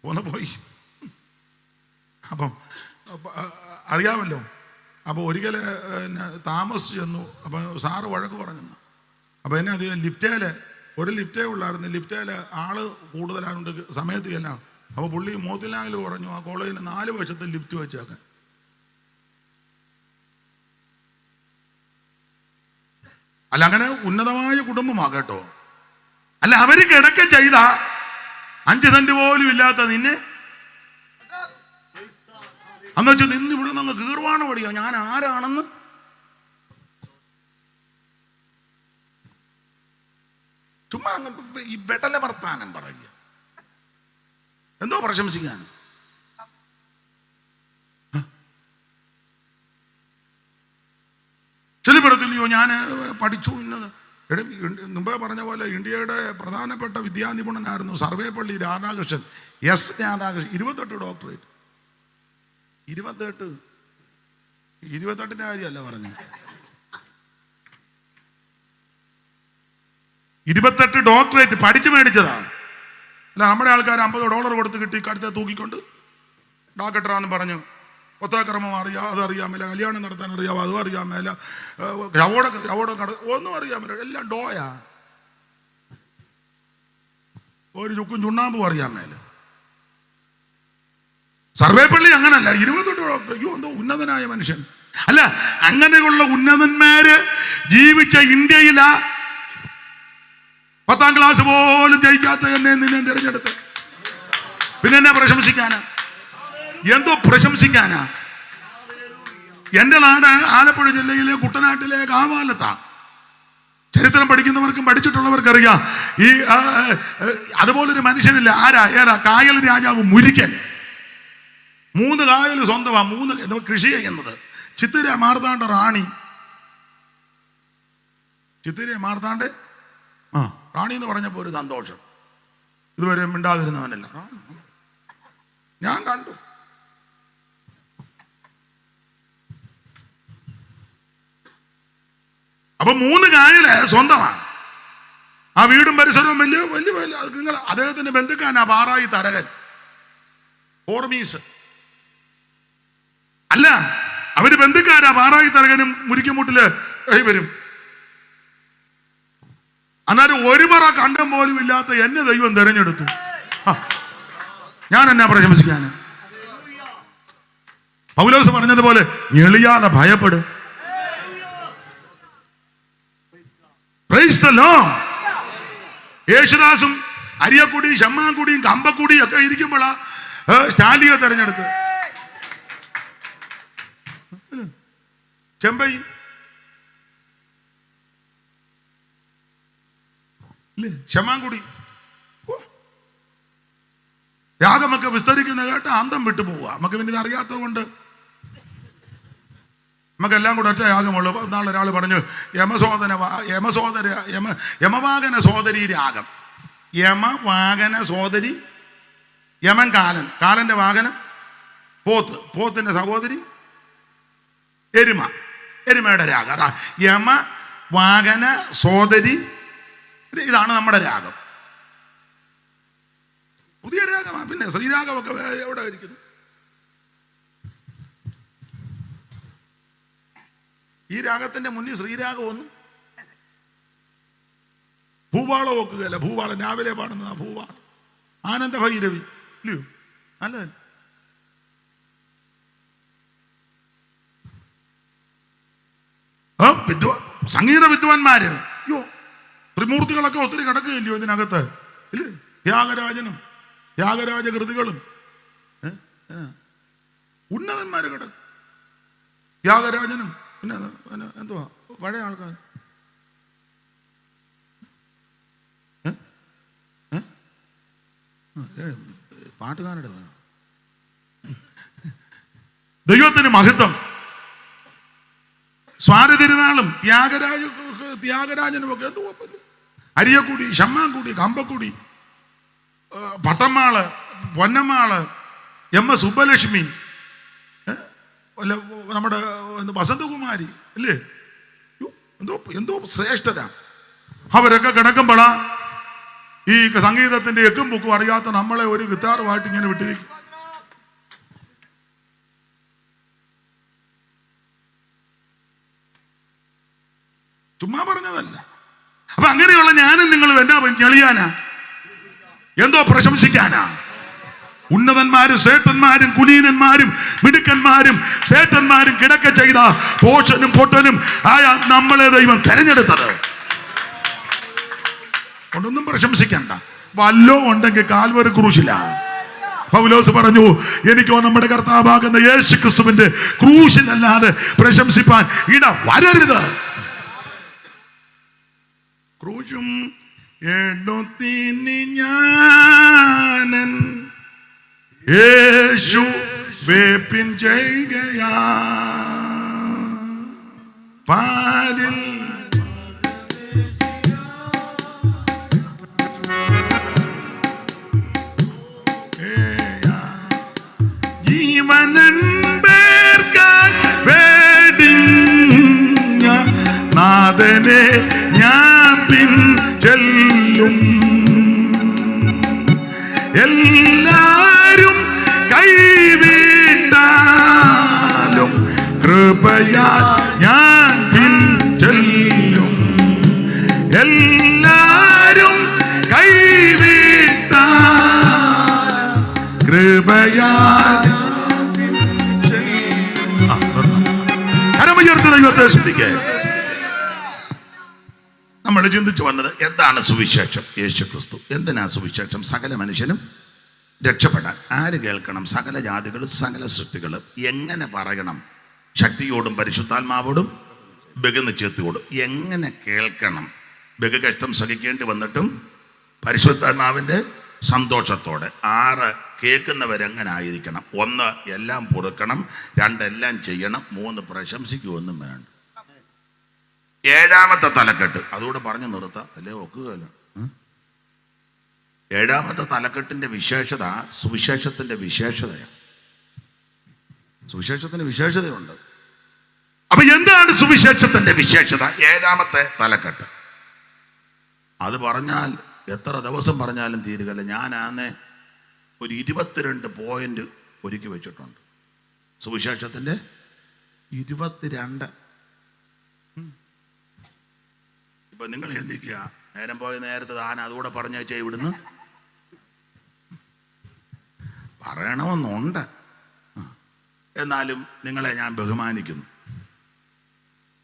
ഒന്ന് പോയി. അപ്പം അറിയാമല്ലോ. അപ്പോൾ ഒരിക്കൽ താമസിച്ച് ചെന്നു. അപ്പം സാറ് വഴക്ക് പറഞ്ഞു. അപ്പം എന്നെ അത് ഒരു ലിഫ്റ്റേ ഉള്ളായിരുന്നു. ലിഫ്റ്റേൽ ആള് കൂടുതലായതുകൊണ്ട് സമയത്ത് എല്ലാം. അപ്പോൾ പുള്ളി മോത്തിലാൽ പറഞ്ഞു ആ കോളേജിന് 4 വശത്ത് ലിഫ്റ്റ് വെച്ചേക്കാൻ. അല്ല അങ്ങനെ ഉന്നതമായ കുടുംബമാ കേട്ടോ. അല്ല അവര് കിടക്ക ചെയ്ത 5 സെന്റ് പോലും ഇല്ലാത്ത നിന്നെ അന്ന് വെച്ചാൽ നിന്ന് ഇവിടെ നിന്ന് കീർവാണ പടിയോ ഞാൻ ആരാണെന്ന്. ചുമ്മാ ഈ വെട്ടല വർത്താനം പറയുക. എന്തോ പ്രശംസിക്കാൻ. ചെളിപ്പെടുത്തില്ലയോ ഞാൻ പഠിച്ചു ഇന്നത്. മുമ്പേ പറഞ്ഞ പോലെ ഇന്ത്യയുടെ പ്രധാനപ്പെട്ട വിദ്യാനിപുണനായിരുന്നു സർവേപ്പള്ളി രാധാകൃഷ്ണൻ. എസ് രാധാകൃഷ്ണൻ. 28 ഡോക്ടറേറ്റ്. 28ന്റെ കാര്യമല്ല പറഞ്ഞു. 28 ഡോക്ടറേറ്റ് പഠിച്ചു മേടിച്ചതാണ്. അല്ല നമ്മുടെ ആൾക്കാർ $50 കൊടുത്ത് കിട്ടി കടുത്ത തൂക്കിക്കൊണ്ട് ഡോക്ടറാന്ന് പറഞ്ഞു. ഒത്താക്രമം അറിയാം, അതറിയാമല്ല. കല്യാണം നടത്താൻ അറിയാമോ, അതും അറിയാമല്ല. ഒന്നും അറിയാമല്ല. എല്ലാം ഡോയാ. ഒരു ചുക്കും ചുണ്ണാമ്പും അറിയാമേല. സർവേപ്പള്ളി അങ്ങനല്ല. 28 ഡോക്ടർ. അയ്യോ എന്തോ ഉന്നതനായ മനുഷ്യൻ. അല്ല അങ്ങനെയുള്ള ഉന്നതന്മാര് ജീവിച്ച ഇന്ത്യയിലാ 10ാം ക്ലാസ് പോലും ജയിക്കാത്ത എന്നെ നിന്നെ തിരഞ്ഞെടുത്ത്. പിന്നെ എന്നെ പ്രശംസിക്കാനാ? എന്തോ പ്രശംസിക്കാനാ? എന്റെ നാട് ആലപ്പുഴ ജില്ലയിലെ കുട്ടനാട്ടിലെ കാവാലത്താ. ചരിത്രം പഠിക്കുന്നവർക്കും പഠിച്ചിട്ടുള്ളവർക്കും അറിയാം. ഈ അതുപോലൊരു മനുഷ്യനില്ല. ഏതാ കായൽ രാജാവ് മുരിക്കൻ. 3 കായൽ സ്വന്തമാ. 3 കൃഷി ചെയ്യുന്നത്. ചിത്തിര മാർത്താണ്ഡ റാണി. ചിത്തിര മാർത്താണ്ഡ റാണി എന്ന് പറഞ്ഞപ്പോൾ ഒരു സന്തോഷം. ഇതുവരെ മിണ്ടാതിരുന്നവനല്ല. ഞാൻ കണ്ടു. അപ്പൊ 3 കായല് സ്വന്തമാണ്. ആ വീടും പരിസരവും വലിയ വലിയ വലിയ. നിങ്ങൾ അദ്ദേഹത്തിന്റെ ബന്ധുക്കാനാ പാറായി തരകൻ, ഓർമീസ് അല്ല, അവര് ബന്ധുക്കാരാ. പാറായി തരകനും മുരിക്കുമുട്ടില് വരും. അന്നേരം ഒരു പറ കണ്ടം പോലും ഇല്ലാത്ത എന്നെ ദൈവം തെരഞ്ഞെടുത്തു. ഞാൻ എന്നാ പ്രശംസിക്കാന്? പൗലോസ് പറഞ്ഞതുപോലെ ഞെളിയാതെ ഭയപ്പെടും. Praise the Lord. യേശുദാസും അരിയക്കുടിയും ഷമ്മാൻകുടിയും കമ്പക്കുടിയും ഒക്കെ ഇരിക്കുമ്പോഴാ സ്റ്റാലിയെ തെരഞ്ഞെടുത്ത്. ചെമ്പൈ ഷമ്മാൻകുടി യാഗമൊക്കെ വിസ്തരിക്കുന്ന കേട്ട് അന്തം വിട്ടു പോവുക. നമുക്ക് പിന്നെ ഇത് അറിയാത്തത് കൊണ്ട് നമുക്കെല്ലാം കൂടെ ഒറ്റ യാഗമുള്ളൂ. നാളെ ഒരാൾ പറഞ്ഞു യമവാകന സോദരി രാഗം. യമവാകന സോദരി, യമൻ കാലൻ, കാലന്റെ വാകനം പോത്ത്, പോത്തിന്റെ സഹോദരി എരുമ, എരുമയുടെ രാഗം. അതാ യമ വാകന സോദരി. ഇതാണ് നമ്മുടെ രാഗം. പുതിയ രാഗമാണ്. പിന്നെ ശ്രീരാഗമൊക്കെ എവിടെ ഇരിക്കുന്നു? ഈ രാഗത്തിന്റെ മുന്നിൽ ശ്രീരാഗം ഒന്നും. ഭൂപാളം വെക്കുകയല്ല. ഭൂപാളം രാവിലെ പാടുന്നതാ ഭൂപാളം. ആനന്ദ ഭൈരവി ഇല്ലയോ? നല്ലതല്ല. സംഗീത വിദ്വാൻമാര്, അയ്യോ ത്രിമൂർത്തികളൊക്കെ ഒത്തിരി കിടക്കുകയില്ലയോ ഇതിനകത്ത്? ഇല്ലേ? ത്യാഗരാജനും ത്യാഗരാജ കൃതികളും ഉന്നതന്മാര് കിടക്കും. ത്യാഗരാജനും പിന്നെ എന്തുവാ പഴയ ആൾക്കാർ പാട്ടുകാരുടെ ദൈവത്തിന് മഹത്വം. സ്വാതി തിരുനാളും ത്യാഗരാജനും ഒക്കെ എന്ത് കുഴപ്പമില്ല. അരിയക്കുടി, ഷമ്മാൻകുടി, കമ്പക്കുടി, പട്ടമ്മാള്, പൊന്നമ്മാള്, എം എസ് സുബ്ബലക്ഷ്മി, നമ്മുടെ വസന്തകുമാരി അല്ലേ? എന്തോ എന്തോ ശ്രേഷ്ഠരാ. അവരൊക്കെ കിടക്കുമ്പോഴാ ഈ സംഗീതത്തിന്റെ എക്കും പൊക്കും അറിയാത്ത നമ്മളെ ഒരു ഗിത്താറുമായിട്ട് ഇങ്ങനെ വിട്ടിരിക്കും. ചുമ്മാ പറഞ്ഞതല്ല. അപ്പൊ അങ്ങനെയുള്ള ഞാനും നിങ്ങളും എന്നാ ഞെളിയാനാ? എന്തോ പ്രശംസിക്കാനാ? ഉന്നതന്മാരും സേട്ടന്മാരും കുലീനന്മാരും മിടുക്കന്മാരും സേട്ടന്മാരും കിടക്ക ചെയ്ത പോഷനും പൊട്ടനും ആയ നമ്മളെ ദൈവം തെരഞ്ഞെടുത്തത് കൊണ്ടൊന്നും പ്രശംസിക്കണ്ട. വല്ലോ ഉണ്ടെങ്കിൽ കാൽവരി ക്രൂശില. പൗലോസ് പറഞ്ഞു, എനിക്കോ നമ്മുടെ കർത്താവാകുന്ന യേശു ക്രിസ്തുവിന്റെ ക്രൂശിലല്ലാതെ പ്രശംസിപ്പാൻ ഇട വരരുത്. ക്രൂശും എടുത്തിനി ഞാനൻ യേശു വേപ്പിൻ ചെയ്യുകയാ പാലിൽ ജീവനൻ പേർക്കാൻ വേടിഞ്ഞ നാഥനെ ഞാൻ പിൻ ചെല്ലും. എല്ലാരും കൈവിട്ടാലും കൃപയാൽ ഞാൻ പിൻ ചെല്ലും. എല്ലാരും കൈവിട്ടാൽ കൃപയാൽ കരമുയർത്തി ദൈവത്തെ സ്തുതിക്കേ. നമ്മൾ ചിന്തിച്ചു വന്നത് എന്താണ് സുവിശേഷം? യേശു ക്രിസ്തു. എന്തിനാ സുവിശേഷം? സകല മനുഷ്യനും രക്ഷപ്പെടാൻ. ആര് കേൾക്കണം? സകല ജാതികളും സകല സൃഷ്ടികളും. എങ്ങനെ പറയണം? ശക്തിയോടും പരിശുദ്ധാത്മാവോടും ബഹുനിശ്ചയത്തോടും. എങ്ങനെ കേൾക്കണം? ബഹുകഷ്ടം സഹിക്കേണ്ടി വന്നിട്ടും പരിശുദ്ധാത്മാവിൻ്റെ സന്തോഷത്തോടെ. 6 കേൾക്കുന്നവരെങ്ങനെ ആയിരിക്കണം? 1 എല്ലാം പൊറുക്കണം, 2 എല്ലാം ചെയ്യണം, 3 പ്രശംസിക്കുകയൊന്നും വേണ്ട. 7ാമത്തെ തലക്കെട്ട് അതുകൂടെ പറഞ്ഞു നിർത്താം, അല്ലേ? ഒക്കുകയല്ല. ഏഴാമത്തെ തലക്കെട്ടിന്റെ വിശേഷത സുവിശേഷത്തിന്റെ വിശേഷതയാണ്. സുവിശേഷത്തിന് വിശേഷതയുണ്ട്. അപ്പൊ എന്താണ് സുവിശേഷത്തിന്റെ വിശേഷത? ഏഴാമത്തെ തലക്കെട്ട്. അത് പറഞ്ഞാൽ എത്ര ദിവസം പറഞ്ഞാലും തീരുകയില്ല. ഞാനാന്ന് ഒരു 22 പോയിന്റ് ഒരുക്കി വെച്ചിട്ടുണ്ട്. സുവിശേഷത്തിന്റെ 22. ഇപ്പൊ നിങ്ങൾ ചിന്തിക്കുക, നേരം പോയ നേരത്തെ താൻ അതുകൂടെ പറഞ്ഞു വെച്ചാൽ ഇവിടുന്ന് പറയണമെന്നുണ്ട്. എന്നാലും നിങ്ങളെ ഞാൻ ബഹുമാനിക്കുന്നു.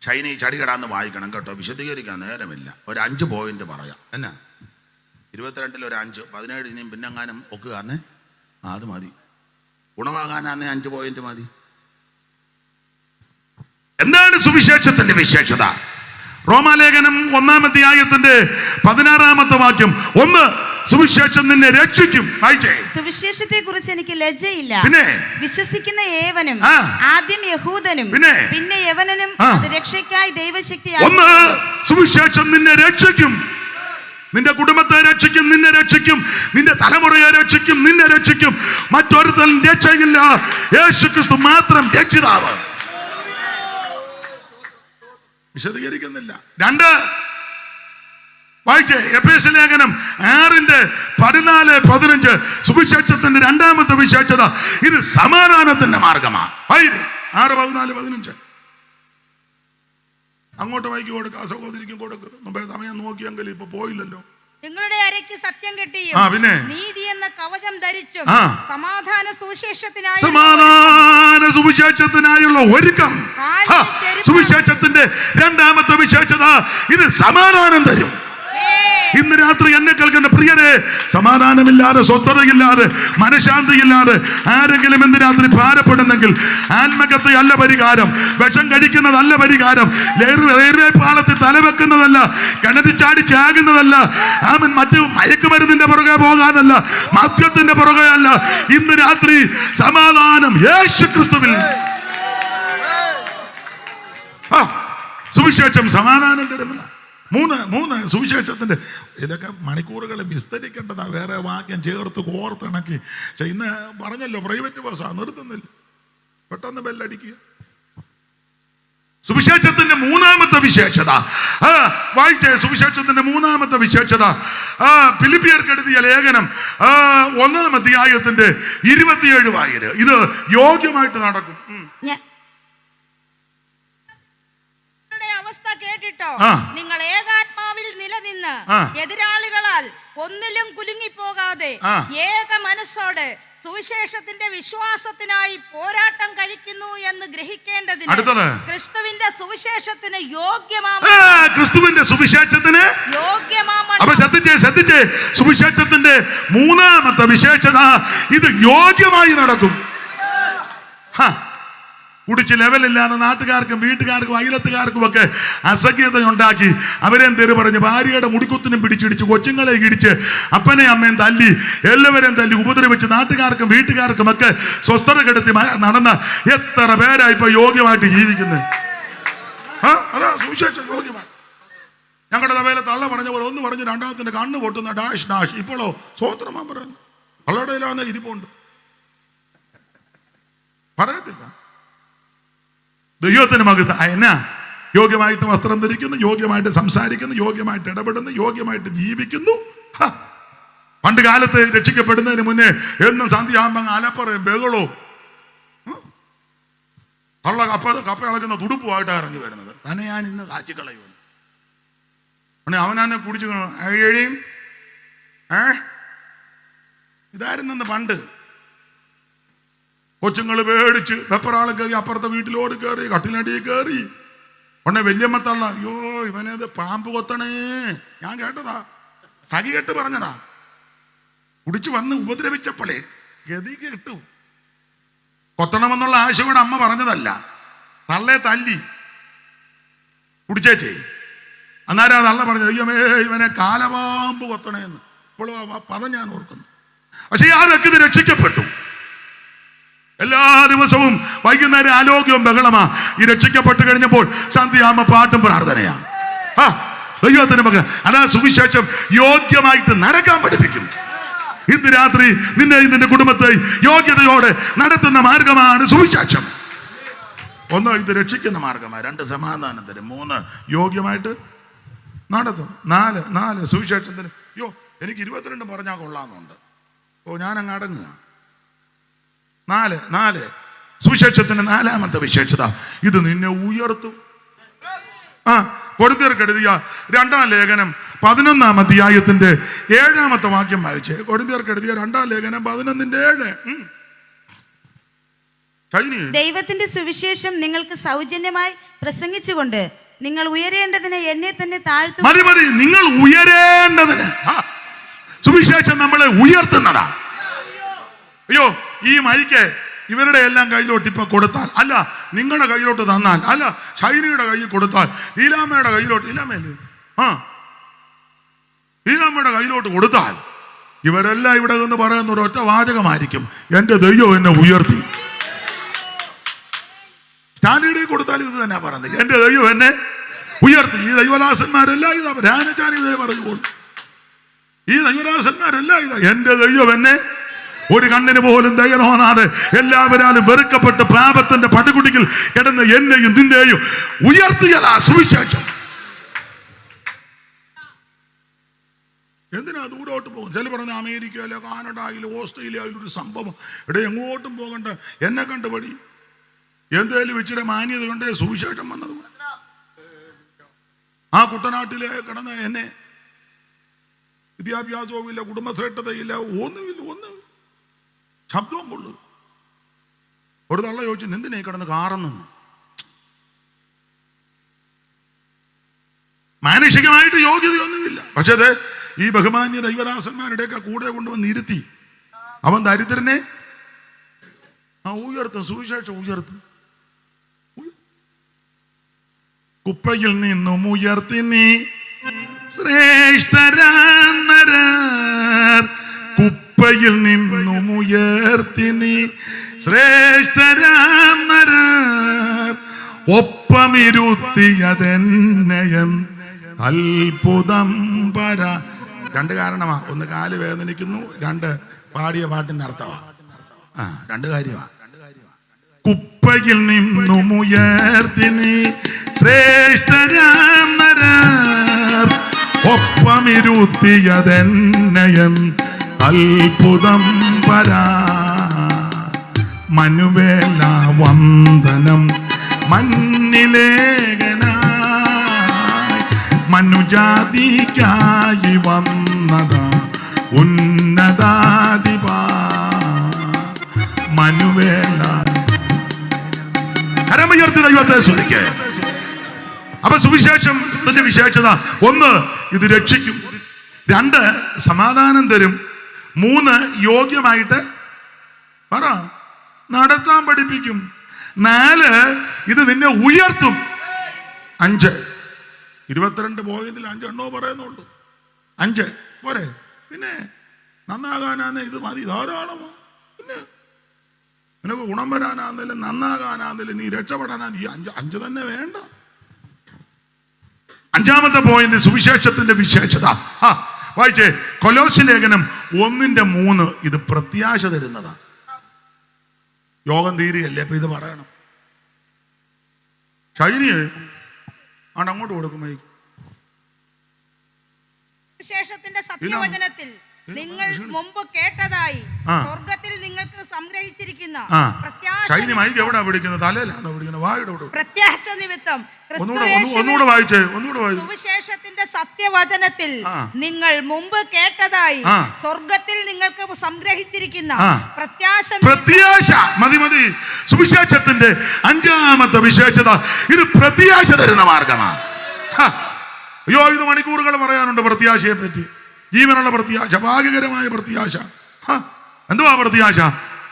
ചൈന ചടികടാന്ന് വായിക്കണം കേട്ടോ, വിശദീകരിക്കാൻ നേരമില്ല. ഒരു 5 പോയിന്റ് പറയാം. എന്നാ 22 ഒരു 5, 17 ഇനിയും പിന്നെങ്ങാനും ഒക്കുകയാന്നേ അത് മതി. ഗുണമാകാനാന്നേ 5 പോയിന്റ് മതി. എന്താണ് സുവിശേഷത്തിന്റെ വിശേഷത? റോമാലേഖനം 1-ാം അധ്യായത്തിന്റെ 16-ാമത്തെ വാക്യം. 1, സുവിശേഷം നിന്നെ രക്ഷിക്കും. വായിച്ചേ. സുവിശേഷത്തെ കുറിച്ച് എനിക്ക് ലജ്ജയില്ല. പിന്നെ വിശ്വസിക്കുന്ന ഏവനും, ആ. ആദ്യം യഹൂദനും പിന്നെ യവനനും ആ. അത് രക്ഷയ്ക്കായി ദൈവശക്തി. 1, സുവിശേഷം നിന്നെ രക്ഷിക്കും. നിന്റെ കുടുംബത്തെ രക്ഷിക്കും, നിന്നെ രക്ഷിക്കും, നിന്റെ തലമുറയെ രക്ഷിക്കും, നിന്നെ രക്ഷിക്കും. മറ്റൊരുത്തൻ രക്ഷയില്ല. യേശുക്രിസ്തു മാത്രം രക്ഷിതാവ്. വിശദീകരിക്കുന്നില്ല. 2, വായിച്ചേ. എഫേസ്യ ലേഖനം 6:14-15 സുവിശേഷത്തിന്റെ 2-ാമത്തെ വിശേഷത ഇത് സമാധാനത്തിന്റെ മാർഗമാണ്. 6:14-15 അങ്ങോട്ട് വായിക്ക് കൊടുക്കുക, സഹോദരിക്കും കൊടുക്കുക. മുമ്പേ സമയം നോക്കിയെങ്കിൽ ഇപ്പൊ പോയില്ലല്ലോ. നിങ്ങളുടെ അരയ്ക്ക് സത്യം കെട്ടിയും പിന്നെ നീതി എന്ന കവചം ധരിച്ചും ആ. സമാധാന സുവിശേഷത്തിനായുള്ള ഒരുക്കം. സുവിശേഷത്തിന്റെ 2-ാമത്തെ വിശേഷത ഇത് സമാധാനം തരും. ഇന്ന് രാത്രി എന്നെ കേൾക്കുന്ന പ്രിയരെ, സമാധാനമില്ലാതെ, സ്വസ്ഥതയില്ലാതെ, മനഃശാന്തിയില്ലാതെ ആരെങ്കിലും ഇന്ന് രാത്രി ഭാരപ്പെടുന്നെങ്കിൽ ആത്മഹത്യ അല്ല പരിഹാരം, വിഷം കഴിക്കുന്നതല്ല പരിഹാരം, റെയിൽവേ പാളത്തിൽ തലവെക്കുന്നതല്ല, കിണറ്റി ചാടി ചാകുന്നതല്ല, മറ്റ് മയക്കുമരുന്നിന്റെ പുറകെ പോകാനല്ല, മദ്യത്തിന്റെ പുറകെ അല്ല. ഇന്ന് രാത്രി സമാധാനം യേശുക്രിസ്തുവിൽ. സുവിശേഷം സമാധാനം തരുന്നില്ല. 3 സുവിശേഷത്തിന്റെ ഇതൊക്കെ മണിക്കൂറുകൾ വിസ്തരിക്കേണ്ടതാ, വേറെ വാക്യം ചേർത്ത് കോർത്തിണക്കി. പക്ഷെ ഇന്ന് പറഞ്ഞല്ലോ പ്രൈവറ്റ് ബസ്സാ, നിർത്തുന്നില്ല, പെട്ടെന്ന് ബെല്ലടിക്കുക. സുവിശേഷത്തിന്റെ 3-ാമത്തെ വിശേഷത വായിച്ചേ. സുവിശേഷത്തിന്റെ 3-ാമത്തെ വിശേഷത ഫിലിപ്പിയർക്ക് എഴുതിയ ലേഖനം 1-ാം അധ്യായത്തിന്റെ 27 വായന. ഇത് യോഗ്യമായിട്ട് നടക്കും. അവസ്ഥ കേട്ടിട്ടോ ആ. നിങ്ങൾ ഏകാത്മാവിൽ നിലനിന്ന് ആ. എതിരാളികളാൽ ഒന്നിലും കുലുങ്ങിപ്പോകാതെ ആ. ഏക മനസ്സോടെ സുവിശേഷത്തിന്റെ വിശ്വാസത്തിനായി പോരാട്ടം കഴിക്കുന്നു എന്ന് ഗ്രഹിക്കേണ്ടതിന് അടുത്തത് ക്രിസ്തുവിന്റെ സുവിശേഷത്തിന് യോഗ്യമാം ക്രിസ്തുവിന്റെ സുവിശേഷത്തിന് അപ്പൊ ശ്രദ്ധിച്ചേ സുവിശേഷത്തിന്റെ 3-ാമത്തെ വിശേഷത ഇത് യോഗ്യമായി നടക്കും. കുടിച്ച് ലെവലില്ലാതെ നാട്ടുകാർക്കും വീട്ടുകാർക്കും അയലത്തുകാർക്കും ഒക്കെ അസഖ്യതയുണ്ടാക്കി അവരെയും തെറി പറഞ്ഞ് ഭാര്യയുടെ മുടിക്കുത്തിനും പിടിച്ചിടിച്ച് കൊച്ചുങ്ങളെ ഇടിച്ച് അപ്പനെ അമ്മയും തല്ലി എല്ലാവരെയും തല്ലി ഉപദ്രവിച്ച് നാട്ടുകാർക്കും വീട്ടുകാർക്കും ഒക്കെ സ്വസ്ഥത കെടുത്തി നടന്ന എത്ര പേരാ ഇപ്പൊ യോഗ്യമായിട്ട് ജീവിക്കുന്നത്? അതാ സുവിശേഷം യോഗ്യമാണ്. ഞങ്ങളുടെ സഭയിലെ തള്ള പറഞ്ഞ പോലെ ഒന്ന് പറഞ്ഞ് രണ്ടാമത്തിന്റെ കണ്ണ് പൊട്ടുന്ന ഡാഷ് ഡാഷ്. ഇപ്പോഴോ സ്വോത്രമാ പറയുന്നു. തള്ളയുടെ ഇല്ലാന്ന് ഇരിപ്പുണ്ട്, പറയത്തില്ല. ദൈവത്തിന് മകത്ത് എന്നാ യോഗ്യമായിട്ട് വസ്ത്രം ധരിക്കുന്നു, യോഗ്യമായിട്ട് സംസാരിക്കുന്നു, യോഗ്യമായിട്ട് ഇടപെടുന്നു, യോഗ്യമായിട്ട് ജീവിക്കുന്നു. പണ്ട് കാലത്ത് രക്ഷിക്കപ്പെടുന്നതിന് മുന്നേ എന്നും സന്ധ്യാകുമ്പോ അലപ്പറയും ബഹളവും തള്ള കപ്പ ഇളകുന്ന തുടുപ്പുമായിട്ടാണ് ഇറങ്ങി വരുന്നത്. തന്നെ ഞാൻ ഇന്ന് കാച്ചിക്കളയുന്നു. അവനെ കുടിച്ചു എഴിയും ഇതായിരുന്നെന്ന് പണ്ട്. കൊച്ചുങ്ങൾ പേടിച്ച് വെപ്പറാള് കയറി അപ്പുറത്തെ വീട്ടിലോട് കയറി കട്ടിലടി കയറി. ഉടനെ വല്യമ്മ തള്ള, അയ്യോ ഇവനത് പാമ്പ് കൊത്തണേ. ഞാൻ കേട്ടതാ, സഖി കേട്ട് പറഞ്ഞതാ. കുടിച്ചു വന്ന് ഉപദ്രവിച്ചപ്പോളേ ഗതി കിട്ടു. കൊത്തണമെന്നുള്ള ആശയോടെ അമ്മ പറഞ്ഞതല്ല, തള്ളെ തല്ലി കുടിച്ചേച്ചേ. അന്നേരം ആ തള്ള പറഞ്ഞത്, അയ്യമേ ഇവനെ കാലപാമ്പ് കൊത്തണേന്ന്. ഇപ്പോഴും ആ പദം ഞാൻ ഓർക്കുന്നു. പക്ഷെ ആ വ്യക്തി രക്ഷിക്കപ്പെട്ടു. എല്ലാ ദിവസവും വൈകുന്നേരം ആലോക്യവും ബഹളമാ. ഈ രക്ഷിക്കപ്പെട്ട് കഴിഞ്ഞപ്പോൾ സന്ധ്യയാകുമ്പോ പാട്ടും പ്രാർത്ഥനയാണ്. ദൈവത്തിന് മകൻ അതാ സുവിശേഷം യോഗ്യമായിട്ട് നടക്കാൻ പഠിപ്പിക്കും. ഇന്ന് രാത്രി നിന്റെ കുടുംബത്തെ യോഗ്യതയോടെ നടത്തുന്ന മാർഗമാണ് സുവിശേഷം. 1 ഇത് രക്ഷിക്കുന്ന മാർഗമാണ്, 2 സമാധാനം തരും, 3 യോഗ്യമായിട്ട് നടത്തും, 4 സുവിശേഷത്തിന് എനിക്ക് 22 പറഞ്ഞാൽ കൊള്ളാമെന്നുണ്ട്, ഞാൻ അങ്ങ് അടങ്ങുക. 4 സുവിശേഷത്തിന്റെ 4ാമത്തെ വിശേഷത, ഇത് നിന്നെ ഉയർത്തും. കൊരിന്ത്യർക്ക് എഴുതിയ 2ാം ലേഖനം 11ാം അധ്യായത്തിന്റെ 7ാമത്തെ വാക്യം വായിച്ചേ. കൊരിന്ത്യർക്ക് എഴുതിയ 2ാം ലേഖനം 11:7. ദൈവത്തിന്റെ സുവിശേഷം നിങ്ങൾക്ക് സൗജന്യമായി പ്രസംഗിച്ചുകൊണ്ട് നിങ്ങൾ ഉയരേണ്ടതിന് എന്നെ തന്നെ താഴ്ത്തും. മതി, നിങ്ങൾ ഉയരേണ്ടതിന്. സുവിശേഷം നമ്മളെ ഉയർത്തുന്നതാ. അയ്യോ, ഈ മൈക്ക് ഇവരുടെ എല്ലാം കയ്യിലോട്ട് ഇപ്പൊ കൊടുത്താൽ, അല്ല നിങ്ങളുടെ കയ്യിലോട്ട് തന്നാൽ, അല്ല ഷൈനിയുടെ കയ്യിൽ കൊടുത്താൽ, ലീലാമ്മയുടെ കയ്യിലോട്ട്, ലീലാമ്മയുടെ കയ്യിലോട്ട് കൊടുത്താൽ, ഇവരെല്ലാം ഇവിടെ നിന്ന് പറയുന്ന ഒരു ഒറ്റ വാചകമായിരിക്കും, എന്റെ ദൈവം എന്നെ ഉയർത്തി. സ്റ്റാലിയുടെ കൊടുത്താലും ഇത് തന്നെ പറയുന്നത്, എന്റെ ദൈവം എന്നെ ഉയർത്തി. ഈ ദൈവദാസന്മാരെല്ലാം ഇതാ, രാജാനി ഇതേ പറഞ്ഞുകൊള്ളു. ഈ ദൈവദാസന്മാരെല്ലാം ഇതാ, എന്റെ ദൈവം എന്നെ, ഒരു കണ്ണിന് പോലും ദയ തോന്നാതെ എല്ലാവരാലും വെറുക്കപ്പെട്ട് പാപത്തിന്റെ പടുകുടിയിൽ കിടന്ന് എന്നെയും നിന്നെയും ഉയർത്തിയതാ സുവിശേഷം. എന്തിനാ ദൂരോട്ട് പോകും? ചില പറഞ്ഞ അമേരിക്കയിലോ കാനഡയിലോ ഓസ്ട്രേലിയയിലോ ഒരു സംഭവം, എങ്ങോട്ടും പോകണ്ട, എന്നെ കണ്ടുപടി. എന്തേലും ഇച്ചിരി മാന്യത കൊണ്ട് സുവിശേഷം വന്നത്. ആ കുട്ടനാട്ടിലെ കിടന്ന എന്നെ വിദ്യാഭ്യാസവും ഇല്ല, കുടുംബശ്രേഷ്ഠതയില്ല, ഒന്നും ശബ്ദവും കൊള്ളു. ഒരു തള്ള ചോദിച്ചു, എന്തിനാ കിടന്ന് കാറെന്ന്. മാനുഷികമായിട്ട് യോഗ്യതയൊന്നുമില്ല, പക്ഷേ അത് ഈ ബഹുമാന്യ ദൈവദാസന്മാരുടെയൊക്കെ കൂടെ കൊണ്ടുവന്ന് ഇരുത്തി അവൻ ദരിദ്രനെ ഉയർത്തും. സുവിശേഷം ഉയർത്തും. കുപ്പയിൽ നിന്നും ഉയർത്തി നീ ശ്രേഷ്ഠരാന്നരാർ, കുപ്പയിൽ നിന്നും ഉയർത്തി നീ ശ്രേഷ്ഠരാന്നരാർ, ഒപ്പമിരുത്തിയതെന്നയം അത്ഭുതം പര. 2 കാരണമാ, 1 കാല് വേദനിക്കുന്നു, 2 പാടിയ പാട്ടിന്റെ അർത്ഥമാ. 2 കാര്യമാ. കുപ്പയിൽ നിന്നും ഉയർത്തി നീ ശ്രേഷ്ഠരാന്നരാർ, ഒപ്പമിരുത്തിയതെന്നയം അത്ഭുതം പരാ. മനുവേല വന്ദനം മന്നിലേഖനായി, മനുജാതിക്കായി വന്നതാ ഉന്നതാധിപാ. മനുവേല കരമുയർത്തി ദൈവത്തെ സ്തുതിക്കേ. അപ്പൊ സുവിശേഷത്തിന്റെ വിശേഷത 1 ഇത് രക്ഷിക്കും, 2 സമാധാനം തരും, 3 യോഗ്യമായിട്ട് പറ നടത്താൻ പഠിപ്പിക്കും, 4 ഇത് നിന്നെ ഉയർത്തും. 5 22 പോയിന്റിൽ 5 എണ്ണോ പറയുന്നുള്ളൂ. 5 പോരെ? പിന്നെ നന്നാകാനാന്ന് ഇത് മതി, ധാരാളമോ. പിന്നെ നിനക്ക് ഗുണം വരാനാന്നല്ലേ, നന്നാകാനാന്നല്ലേ, നീ രക്ഷപ്പെടാനാ, നീ 5 തന്നെ വേണ്ട. 5ാമത്തെ പോയിന്റ് സുവിശേഷത്തിന്റെ വിശേഷത വായിച്ചേ. കൊലോസ്യ ലേഖനം 1:3 ഇത് പ്രത്യാശ തരുന്നതാ. യോഗം തീരുകയല്ലേ, അപ്പൊ ഇത് പറയണം. ഷൈനിയെ അങ്ങോട്ട് കൊടുക്കും. സുവിശേഷത്തിന്റെ സത്യവചനത്തിൽ നിങ്ങൾ മുമ്പ് കേട്ടതായി സ്വർഗത്തിൽ നിങ്ങൾക്ക് സംഗ്രഹിച്ചിരിക്കുന്ന പ്രത്യാശ നിമിത്തം സുവിശേഷത്തിന്റെ സത്യവചനത്തിൽ നിങ്ങൾ മുമ്പ് കേട്ടതായി സ്വർഗത്തിൽ നിങ്ങൾക്ക് സംഗ്രഹിച്ചിരിക്കുന്ന പ്രത്യാശ. മതി. സുവിശേഷത്തിന്റെ 5ാമത്തെ വിശേഷത ഇത് പ്രത്യാശ തരുന്ന മാർഗമാണ്. അയ്യോ, ഇത് മണിക്കൂറുകൾ പറയാനുണ്ട് പ്രത്യാശയെ പറ്റി. ജീവനുള്ള പ്രത്യാശ, ഭാഗ്യകരമായ പ്രത്യാശ. എന്തുവാ പ്രത്യാശ?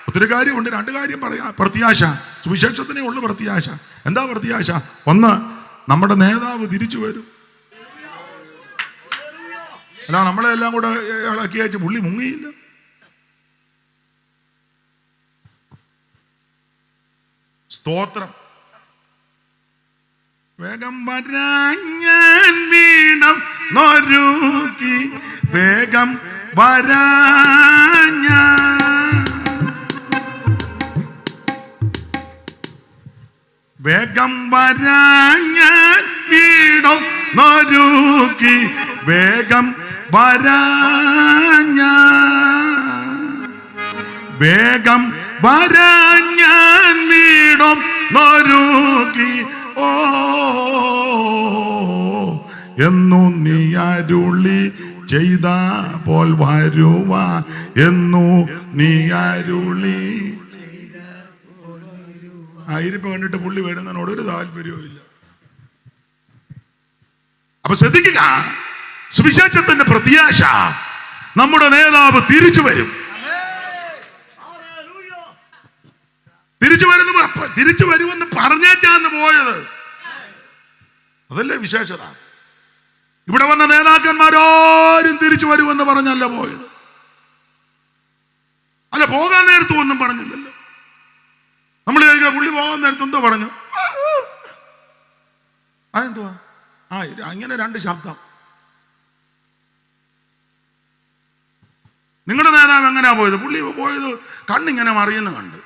ഒത്തിരി കാര്യമുണ്ട്, 2 കാര്യം പറയാം. പ്രത്യാശ സുവിശേഷത്തിനേ ഉള്ളു പ്രത്യാശ. എന്താ പ്രത്യാശ? 1 നമ്മുടെ നേതാവ് തിരിച്ചു വരും. അല്ല, നമ്മളെ എല്ലാം കൂടെ ഇളക്കി അയച്ച് പുള്ളി മുങ്ങിയില്ല. സ്തോത്രം. വേഗം വരാൻ ഞാൻ വീണം നൊരുക്കി, വേഗം വരാഞ്ഞ വേഗം വരാഞ്ഞാൻ വീടും നൊരുക്കി വേഗം വരാഞ്ഞ വേഗം വരാഞ്ഞാൻ വീടും നൊരുക്കി ഓ എന്നു നീ അരുളി ചെയ്ത പോൽ വരുവാ എന്നു നീ അരുളി ആയിരിപ്പ് കണ്ടിട്ട് പുള്ളി വരുന്നതിനോട് ഒരു താല്പര്യവും ഇല്ല. അപ്പൊ ശ്രദ്ധിക്കുക, സുവിശേഷത്തിന്റെ പ്രത്യാശ നമ്മുടെ നേതാവ് തിരിച്ചു വരും. തിരിച്ചു വരുമെന്ന് പറഞ്ഞേച്ചാന്ന് പോയത്. അതല്ലേ വിശേഷത. ഇവിടെ വന്ന നേതാക്കന്മാരോരും തിരിച്ചു വരുമെന്ന് പറഞ്ഞല്ല പോയത്. അല്ല, പോകാൻ നേരത്തും ഒന്നും പറഞ്ഞില്ലല്ലോ. നമ്മൾ പുള്ളി പോകാൻ നേരത്ത് എന്തോ പറഞ്ഞു? അതെന്തുവാ? ഇങ്ങനെ രണ്ട് ശബ്ദം. നിങ്ങളുടെ നേതാവ് എങ്ങനെയാ പോയത്? പുള്ളി പോയത് കണ്ണിങ്ങനെ മറിയുന്ന കണ്ട്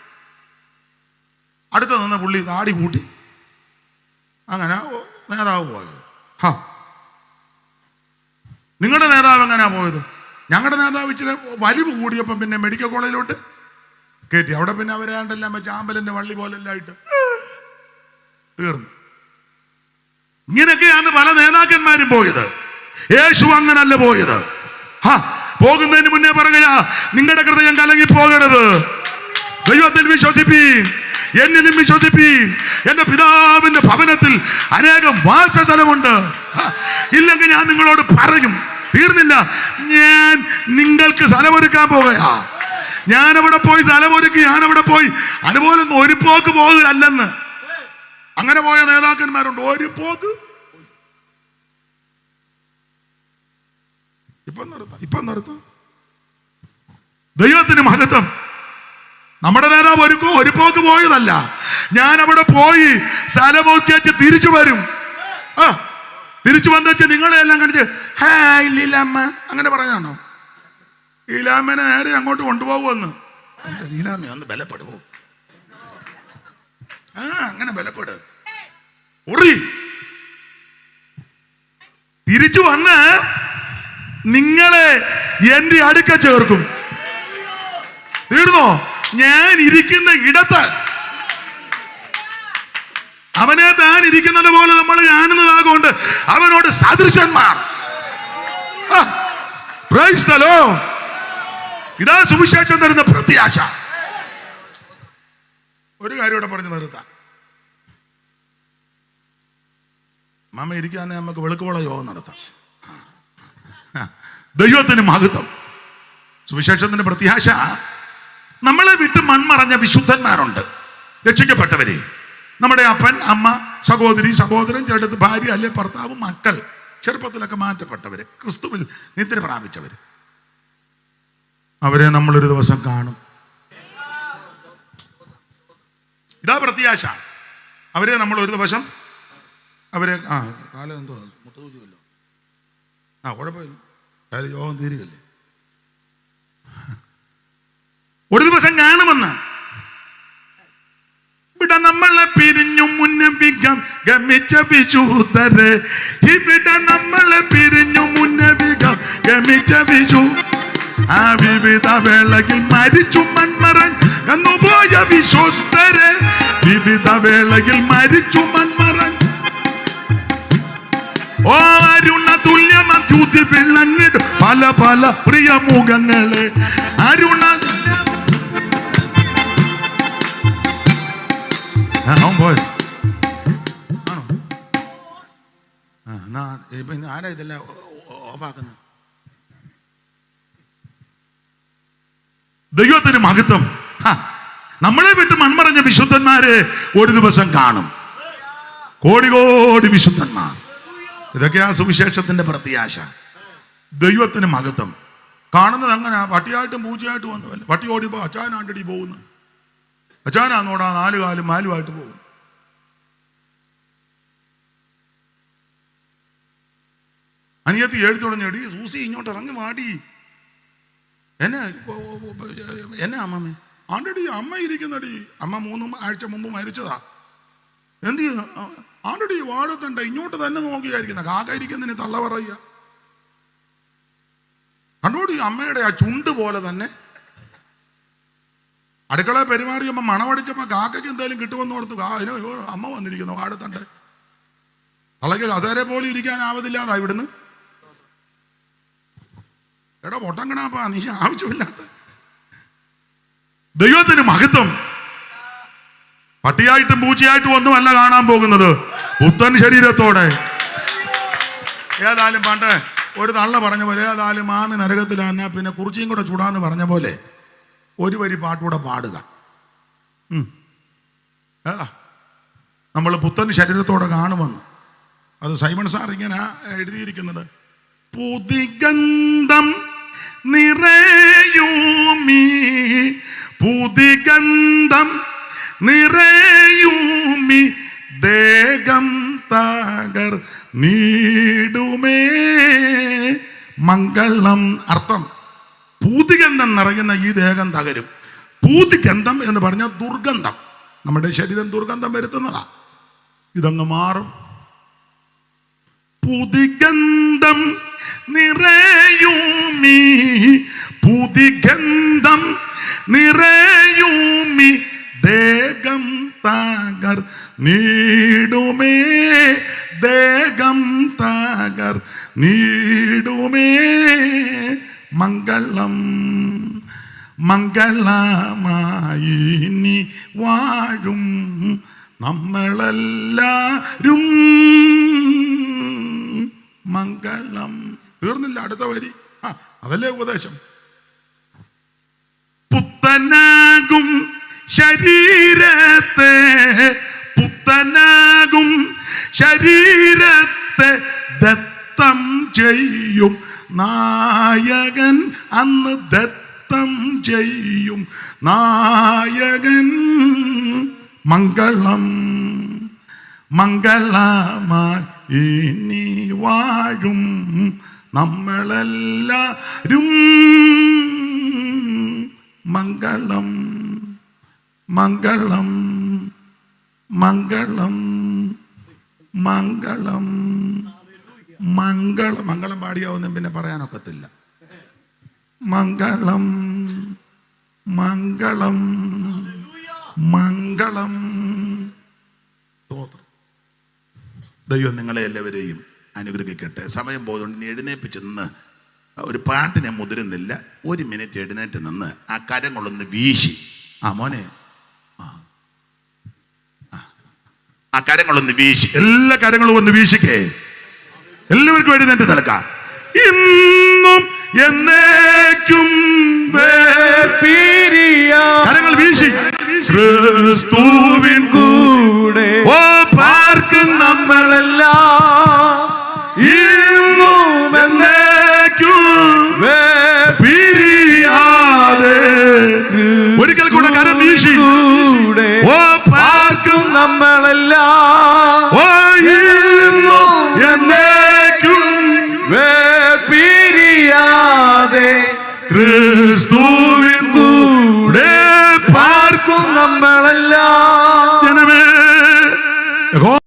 അടുത്ത നിന്ന് പുള്ളി താടി കൂട്ടി അങ്ങനെ നേതാവ് പോയത്. നിങ്ങളുടെ നേതാവ് എങ്ങനെയാ പോയത്? ഞങ്ങളുടെ നേതാവ് ഇച്ചിരി വലിവ് കൂടിയപ്പം പിന്നെ മെഡിക്കൽ കോളേജിലോട്ട് കയറ്റി. അവിടെ പിന്നെ അവരാണ്ടെല്ലാം വെച്ച് ആമ്പലിന്റെ വള്ളി പോലെല്ലാം ആയിട്ട് തീർന്നു. ഇങ്ങനെയൊക്കെയാണ് പല നേതാക്കന്മാരും പോയത്. യേശു അങ്ങനല്ല പോയത്. പോകുന്നതിന് മുന്നേ പറയുക, നിങ്ങളുടെ ഹൃദയം കലങ്ങി പോകരുത്. ദൈവത്തിൽ വിശ്വസിപ്പീൻ, എന്നിലും വിശ്വസിപ്പീൻ. എന്റെ പിതാവിന്റെ ഭവനത്തിൽ അനേകം വാസസ്ഥലമുണ്ട്. ഇല്ലെങ്കിൽ ഞാൻ നിങ്ങളോട് പറയും. തീർന്നില്ല, ഞാൻ നിങ്ങൾക്ക് സ്ഥലമൊരുക്കാൻ പോകുകയാ. ഞാനവിടെ പോയി സ്ഥലമൊരുക്കി, ഞാനവിടെ പോയി അതുപോലെ ഒരു പോക്ക് പോകുകയല്ലെന്ന്. അങ്ങനെ പോയ നേതാക്കന്മാരുണ്ട്. ഒരു പോക്ക്. ഇപ്പം നിർത്താം. ദൈവത്തിന് മഹത്വം. നമ്മുടെ നേതാവ് ഒരു പോക്ക് പോയതല്ല. ഞാൻ അവിടെ പോയി സ്ഥലമൊക്കെ വെച്ച് തിരിച്ചു വരും. തിരിച്ചു വന്നുവെച്ച് നിങ്ങളെ എല്ലാം കണ്ടിച്ച് ഹായ് ലീലാമ്മ അങ്ങനെ പറയാണോ? ലീലാമ്മനെ നേരെ അങ്ങോട്ട് കൊണ്ടുപോകുമെന്ന്. ലീലാമ്മ ഒന്ന് ബലപ്പെടുവോ? അങ്ങനെ ബലപ്പെട്. തിരിച്ചു വന്ന് നിങ്ങളെ എന്റെ അടുക്ക ചേർക്കും. തീർന്നോ? ഞാൻ ഇരിക്കുന്ന ഇടത്ത് അവനെ താൻ ഇരിക്കുന്നത് പോലെ നമ്മൾ കാണുന്നതാകൊണ്ട് അവനോട് സദൃശന്മാർ. Price the Lord. ഇതാ സുവിശേഷം തരുന്ന പ്രത്യാശ. ഒരു കാര്യം ഇവിടെ പറഞ്ഞു നിർത്താം. മാമ ഇരിക്കാനെ നമുക്ക് വെളുക്കുവള യോഗം നടത്താം. ദൈവത്തിന് മഹത്വം. സുവിശേഷത്തിന്റെ പ്രത്യാശ. നമ്മളെ വിട്ട് മൺമറഞ്ഞ വിശുദ്ധന്മാരുണ്ട്, രക്ഷിക്കപ്പെട്ടവരെ. നമ്മുടെ അപ്പൻ, അമ്മ, സഹോദരി, സഹോദരൻ, ചിലടത്ത് ഭാര്യ, അല്ലെ ഭർത്താവ്, മക്കൾ, ചെറുപ്പത്തിലൊക്കെ മാറ്റപ്പെട്ടവര്, ക്രിസ്തുവിൽ നിദ്ര പ്രാപിച്ചവര്. അവരെ നമ്മളൊരു ദിവസം കാണും. ഇതാ പ്രത്യാശ. അവരെ നമ്മൾ ഒരു ദിവസം അവരെ കാലം എന്തോ മുട്ടുതൂക്കുമല്ലോ. കുഴപ്പമില്ല, കാലം യോഗം തീരുകയല്ലേ. ഒരു ദിവസം കാണുമെന്ന്. ഇവിടെ നമ്മളെ പിരിഞ്ഞു മുന്നവികം ഗമിച്ച വിശുദ്ധരെ. ഇവിടെ നമ്മളെ പിരിഞ്ഞു മുന്നവികം ഗമിച്ച വിശു. ആ വിവിധ വേളയിൽ മരിച്ചു മൺമറഞ്ഞു പോയ വിശ്വസ്തരെ. വിവിധ വേളയിൽ മരിച്ചു മൺമറഞ്ഞു. ഓ അരുണ തുല്യമൂത്തി വിളങ്ങിട്ട് പല പല പ്രിയ മുഖങ്ങളെ. അരുണ ആരാ ഇതെല്ലാം ഓഫാക്കുന്നത്? ദൈവത്തിന് മഹത്വം. നമ്മളെ വിട്ട് മൺമറഞ്ഞ വിശുദ്ധന്മാരെ ഒരു ദിവസം കാണും. കോടി കോടി വിശുദ്ധന്മാർ. ഇതൊക്കെയാ സുവിശേഷത്തിന്റെ പ്രത്യാശ. ദൈവത്തിന് മഹത്വം. കാണുന്നത് അങ്ങനെ പട്ടിയായിട്ടും പൂച്ചയായിട്ടും വന്നുമല്ല. പട്ടി ഓടിപ്പോ അച്ചാനാണ്ടടി പോകുന്നു. അച്ചാനാന്നോടാ 4 കാലും മാലുമായിട്ട് പോകും. അനിയത്തി എഴുതി തുടങ്ങിയടി സൂസി ഇങ്ങോട്ട് ഇറങ്ങി മാടി. എന്നെ അമ്മമ്മേ ആണ്ടടി അമ്മ ഇരിക്കുന്നടി. അമ്മ 3 ആഴ്ച മുമ്പ് മരിച്ചതാ. എന്ത് ആണ്ടടി വാഴത്തണ്ട ഇങ്ങോട്ട് തന്നെ നോക്കിയായിരിക്കുന്ന കാക്ക ഇരിക്കുന്നതിന് തള്ള പറയുക. കണ്ടോടി അമ്മയുടെ ആ ചുണ്ട് പോലെ തന്നെ അടുക്കള പെരുമാറിയമ്മ മണമടിച്ചപ്പോ കാക്കയ്ക്ക് എന്തായാലും കിട്ടുമെന്ന് ഓർത്തു. അമ്മ വന്നിരിക്കുന്നു വാഴത്തണ്ട്. തള്ളയ്ക്ക് കസേരെ പോലും ഇരിക്കാനാവതില്ലാതാ ഇവിടുന്ന്. എടാ പൊട്ടങ്കണാപ്പാ നീ ആവശ്യമില്ലാത്ത. ദൈവത്തിന് മഹത്വം. പട്ടിയായിട്ടും പൂച്ചയായിട്ടും ഒന്നുമല്ല കാണാൻ പോകുന്നത്, പുത്തൻ ശരീരത്തോടെ. ഏതായാലും പണ്ട് ഒരു തള്ള പറഞ്ഞ പോലെ, ഏതായാലും മാമി നരകത്തിലാന്നാ പിന്നെ കുറിച്ചിയും കൂടെ ചൂടാന്ന് പറഞ്ഞ പോലെ ഒരു വരി പാട്ടുകൂടെ പാടുക. ഏതാ നമ്മൾ പുത്തൻ ശരീരത്തോടെ കാണുമെന്ന്. അത് സൈമൺ സാർ ഇങ്ങനെ എഴുതിയിരിക്കുന്നത്. പുതിഗന്ധം നിറയൂമി, പുതിഗന്ധം നിറയൂമി, ദേഹം തകർ നീടുമേ മംഗളം. അർത്ഥം, പൂതിഗന്ധം നിറയുന്ന ഈ ദേഹം തകരും. പൂതിഗന്ധം എന്ന് പറഞ്ഞാൽ ദുർഗന്ധം. നമ്മുടെ ശരീരം ദുർഗന്ധം വരുത്തുന്നതാ. ഇതങ്ങ് മാറും. പുതിഗന്ധം നിറയൂമി, പുതിഗന്ധം നിറയൂമി, ദേഹം തകർ നീടുമേ, ദേഹം തകർ നീടുമേ മംഗളം. മംഗളമായി നീ വാഴും നമ്മളെല്ലാരും മംഗളം. തീർന്നില്ല, അടുത്ത വരി. അതല്ലേ ഉപദേശം. പുത്തനാകും ശരീരത്തെ, പുത്തനാകും ശരീരത്തെ ദത്തം ചെയ്യും നായകൻ. അന്ന് ദത്തം ചെയ്യും നായകൻ. മംഗളം. മംഗളമായി നീ വാഴും നമ്മളെല്ലാരും മംഗളം. മംഗളം. മംഗളം. മംഗളം. മംഗളം. മംഗളം പാടിയാവുന്ന പിന്നെ പറയാനൊക്കത്തില്ല. മംഗളം. മംഗളം. മംഗളം. ദൈവം നിങ്ങളെ എല്ലാവരെയും അനുഗ്രഹിക്കട്ടെ. സമയം പോയതുകൊണ്ട് ഇനി എഴുന്നേപ്പിച്ച് നിന്ന് ഒരു പാട്ടിനെ മുതിരുന്നില്ല. 1 മിനിറ്റ് എഴുന്നേറ്റ് നിന്ന് ആ കരങ്ങളൊന്ന് വീശി. മോനെ ആ കരങ്ങളൊന്ന് വീശി. എല്ലാ കരങ്ങളും ഒന്ന് വീശിക്കേ. എല്ലാവർക്കും എഴുന്നേറ്റ് നിൽക്കാം. ഇന്നും എന്നേക്കും കരങ്ങൾ വീശി. ക്രിസ്തുവിൻ കൂടെ പാർക്കും നമ്മളെല്ലാം ഇന്നും എന്നേക്കും പിരിയാതെ. ഒരിക്കൽ കൂടെ കരം വീശി. പാർക്കും നമ്മളെല്ലാം ഇന്നും എന്നേക്കും പിരിയാതെ ക്രിസ്തുവിൻ കൂടെ പാർക്കും നമ്മളെല്ലാം. ജനമേ